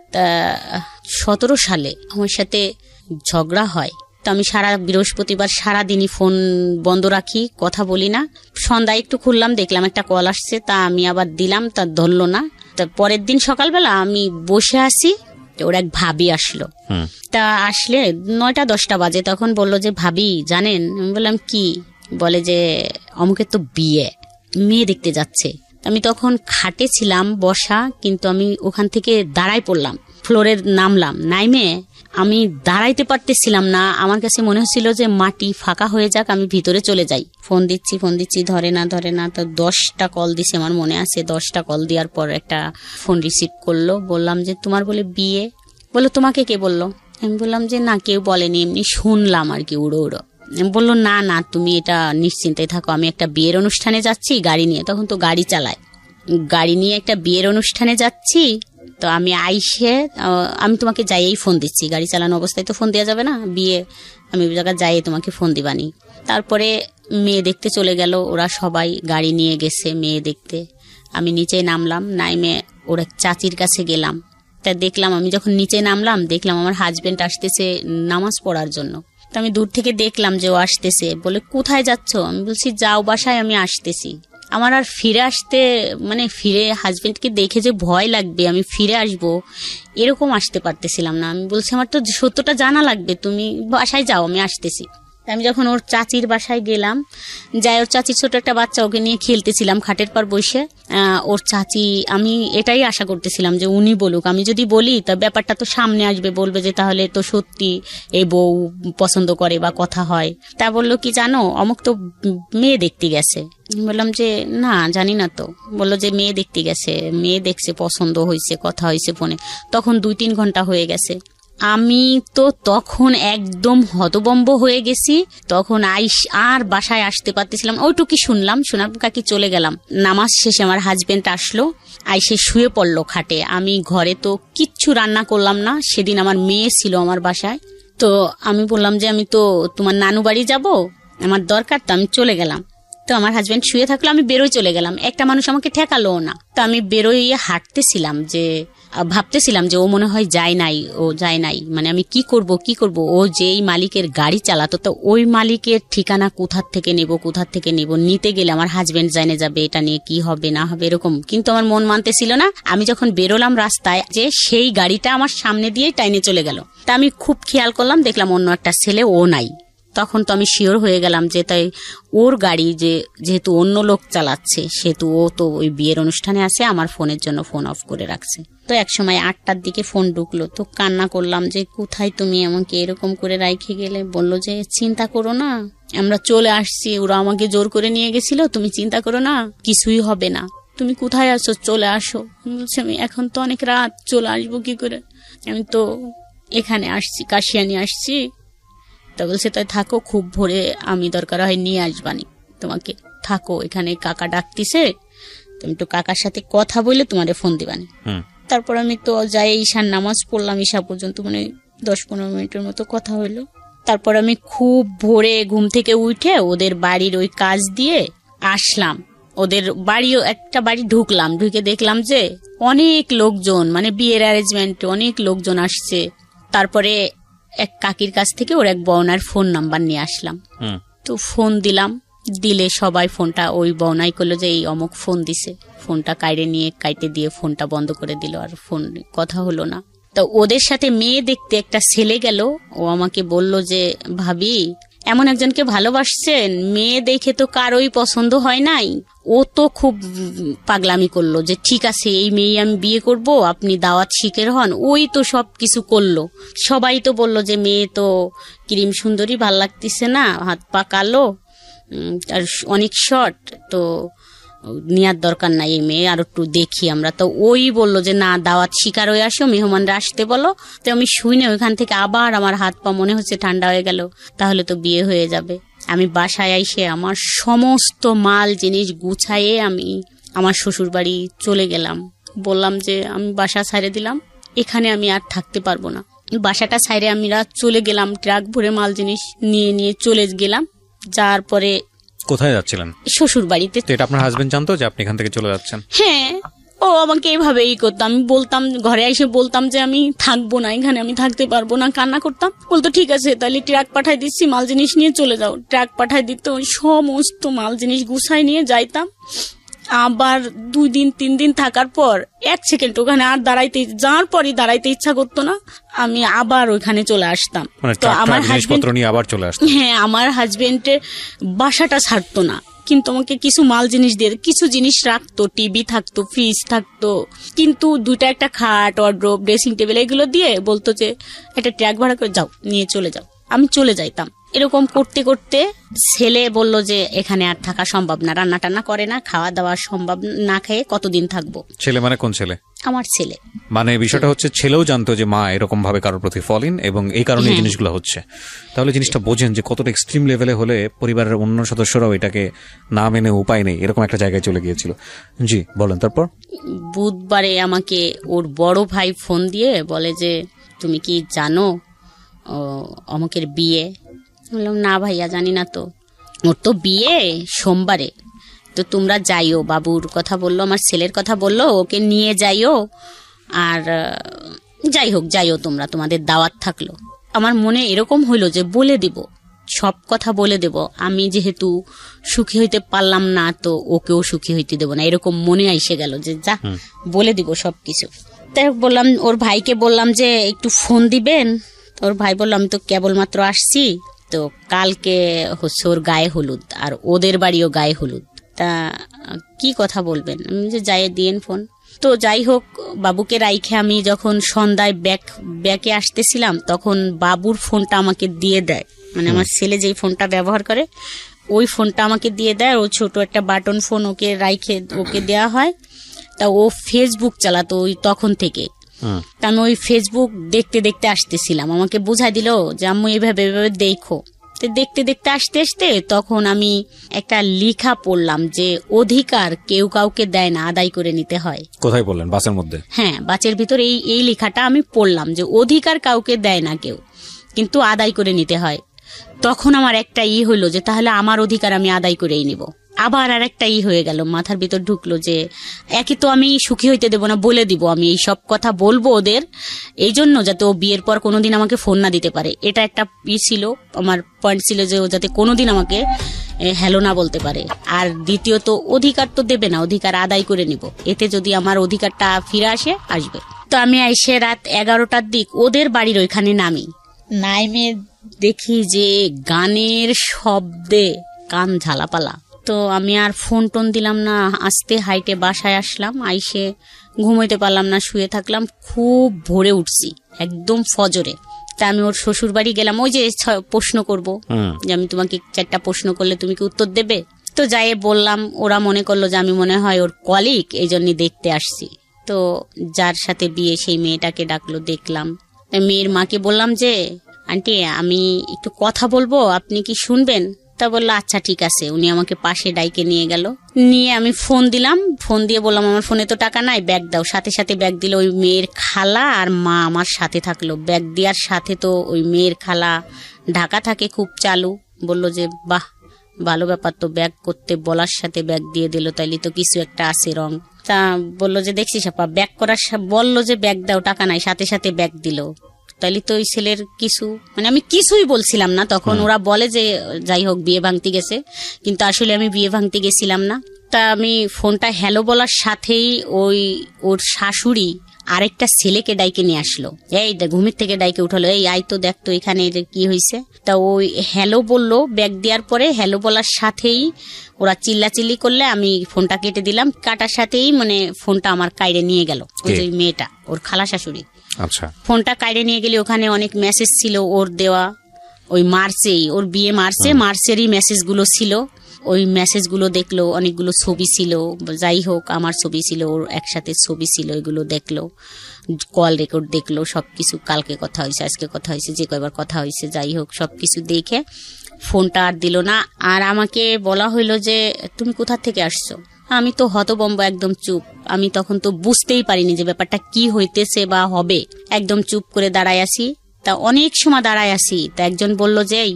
17 সালে আমার সাথে ঝগড়া হয়। তো আমি বৃহস্পতিবার সারাদিনই ফোন বন্ধ রাখি, কথা বলি না। সন্ধ্যায় একটু খুললাম, দেখলাম একটা কল আসছে, তা আমি আবার দিলাম, তা ধরলো না। তা পরের দিন সকালবেলা আমি বসে আছি, ওর এক ভাবি আসলো। তা আসলে 9টা-10টা বাজে, তখন বললো যে ভাবি জানেন। আমি বললাম কি? বলে যে অমুকের তো বিয়ে, মেয়ে দেখতে যাচ্ছে। আমি তখন খাটে ছিলাম বসা, কিন্তু আমি ওখান থেকে দাঁড়ায় পড়লাম, ফ্লোরে নামলাম। নাইমে আমি দাঁড়াইতে পারতেছিলাম না। আমার কাছে মনে হচ্ছিল যে মাটি ফাঁকা হয়ে যাক, আমি ভিতরে চলে যাই। ফোন দিচ্ছি, ধরে না। তো 10টা কল দিছে, আমার মনে আছে। 10টা কল দেওয়ার পর একটা ফোন রিসিভ করলো। বললাম যে তোমার বলে বিয়ে। বললো তোমাকে কে বললো? আমি বললাম যে না, কেউ বলেনি, এমনি শুনলাম আর কি, উড়ো। বললো না তুমি এটা নিশ্চিন্তায় থাকো, আমি একটা বিয়ের অনুষ্ঠানে যাচ্ছি গাড়ি নিয়ে। তখন তো গাড়ি চালায়, গাড়ি নিয়ে একটা বিয়ের অনুষ্ঠানে যাচ্ছি। তো আমি আমি তোমাকে যাইয়েই ফোন দিচ্ছি, গাড়ি চালানো অবস্থায় তো ফোন দেওয়া যাবে না, বিয়ে আমি ওই জায়গায় যাই তোমাকে ফোন দিবানি। তারপরে মেয়ে দেখতে চলে গেল, ওরা সবাই গাড়ি নিয়ে গেছে মেয়ে দেখতে। আমি নিচে নামলাম, নাইমে ওর এক চাচির কাছে গেলাম। তা দেখলাম, আমি যখন নিচে নামলাম দেখলাম আমার হাজবেন্ড আসতেছে নামাজ পড়ার জন্য। তো আমি দূর থেকে দেখলাম যে ও আসতেছে। বলে কোথায় যাচ্ছ? আমি বলছি যাও বাসায়, আমি আসতেছি। আমার আর ফিরে আসতে, মানে ফিরে হাজবেন্ডকে দেখে যে ভয় লাগবে, আমি ফিরে আসবো এরকম আসতে পারতেছিলাম না। আমি বলছি আমার তো সত্যটা জানা লাগবে, তুমি বাসায় যাও, আমি আসতেছি। আমি যখন ওর চাচির বাসায় গেলাম, যাই ওর চাচির ছোট একটা বাচ্চা, ওকে নিয়ে খেলতেছিলাম খাটের পর বসে। ওর চাচি, আমি এটাই আশা করতেছিলাম যে উনি বলুক, আমি যদি বলি তা ব্যাপারটা তো সামনে আসবে, বলবে যে তাহলে তো সত্যি এই বউ পছন্দ করে বা কথা হয়। তা বললো কি জানো, অমুক তো মেয়ে দেখতে গেছে। বললাম যে না জানি না তো। বললো যে মেয়ে দেখতে গেছে, মেয়ে দেখছে, পছন্দ হয়েছে, কথা হয়েছে ফোনে। তখন 2-3 ঘন্টা হয়ে গেছে। আমি তো তখন একদম হতবম্ব হয়ে গেছি। তখন আর বাসায় আসতে পারতেছিলাম, ওইটুকি শুনলাম, শোনার কাকি চলে গেলাম। নামাজ শেষে আমার হাজবেন্ড আসলো, আইসে শুয়ে পড়লো খাটে। আমি ঘরে তো কিচ্ছু রান্না করলাম না, সেদিন আমার মেয়ে ছিল আমার বাসায়। তো আমি বললাম যে আমি তো তোমার নানু বাড়ি যাবো, আমার দরকার, তো আমি চলে গেলাম। তো আমার হাজবেন্ড শুয়ে থাকলো, আমি বেরোয় চলে গেলাম। একটা মানুষ আমাকে ঠেকালো না। তো আমি বেরোয় হাঁটতেছিলাম, যে ভাবতেছিলাম যে ও মনে হয় যায় নাই, মানে আমি কি করব। ও যেই মালিকের গাড়ি চালাতো, তো ওই মালিকের ঠিকানা কোথার থেকে নেব, নিতে গেলে আমার হাজবেন্ড জানে যাবে, এটা নিয়ে কি হবে না হবে এরকম। কিন্তু আমার মন মানতেছিল না। আমি যখন বেরোলাম রাস্তায়, যে সেই গাড়িটা আমার সামনে দিয়ে টাইনে চলে গেল। তা আমি খুব খেয়াল করলাম, দেখলাম অন্য একটা ছেলে, ও নাই। তখন তো আমি শিওর হয়ে গেলাম যে তাই ওর গাড়ি, যেহেতু অন্য লোক চালাচ্ছে, সেহেতু ও তো ওই বিয়ের অনুষ্ঠানে আছে, আমার ফোনের জন্য ফোন অফ করে রাখছে। তো একসময় 8টার দিকে ফোন ঢুকলো, তো কান্না করলাম যে কোথায় তুমি আমাকে এরকম করে রাইখে গেলে। বললো যে চিন্তা করো না, আমরা চলে আসছি, ওরা আমাকে জোর করে নিয়ে গেছিল, তুমি চিন্তা করো না, কিছুই হবে না, তুমি কোথায় আছো, চলে আসো। বলছে আমি এখন তো অনেক রাত, চলে আসবো কি করে, আমি তো এখানে আসছি, কাশিয়ানি আসছি। তা বলছে তাই থাকো, খুব ভোরে আমি দরকার হয় নিয়ে আসবানি তোমাকে, থাকো এখানে, কাকা ডাকতিছে, তুমি একটু কাকার সাথে কথা বলে তোমারে ফোন দিবানি। তারপর আমি তো যাই ঈশার নামাজ পড়লাম, ঈশা পর্যন্ত মানে 10-15 মিনিটের মতো কথা হইলো। তারপর আমি খুব ভোরে ঘুম থেকে উঠে ওদের বাড়ির ওই কাজ দিয়ে আসলাম। ওদের বাড়িও একটা বাড়ি ঢুকলাম, ঢুকে দেখলাম যে অনেক লোকজন, মানে বিয়ের অ্যারেঞ্জমেন্ট, অনেক লোকজন আসছে। তারপরে এক কাকির কাছ থেকে ওর এক বউনার ফোন নাম্বার নিয়ে আসলাম। তো ফোন দিলাম, দিলে সবাই ফোনটা ওই বউনাই করলো যে এই অমুক ফোন দিছে। ফোনটা কাইটে দিয়ে ফোনটা বন্ধ করে দিল, আর ফোন কথা হলো না। তো ওদের সাথে মেয়ে দেখতে একটা ছেলে গেল, ও আমাকে বলল যে ভাবি এমন একজনকে ভালোবাসছেন, মেয়ে দেখে তো কারোই পছন্দ হয় নাই। ও তো খুব পাগলামি করলো যে ঠিক আছে এই মেয়ে আমি বিয়ে করব, আপনি দাওয়াত শিখের হন। ওই তো সব কিছু করলো, সবাই তো বলল যে মেয়ে তো ক্রিম সুন্দরী, ভাল লাগতেছে না, হাত পা কালো, আর অনেক শর্ট, তো নেওয়ার দরকার নাই এই মেয়ে, আর একটু দেখি আমরা। তো ওই বললো যে না, দাওয়াত শিকার হয়ে আসো, মেহমানরা আসতে বলো। তো আমি শুনে ওইখান থেকে আবার আমার হাত পা মনে হচ্ছে ঠান্ডা হয়ে গেল, তাহলে তো বিয়ে হয়ে যাবে। আমি বাসায় এসে আমার সমস্ত মাল জিনিস গুছাইয়ে আমি আমার শ্বশুর বাড়ি চলে গেলাম। বললাম যে আমি বাসা ছাড়ে দিলাম, এখানে আমি আর থাকতে পারবো না। বাসাটা ছাইরে আমরা চলে গেলাম, ট্রাক ভরে মাল জিনিস নিয়ে চলে গেলাম। যার পরে কোথায় যাচ্ছিলেন? শ্বশুর বাড়িতে। এটা আপনার হাজবেন্ড জানতো যে আপনি এখান থেকে চলে যাচ্ছেন? হ্যাঁ, ও আমাকে এইভাবেই করতো। আমি বলতাম, ঘরে এসে বলতাম যে আমি থাকবো না, এখানে আমি থাকতে পারবো না, কান্না করতাম। বলতো ঠিক আছে তাহলে ট্রাক পাঠাই দিচ্ছি, মাল জিনিস নিয়ে চলে যাও। ট্রাক পাঠাই দিত, সমস্ত মাল জিনিস গুছাই নিয়ে যাইতাম। আবার 2 দিন 3 দিন থাকার পর 1 সেকেন্ড ওখানে আর যাওয়ার পরই দাঁড়াইতে ইচ্ছা করতো না, আমি আবার ওইখানে চলে আসতাম। তো আমার হাজবেন্ড নিয়ে আবার চলে আসতো। হ্যাঁ, আমার হাজবেন্ডের বাসাটা ছাড়তো না, কিন্তু আমাকে কিছু মাল জিনিস দিয়ে, কিছু জিনিস রাখতো, টিভি থাকতো, ফ্রিজ থাকতো, কিন্তু 2টা একটা খাট, ওয়ার্ড্রোব, ড্রেসিং টেবিল, এগুলো দিয়ে বলতো যে একটা ট্রাক ভাড়া করে যাও, নিয়ে চলে যাও। আমি চলে যাইতাম। এরকম করতে করতে ছেলে বলল যে এখানে আর থাকা সম্ভব না, রান্না টান্না করে না, খাওয়া দাওয়া সম্ভব না, খেয়ে কতদিন থাকবো। ছেলে মানে কোন ছেলে? আমার ছেলে। মানে বিষয়টা হচ্ছে ছেলেও জানতো যে মা এরকম ভাবে কারোর প্রতি ফলিন, এবং এই কারণে এই জিনিসগুলো হচ্ছে। তাহলে জিনিসটা বোঝেন যে কতটা এক্সট্রিম লেভেলে হলে পরিবারের অন্য সদস্যরাও এটাকে না মেনে উপায় নেই, এরকম একটা জায়গায় চলে গিয়েছিল। জি বলেন। তারপর বুধবারে আমাকে ওর বড় ভাই ফোন দিয়ে বলে যে তুমি কি জানো অমুকের বিয়ে? বললাম না ভাইয়া জানি না তো। ওর তো বিয়ে সোমবারে, তো তোমরা যাইও, বাবুর কথা বললো, আমার ছেলের কথা বললো, ওকে নিয়ে যাইও, আর যাই হোক যাইও তোমরা, তোমাদের দাওয়াত থাকলো। আমার মনে এরকম হইলো যে বলে দিব, সব কথা বলে দেব, আমি যেহেতু সুখী হইতে পারলাম না, তো ওকেও সুখী হইতে দেব না, এরকম মনে আইসে গেল যে যা বলে দিব সবকিছু। তাই বললাম, ওর ভাইকে বললাম যে একটু ফোন দিবেন। ওর ভাই বললো আমি তো কেবলমাত্র আসছি, তো কালকে হচ্ছে ওর গায়ে হলুদ, আর ওদের বাড়িও গায়ে হলুদ। তা কি কথা বলবেন? আমি যে যাই দিয়েন ফোন। তো যাই হোক, বাবুকে রাইখে আমি যখন সন্ধ্যায় ব্যাকে আসতেছিলাম, তখন বাবুর ফোনটা আমাকে দিয়ে দেয়। মানে আমার ছেলে যেই ফোনটা ব্যবহার করে ওই ফোনটা আমাকে দিয়ে দেয়। ও ছোট একটা বাটন ফোন ওকে রাইখে ওকে দেওয়া হয়। তা ও ফেসবুক চালাতো ওই তখন থেকে। তা আমি ওই ফেসবুক দেখতে দেখতে আসতেছিলাম, আমাকে বুঝাই দিল যে আম্মু এইভাবে দেখো। দেখতে দেখতে আসতে আসতে তখন আমি একটা লেখা পড়লাম যে অধিকার কেউ কাউকে দেয় না, আদায় করে নিতে হয়। কোথায় বললেন? বাসের মধ্যে? হ্যাঁ, বাসের ভিতর এই লেখাটা আমি পড়লাম যে অধিকার কাউকে দেয় না কেউ, কিন্তু আদায় করে নিতে হয়। তখন আমার একটা হইলো যে তাহলে আমার অধিকার আমি আদায় করেই নিব। আবার আর একটা হয়ে গেল, মাথার ভিতর ঢুকলো যে একে তো আমি সুখী হইতে দেব না, বলে দিব আমি এই সব কথা বলবো ওদের, এই জন্য যাতে ও বিয়ের পর কোনোদিন আমাকে ফোন না দিতে পারে। এটা একটা ছিল, আমার পয়েন্ট ছিল যে ও যাতে কোনোদিন আমাকে হ্যালো না বলতে পারে। আর দ্বিতীয়ত অধিকার তো দেবে না, অধিকার আদায় করে নিব, এতে যদি আমার অধিকারটা ফিরে আসবে। তো আমি এসে রাত 11টার দিক ওদের বাড়ির ওইখানে নাইমে দেখি যে গানের শব্দে কান ঝালাপালা। তো আমি আর ফোন টোন দিলাম না, আস্তে হাইটে বাসায় আসলাম। আইসে ঘুমাইতে পারলাম না, শুয়ে থাকলাম। খুব ভোরে উঠছি, একদম ফজরে। তা আমি ওর শ্বশুর বাড়ি গেলাম, ওই যে প্রশ্ন করব যে আমি তোমাকে 4টা প্রশ্ন করলে তুমি কি উত্তর দেবে। তো যাই বললাম, ওরা মনে করলো যে আমি মনে হয় ওর কলিগ, এই জন্য দেখতে আসছি। তো যার সাথে বিয়ে সেই মেয়েটাকে ডাকলো, দেখলাম। মেয়ের মাকে বললাম যে আন্টি আমি একটু কথা বলবো, আপনি কি শুনবেন? তা বললো আচ্ছা ঠিক আছে। উনি আমাকে পাশে ডাইকে নিয়ে গেল, নিয়ে আমি ফোন দিলাম। ফোন দিয়ে বললাম আমার ফোনে তো টাকা নাই, ব্যাগ দাও। সাথে সাথে ব্যাগ দিল। ওই মেয়ের খালা আর মা আমার সাথে থাকলো। ব্যাগ দেওয়ার সাথে তো ওই মেয়ের খালা ঢাকা থাকে, খুব চালু। বললো যে বাহ ভালো ব্যাপার তো, ব্যাগ করতে বলার সাথে ব্যাগ দিয়ে দিল, তাইলে তো কিছু একটা আছে রং। তা বললো যে দেখছিস আপা, ব্যাগ করার বললো যে ব্যাগ দাও, টাকা নাই, সাথে সাথে ব্যাগ দিল। তাইলে তো ওই ছেলের কিছু, মানে আমি কিছুই বলছিলাম না তখন। ওরা বলে যে যাই হোক বিয়ে ভাঙতে গেছে, কিন্তু আসলে আমি বিয়ে ভাঙতে গেছিলাম না। তা আমি ফোনটা হ্যালো বলার সাথেই ওর শাশুড়ি আরেকটা ছেলেকে ডাইকে নিয়ে আসলো। এই ঘুমের থেকে ডাইকে উঠালো, এই আই তো দেখতো এখানে কি হয়েছে। তা ওই হ্যালো বললো, ব্যাগ দেওয়ার পরে হ্যালো বলার সাথেই ওরা চিল্লাচিল্লি করলে আমি ফোনটা কেটে দিলাম। কাটার সাথেই মানে ফোনটা আমার কাইরে নিয়ে গেল ওই মেয়েটা, ওর খালা শাশুড়ি। আচ্ছা, ফোনটা কাইরে নিয়ে গেলে ওখানে অনেক মেসেজ ছিল ওর দেওয়া, ওই মার্চেই, ওর বিয়ে মার্চেরই মেসেজগুলো ছিল। ওই মেসেজগুলো দেখলো, অনেকগুলো ছবি ছিল, যাই হোক আমার ছবি ছিল, ওর একসাথে ছবি ছিল, এগুলো দেখলো, কল রেকর্ড দেখলো, সবকিছু। কালকে কথা হয়েছে, আজকে কথা হয়েছে, যে কয়বার কথা হয়েছে, যাই হোক সবকিছু দেখে ফোনটা আর দিল না। আর আমাকে বলা হইলো যে তুমি কোথা থেকে আসছো। আমি তো হতবম্ব, একদম চুপ। আমি তখন তো বুঝতেই পারিনি যে ব্যাপারটা কি হইতেছে বা হবে। একদম চুপ করে দাঁড়ায় আসি। তা অনেক সময় দাঁড়ায় আসি। তা একজন বলল যে এই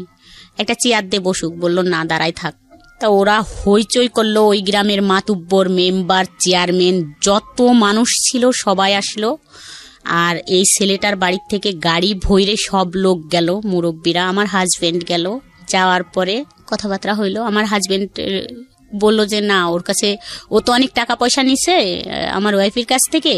একটা চেয়ার দিয়ে বসুক, বললো না দাঁড়ায় থাক। তা ওরা হইচই করলো, ওই গ্রামের মাতুব্বর, মেম্বার, চেয়ারম্যান, যত মানুষ ছিল সবাই আসলো। আর এই ছেলেটার বাড়ির থেকে গাড়ি ভইরে সব লোক গেল, মুরব্বীরা। আমার হাজবেন্ড গেল। যাওয়ার পরে কথাবার্তা হইলো। আমার হাজবেন্ড বললো যে না, ওর কাছে ও তো অনেক টাকা পয়সা নিছে আমার ওয়াইফের কাছ থেকে,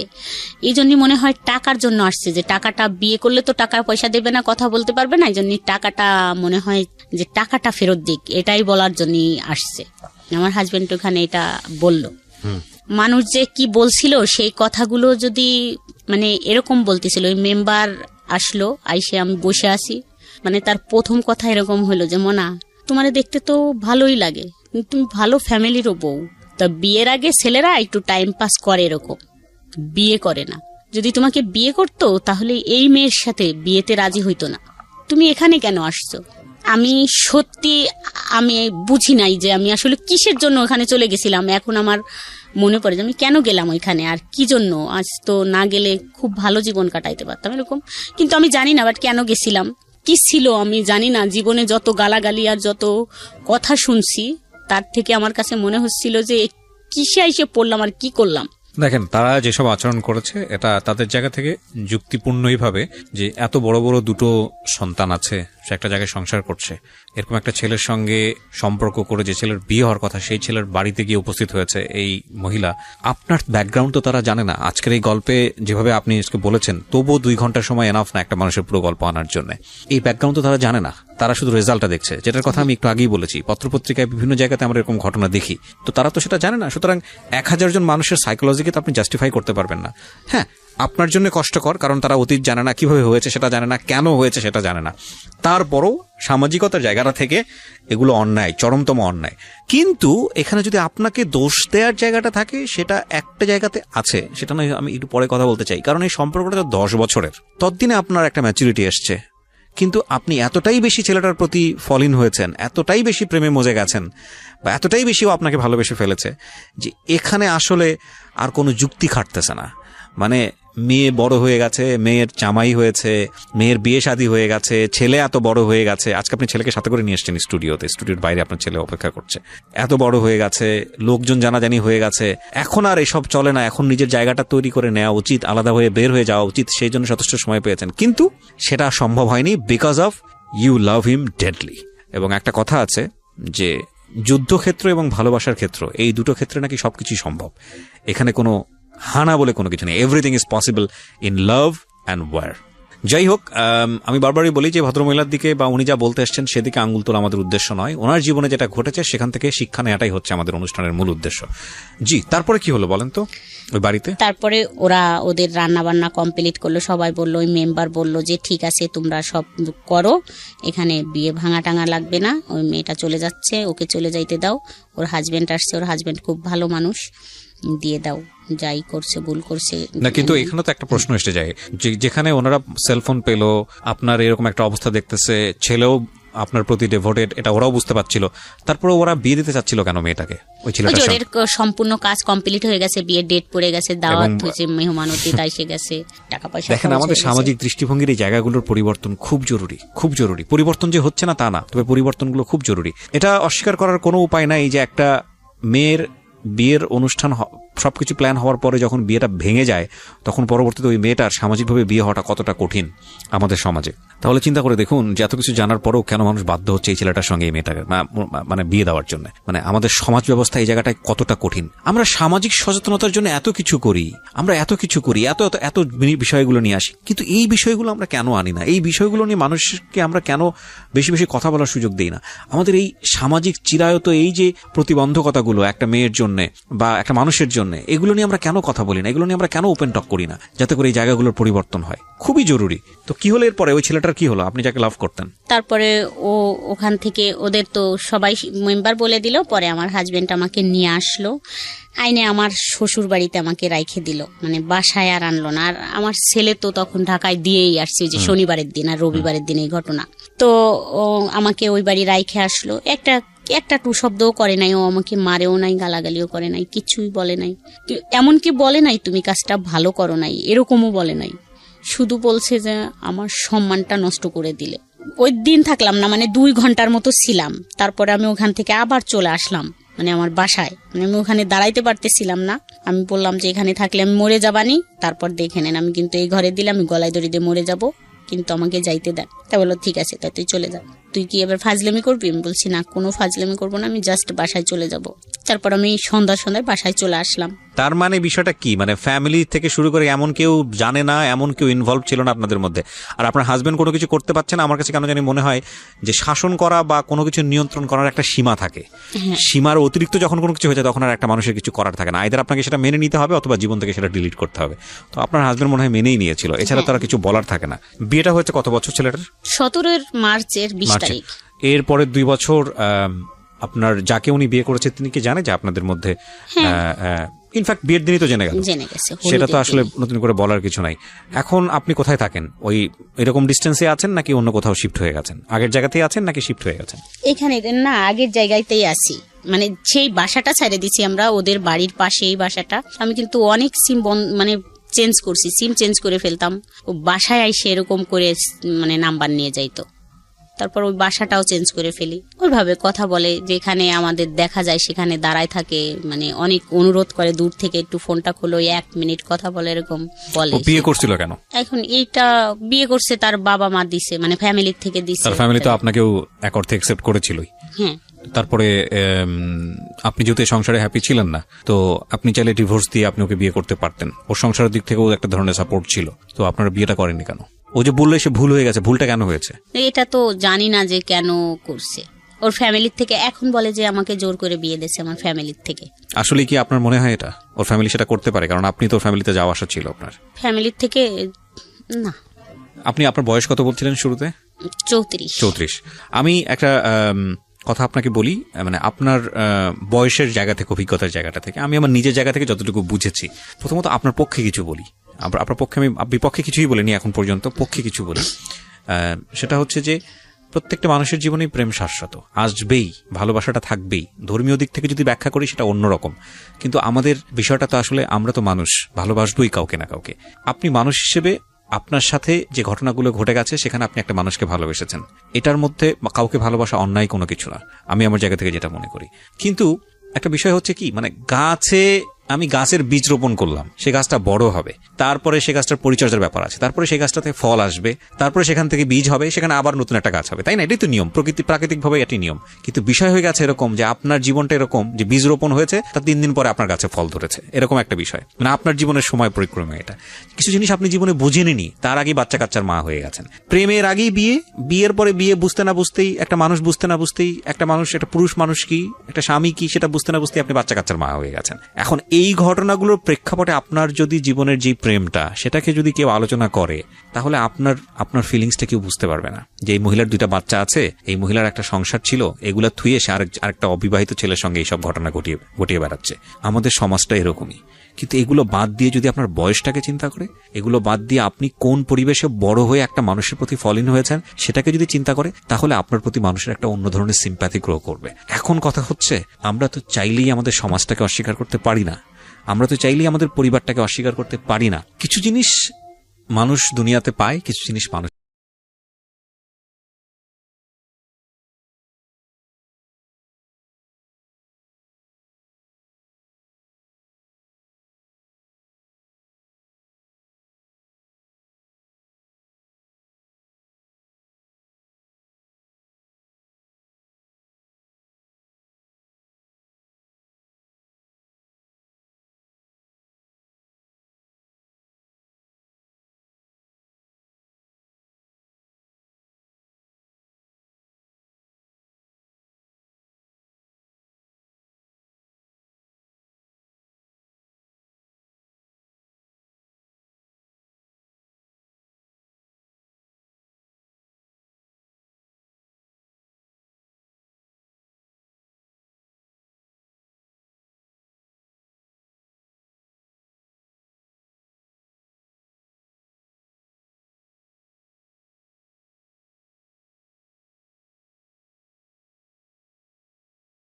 এই জন্য মনে হয় টাকার জন্য আসছে, যে টাকাটা বিয়ে করলে তো টাকা পয়সা দেবে না, কথা বলতে পারবে না, এই জন্য টাকাটা মনে হয় যে টাকাটা ফেরত দিক, এটাই বলার জন্য আসছে। আমার হাজবেন্ড ওখানে এটা বলল। মানুষ যে কি বলছিল সেই কথাগুলো যদি মানে এরকম বলতেছিল। ওই মেম্বার আসলো, আইসে আমি বসে আছি, মানে তার প্রথম কথা এরকম হলো যে মোনা তোমারে দেখতে তো ভালোই লাগে, তুমি ভালো ফ্যামিলিরও বউ। তা বিয়ের আগে ছেলেরা একটু টাইম পাস করে, এরকম বিয়ে করে না। যদি তোমাকে বিয়ে করতো তাহলে এই মেয়ের সাথে বিয়েতে রাজি হইতো না। তুমি এখানে কেন আসছো? আমি সত্যি আমি বুঝি নাই যে আমি আসলে কিসের জন্য ওখানে চলে গেছিলাম। এখন আমার মনে পড়ে যে আমি কেন গেলাম ওইখানে আর কি জন্য। আজ তো না গেলে খুব ভালো জীবন কাটাইতে পারতাম এরকম, কিন্তু আমি জানি না বাট কেন গেছিলাম, কি ছিল আমি জানি না। জীবনে যত গালাগালি আর যত কথা শুনছি তার থেকে আমার কাছে মনে হচ্ছিল যে কিসে এসে পড়লাম আর কি করলাম। দেখেন, তারা যেসব আচরণ করেছে এটা তাদের জায়গা থেকে যুক্তিপূর্ণই ভাবে যে এত বড় বড় দুটো সন্তান আছে, সে একটা জায়গায় সংসার করছে, এরকম একটা ছেলের সঙ্গে সম্পর্ক করে যে ছেলের বিয়ে হওয়ার কথা সেই ছেলের বাড়িতে গিয়ে উপস্থিত হয়েছে এই মহিলা, আপনার ব্যাকগ্রাউন্ড তো তারা জানে না। আজকের এই গল্পে যেভাবে আপনি বলেছেন, তবুও 2 ঘন্টার সময় এনাফ না একটা মানুষের পুরো গল্প আনার জন্য। এই ব্যাকগ্রাউন্ড তো তারা জানে না, তারা শুধু রেজাল্টটা দেখছে, যেটার কথা আমি একটু আগেই বলেছি। পত্রপত্রিকায় বিভিন্ন জায়গাতে আমরা এরকম ঘটনা দেখি, তো তারা তো সেটা জানে না। সুতরাং 1000 জন মানুষের সাইকোলজিকে তো আপনি জাস্টিফাই করতে পারবেন না। হ্যাঁ, আপনার জন্য কষ্টকর, কারণ তারা অতীত জানে না, কিভাবে হয়েছে সেটা জানে না, কেন হয়েছে সেটা জানে না। তারপরও সামাজিকতার জায়গাটা থেকে এগুলো অন্যায়, চরমতম অন্যায়। কিন্তু এখানে যদি আপনাকে দোষ দেওয়ার জায়গাটা থাকে, সেটা একটা জায়গাতে আছে, সেটা নয় আমি একটু পরে কথা বলতে চাই। কারণ এই সম্পর্কটা 10 বছরের, ততদিনে আপনার একটা ম্যাচুরিটি এসছে, কিন্তু আপনি এতটাই বেশি ছেলেটার প্রতি ফল ইন হয়েছেন, এতটাই বেশি প্রেমে মজে গেছেন, বা এতটাই বেশিও আপনাকে ভালোবেসে ফেলেছে যে এখানে আসলে আর কোনো যুক্তি খাটতেছে না। মানে মেয়ে বড় হয়ে গেছে, মেয়ের জামাই হয়েছে, মেয়ের বিয়ে শাদী হয়ে গেছে, ছেলে এত বড় হয়ে গেছে। আজকে আপনি ছেলেকে সাথে করে নিয়ে এসছেন স্টুডিওতে, স্টুডিওর বাইরে আপনার ছেলে অপেক্ষা করছে। এত বড় হয়ে গেছে, লোকজন জানাজানি হয়ে গেছে, এখন আর এসব চলে না। এখন নিজের জায়গাটা তৈরি করে নেওয়া উচিত, আলাদা হয়ে বের হয়ে যাওয়া উচিত। সেই জন্য যথেষ্ট সময় পেয়েছেন, কিন্তু সেটা সম্ভব হয়নি because of you love him deadly. এবং একটা কথা আছে যে যুদ্ধক্ষেত্র এবং ভালোবাসার ক্ষেত্র, এই দুটো ক্ষেত্রে নাকি সবকিছুই সম্ভব। এখানে কোনো হানা বলে কোনো কিছু নেই। Everything is possible in love and war. যাই হোক, আমি বারবারই বলি যে ভদ্রমহিলার দিকে বা উনি যা বলতে এসছেন সেদিকে আঙুল তোলা আমাদের উদ্দেশ্য নয়। ওনার জীবনে যেটা ঘটেছে সেখান থেকে শিক্ষা নেওয়াটাই হচ্ছে আমাদের অনুষ্ঠানের মূল উদ্দেশ্য। জি, তারপরে কি হলো বলেন তো ওই বাড়িতে? তারপরে ওরা ওদের রান্না বান্না কমপ্লিট করলো, সবাই বললো, ওই মেম্বার বললো যে ঠিক আছে তোমরা সব করো, এখানে বিয়ে ভাঙা টাঙা লাগবে না, ওই মেয়েটা চলে যাচ্ছে, ওকে চলে যাইতে দাও। ওর হাজবেন্ড আসছে, ওর হাজবেন্ড খুব ভালো মানুষ, দিয়ে দাও, যাই করছে ভুল করছে না। কিন্তু এখানে তো একটা প্রশ্ন এসে যায়, যেখানে ওনারা সেলফোন পেলো, আপনার এরকম একটা অবস্থা দেখতেছে, ছেলেও আপনার প্রতি ডেভোটেড, এটা ওরাও বুঝতে পারছিল, তারপরে ওরা বিয়ে দিতে চাচ্ছিল কেন মেয়েটাকে? ওই ছেলেটার ওদের সম্পূর্ণ কাজ কমপ্লিট হয়ে গেছে, বিয়ের ডেট পড়ে গেছে, দাওয়াত হয়েছে, মেহমান অতিথি এসে গেছে, টাকা পয়সা। দেখেন, আমাদের সামাজিক দৃষ্টিভঙ্গির এই জায়গাগুলোর পরিবর্তন খুব জরুরি, খুব জরুরি। পরিবর্তন যে হচ্ছে না তা না, তবে পরিবর্তনগুলো খুব জরুরি। এটা অস্বীকার করার কোনো উপায় নাই যে একটা মেয়ের বিয়ের অনুষ্ঠান সবকিছু প্ল্যান হওয়ার পরে যখন বিয়েটা ভেঙে যায়, তখন পরবর্তীতে ওই মেয়েটার সামাজিকভাবে বিয়ে হওয়াটা কতটা কঠিন আমাদের সমাজে। তাহলে চিন্তা করে দেখুন যে এত কিছু জানার পরেও কেন মানুষ বাধ্য হচ্ছে এই ছেলেটার সঙ্গে এই মেয়েটাকে মানে বিয়ে দেওয়ার জন্য। মানে আমাদের সমাজ ব্যবস্থা এই জায়গাটায় কতটা কঠিন। আমরা সামাজিক সচেতনতার জন্য এত কিছু করি, আমরা এত কিছু করি, এত এত এত বিষয়গুলো নিয়ে আসি, কিন্তু এই বিষয়গুলো আমরা কেন আনি না? এই বিষয়গুলো নিয়ে মানুষকে আমরা কেন বেশি বেশি কথা বলার সুযোগ দিই না? আমাদের এই সামাজিক চিরায়ত এই যে প্রতিবন্ধকতাগুলো একটা মেয়ের জন্য বা একটা মানুষের জন্য, এগুলো নিয়ে আমরা কেন কথা বলি না? এগুলো নিয়ে আমরা কেন ওপেন টক করি না, যাতে করে এই জায়গাগুলোর পরিবর্তন হয়? খুবই জরুরি। তো কি হলো এরপরে? ওই ছেলেটার কি হলো, আপনি যাকে লাভ করতেন? তারপরে ও ওখান থেকে ওদের তো সবাই মেম্বার বলে দিল। পরে আমার হাজবেন্ড আমাকে নিয়ে আসলো, আইনে আমার শ্বশুর বাড়িতে আমাকে রাইখে দিল, মানে বাসায় আর আনলো না। আর আমার ছেলে তো তখন ঢাকায় দিয়েই আসছে, যে শনিবারের দিন আর রবিবারের দিন এই ঘটনা। তো আমাকে ওই বাড়ি রাইখে আসলো। একটা টু শব্দও করে নাই, ও আমাকে মারেও নাই, গালাগালিও করে নাই, কিছুই বলে নাই। এমনকি বলে নাই তুমি কাজটা ভালো করো নাই, এরকমও বলে নাই। শুধু বলছে যে আমার সম্মানটা নষ্ট করে দিলে। ওই দিন থাকলাম না, মানে 2 ঘন্টার মতো ছিলাম। তারপরে আমি ওখান থেকে আবার চলে আসলাম, মানে আমার বাসায়। মানে আমি ওখানে দাঁড়াইতে পারতেছিলাম না। আমি বললাম যে এখানে থাকলে আমি মরে যাবানি, তারপর দেখে নেন, আমি কিন্তু এই ঘরে দিলে আমি গলায় দড়ি দিয়ে মরে যাব, কিন্তু আমাকে যাইতে দেন। তা বললো ঠিক আছে, তাই তুই চলে যা। তুই কি এবার ফাজলামি করবি? আমি বলছি না, কোনো ফাজলামি করবো না, আমি জাস্ট বাসায় চলে যাব। তারপর আমি সন্ধ্যায় বাসায় চলে আসলাম। তার মানে বিষয়টা কি? মানে ফ্যামিলি থেকে শুরু করে এমন কেউ জানে না, এমন কেউ ইনভলভ ছিল না আপনাদের মধ্যে। আর আপনার হাজবেন্ড কোনো কিছু করতে পারছে না। আমার কাছে কেন জানি মনে হয় যে শাসন করা বা কোনো কিছু নিয়ন্ত্রণ করার একটা সীমা থাকে। সীমার অতিরিক্ত যখন কোনো কিছু হয়ে যায়, তখন আর একটা মানুষের কিছু করার থাকে না। আইদার আপনাকে সেটা মেনে নিতে হবে, অথবা জীবন থেকে সেটা ডিলিট করতে হবে। তো আপনার হাজবেন্ড মনে হয় মেনেই নিয়েছিল, এছাড়া তারা কিছু বলার থাকে না। বিয়েটা হয়েছে কত বছর ছেলেটার? 17 মার্চের 20 তারিখ। এরপরে 2 বছর আপনার যাকে উনি বিয়ে করেছে তিনি কি জানে যে আপনাদের মধ্যে? ইনফ্যাক্ট বিয়ের দিনই তো জেনে গেছে, সেটা তো আসলে নতুন করে বলার কিছু নাই। এখন আপনি কোথায় থাকেন? ওই এরকম ডিস্টেন্সে আছেন নাকি অন্য কোথাও শিফট হয়ে গেছেন? আগের জায়গাতেই আছেন নাকি শিফট হয়ে গেছেন? এখানে না, আগের জায়গাতেই আছি। মানে সেই বাসাটা ছেড়ে দিছি আমরা, ওদের বাড়ির পাশে এই বাসাটা। আমি কিন্তু অনেক সিম মানে চেঞ্জ করছি, সিম চেঞ্জ করে ফেলতাম। ও বাসায় আইসে এরকম করে মানে নাম্বার নিয়ে যাইতো। তারপর ওই বাসাটাও চেঞ্জ করে ফেলি। ওইভাবে কথা বলে, যেখানে আমাদের দেখা যায় সেখানে দাঁড়ায় থাকে, মানে অনেক অনুরোধ করে দূর থেকে একটু ফোনটা খোলো, 1 মিনিট কথা বলে, এরকম বলে। বিয়ে করছিল কেন? এখন এইটা বিয়ে করছে তার বাবা মা দিছে, মানে ফ্যামিলির থেকে দিছে। তার ফ্যামিলি তো আপনাকেও এক অর্থে অ্যাকসেপ্ট করেছিলই। হ্যাঁ। তারপরে আপনি যেহেতু সংসারে হ্যাপি ছিলেন না, তো আপনি চাইলে ডিভোর্স দিয়ে আপনি ওকে বিয়ে করতে পারতেন। ওর সংসারের দিক থেকেও একটা ধরনের সাপোর্ট ছিল, তো আপনারা বিয়েটা করেননি কেন? ও যে বললে সে ভুল হয়ে গেছে, ভুলটা কেন হয়েছে? এটা তো জানি না যে কেন করছে। ওর ফ্যামিলির থেকে এখন বলে যে আমাকে জোর করে বিয়ে দিয়েছে আমার ফ্যামিলির থেকে। আসলে কি আপনার মনে হয় এটা ওর ফ্যামিলি সেটা করতে পারে? কারণ আপনি তো ফ্যামিলিতে যাওয়া আসা ছিল আপনার। ফ্যামিলির থেকে না। আপনি আপনার বয়স কত বলছিলেন শুরুতে? 34। আমি একটা কথা আপনাকে বলি, মানে আপনার বয়সের জায়গা থেকে, অভিজ্ঞতার জায়গাটা থেকে, আমি আমার নিজের জায়গা থেকে যতটুকু বুঝেছি, প্রথমত আপনার পক্ষে কিছু বলি। আপনার পক্ষে আমি বিপক্ষে কিছুই বলিনি এখন পর্যন্ত, পক্ষে কিছু বলি। সেটা হচ্ছে যে প্রত্যেকটা মানুষের জীবনেই প্রেম শাশ্বত, আসবেই, ভালোবাসাটা থাকবেই। ধর্মীয় দিক থেকে যদি ব্যাখ্যা করি সেটা অন্যরকম, কিন্তু আমাদের বিষয়টা তো আসলে আমরা তো মানুষ, ভালোবাসবই কাউকে না কাউকে। আপনি মানুষ হিসেবে আপনার সাথে যে ঘটনাগুলো ঘটে গেছে সেখানে আপনি একটা মানুষকে ভালোবেসেছেন, এটার মধ্যে কাউকে ভালোবাসা অন্যায় কোনো কিছু না, আমি আমার জায়গা থেকে যেটা মনে করি। কিন্তু একটা বিষয় হচ্ছে কি, মানে আমি গাছের বীজ রোপণ করলাম, সে গাছটা বড় হবে, তারপরে সে গাছটার পরিচর্যার ব্যাপার আছে, তারপরে সেই গাছটাতে ফল আসবে, তারপরে সেখান থেকে বীজ হবে, সেখানে আবার নতুন একটা গাছ হবে, তাই না? এটাই তো নিয়ম, প্রাকৃতিকভাবে এটি নিয়ম। কিন্তু বিষয় হয়ে গেছে এরকম যে আপনার জীবনটা এরকম যে বীজ রোপণ হয়েছে, তার 3 দিন পরে আপনার গাছে ফল ধরেছে, এরকম একটা বিষয়। মানে আপনার জীবনের সময় পরিক্রমে এটা কিছু জিনিস আপনি জীবনে বুঝেননি, তার আগেই বাচ্চা কাচ্চার মা হয়ে গেছেন। প্রেমের আগেই বিয়ে, বিয়ের পরে বিয়ে বুঝতে না বুঝতেই, একটা মানুষ বুঝতে না বুঝতেই, একটা মানুষ, একটা পুরুষ মানুষ কি, একটা স্বামী কি, সেটা বুঝতে না বুঝতেই আপনি বাচ্চা কাচ্চার মা হয়ে গেছেন। এখন এই ঘটনাগুলোর প্রেক্ষাপটে আপনার যদি জীবনের যে প্রেমটা, সেটাকে যদি কেউ আলোচনা করে, তাহলে আপনার ফিলিংসটা কেউ বুঝতে পারবে না। যে এই মহিলার 2টা বাচ্চা আছে, এই মহিলার একটা সংসার ছিল, এগুলা থুয়ে সে আরেকটা অবিবাহিত ছেলের সঙ্গে এইসব ঘটনা ঘটিয়ে বেড়াচ্ছে। আমাদের সমাজটা এরকমই। কিন্তু এগুলো বাদ দিয়ে যদি আপনার বয়সটাকে চিন্তা করে, এগুলো বাদ দিয়ে আপনি কোন পরিবেশে বড় হয়ে একটা মানুষের প্রতি ফলিন হয়েছেন সেটাকে যদি চিন্তা করে, তাহলে আপনার প্রতি মানুষের একটা অন্য ধরনের সিম্প্যাথি গ্রো করবে। এখন কথা হচ্ছে, আমরা তো চাইলেই আমাদের সমাজটাকে অস্বীকার করতে পারি না, আমরা তো চাইলেই আমাদের পরিবারটাকে অস্বীকার করতে পারি না। কিছু জিনিস মানুষ দুনিয়াতে পায়, কিছু জিনিস মানুষ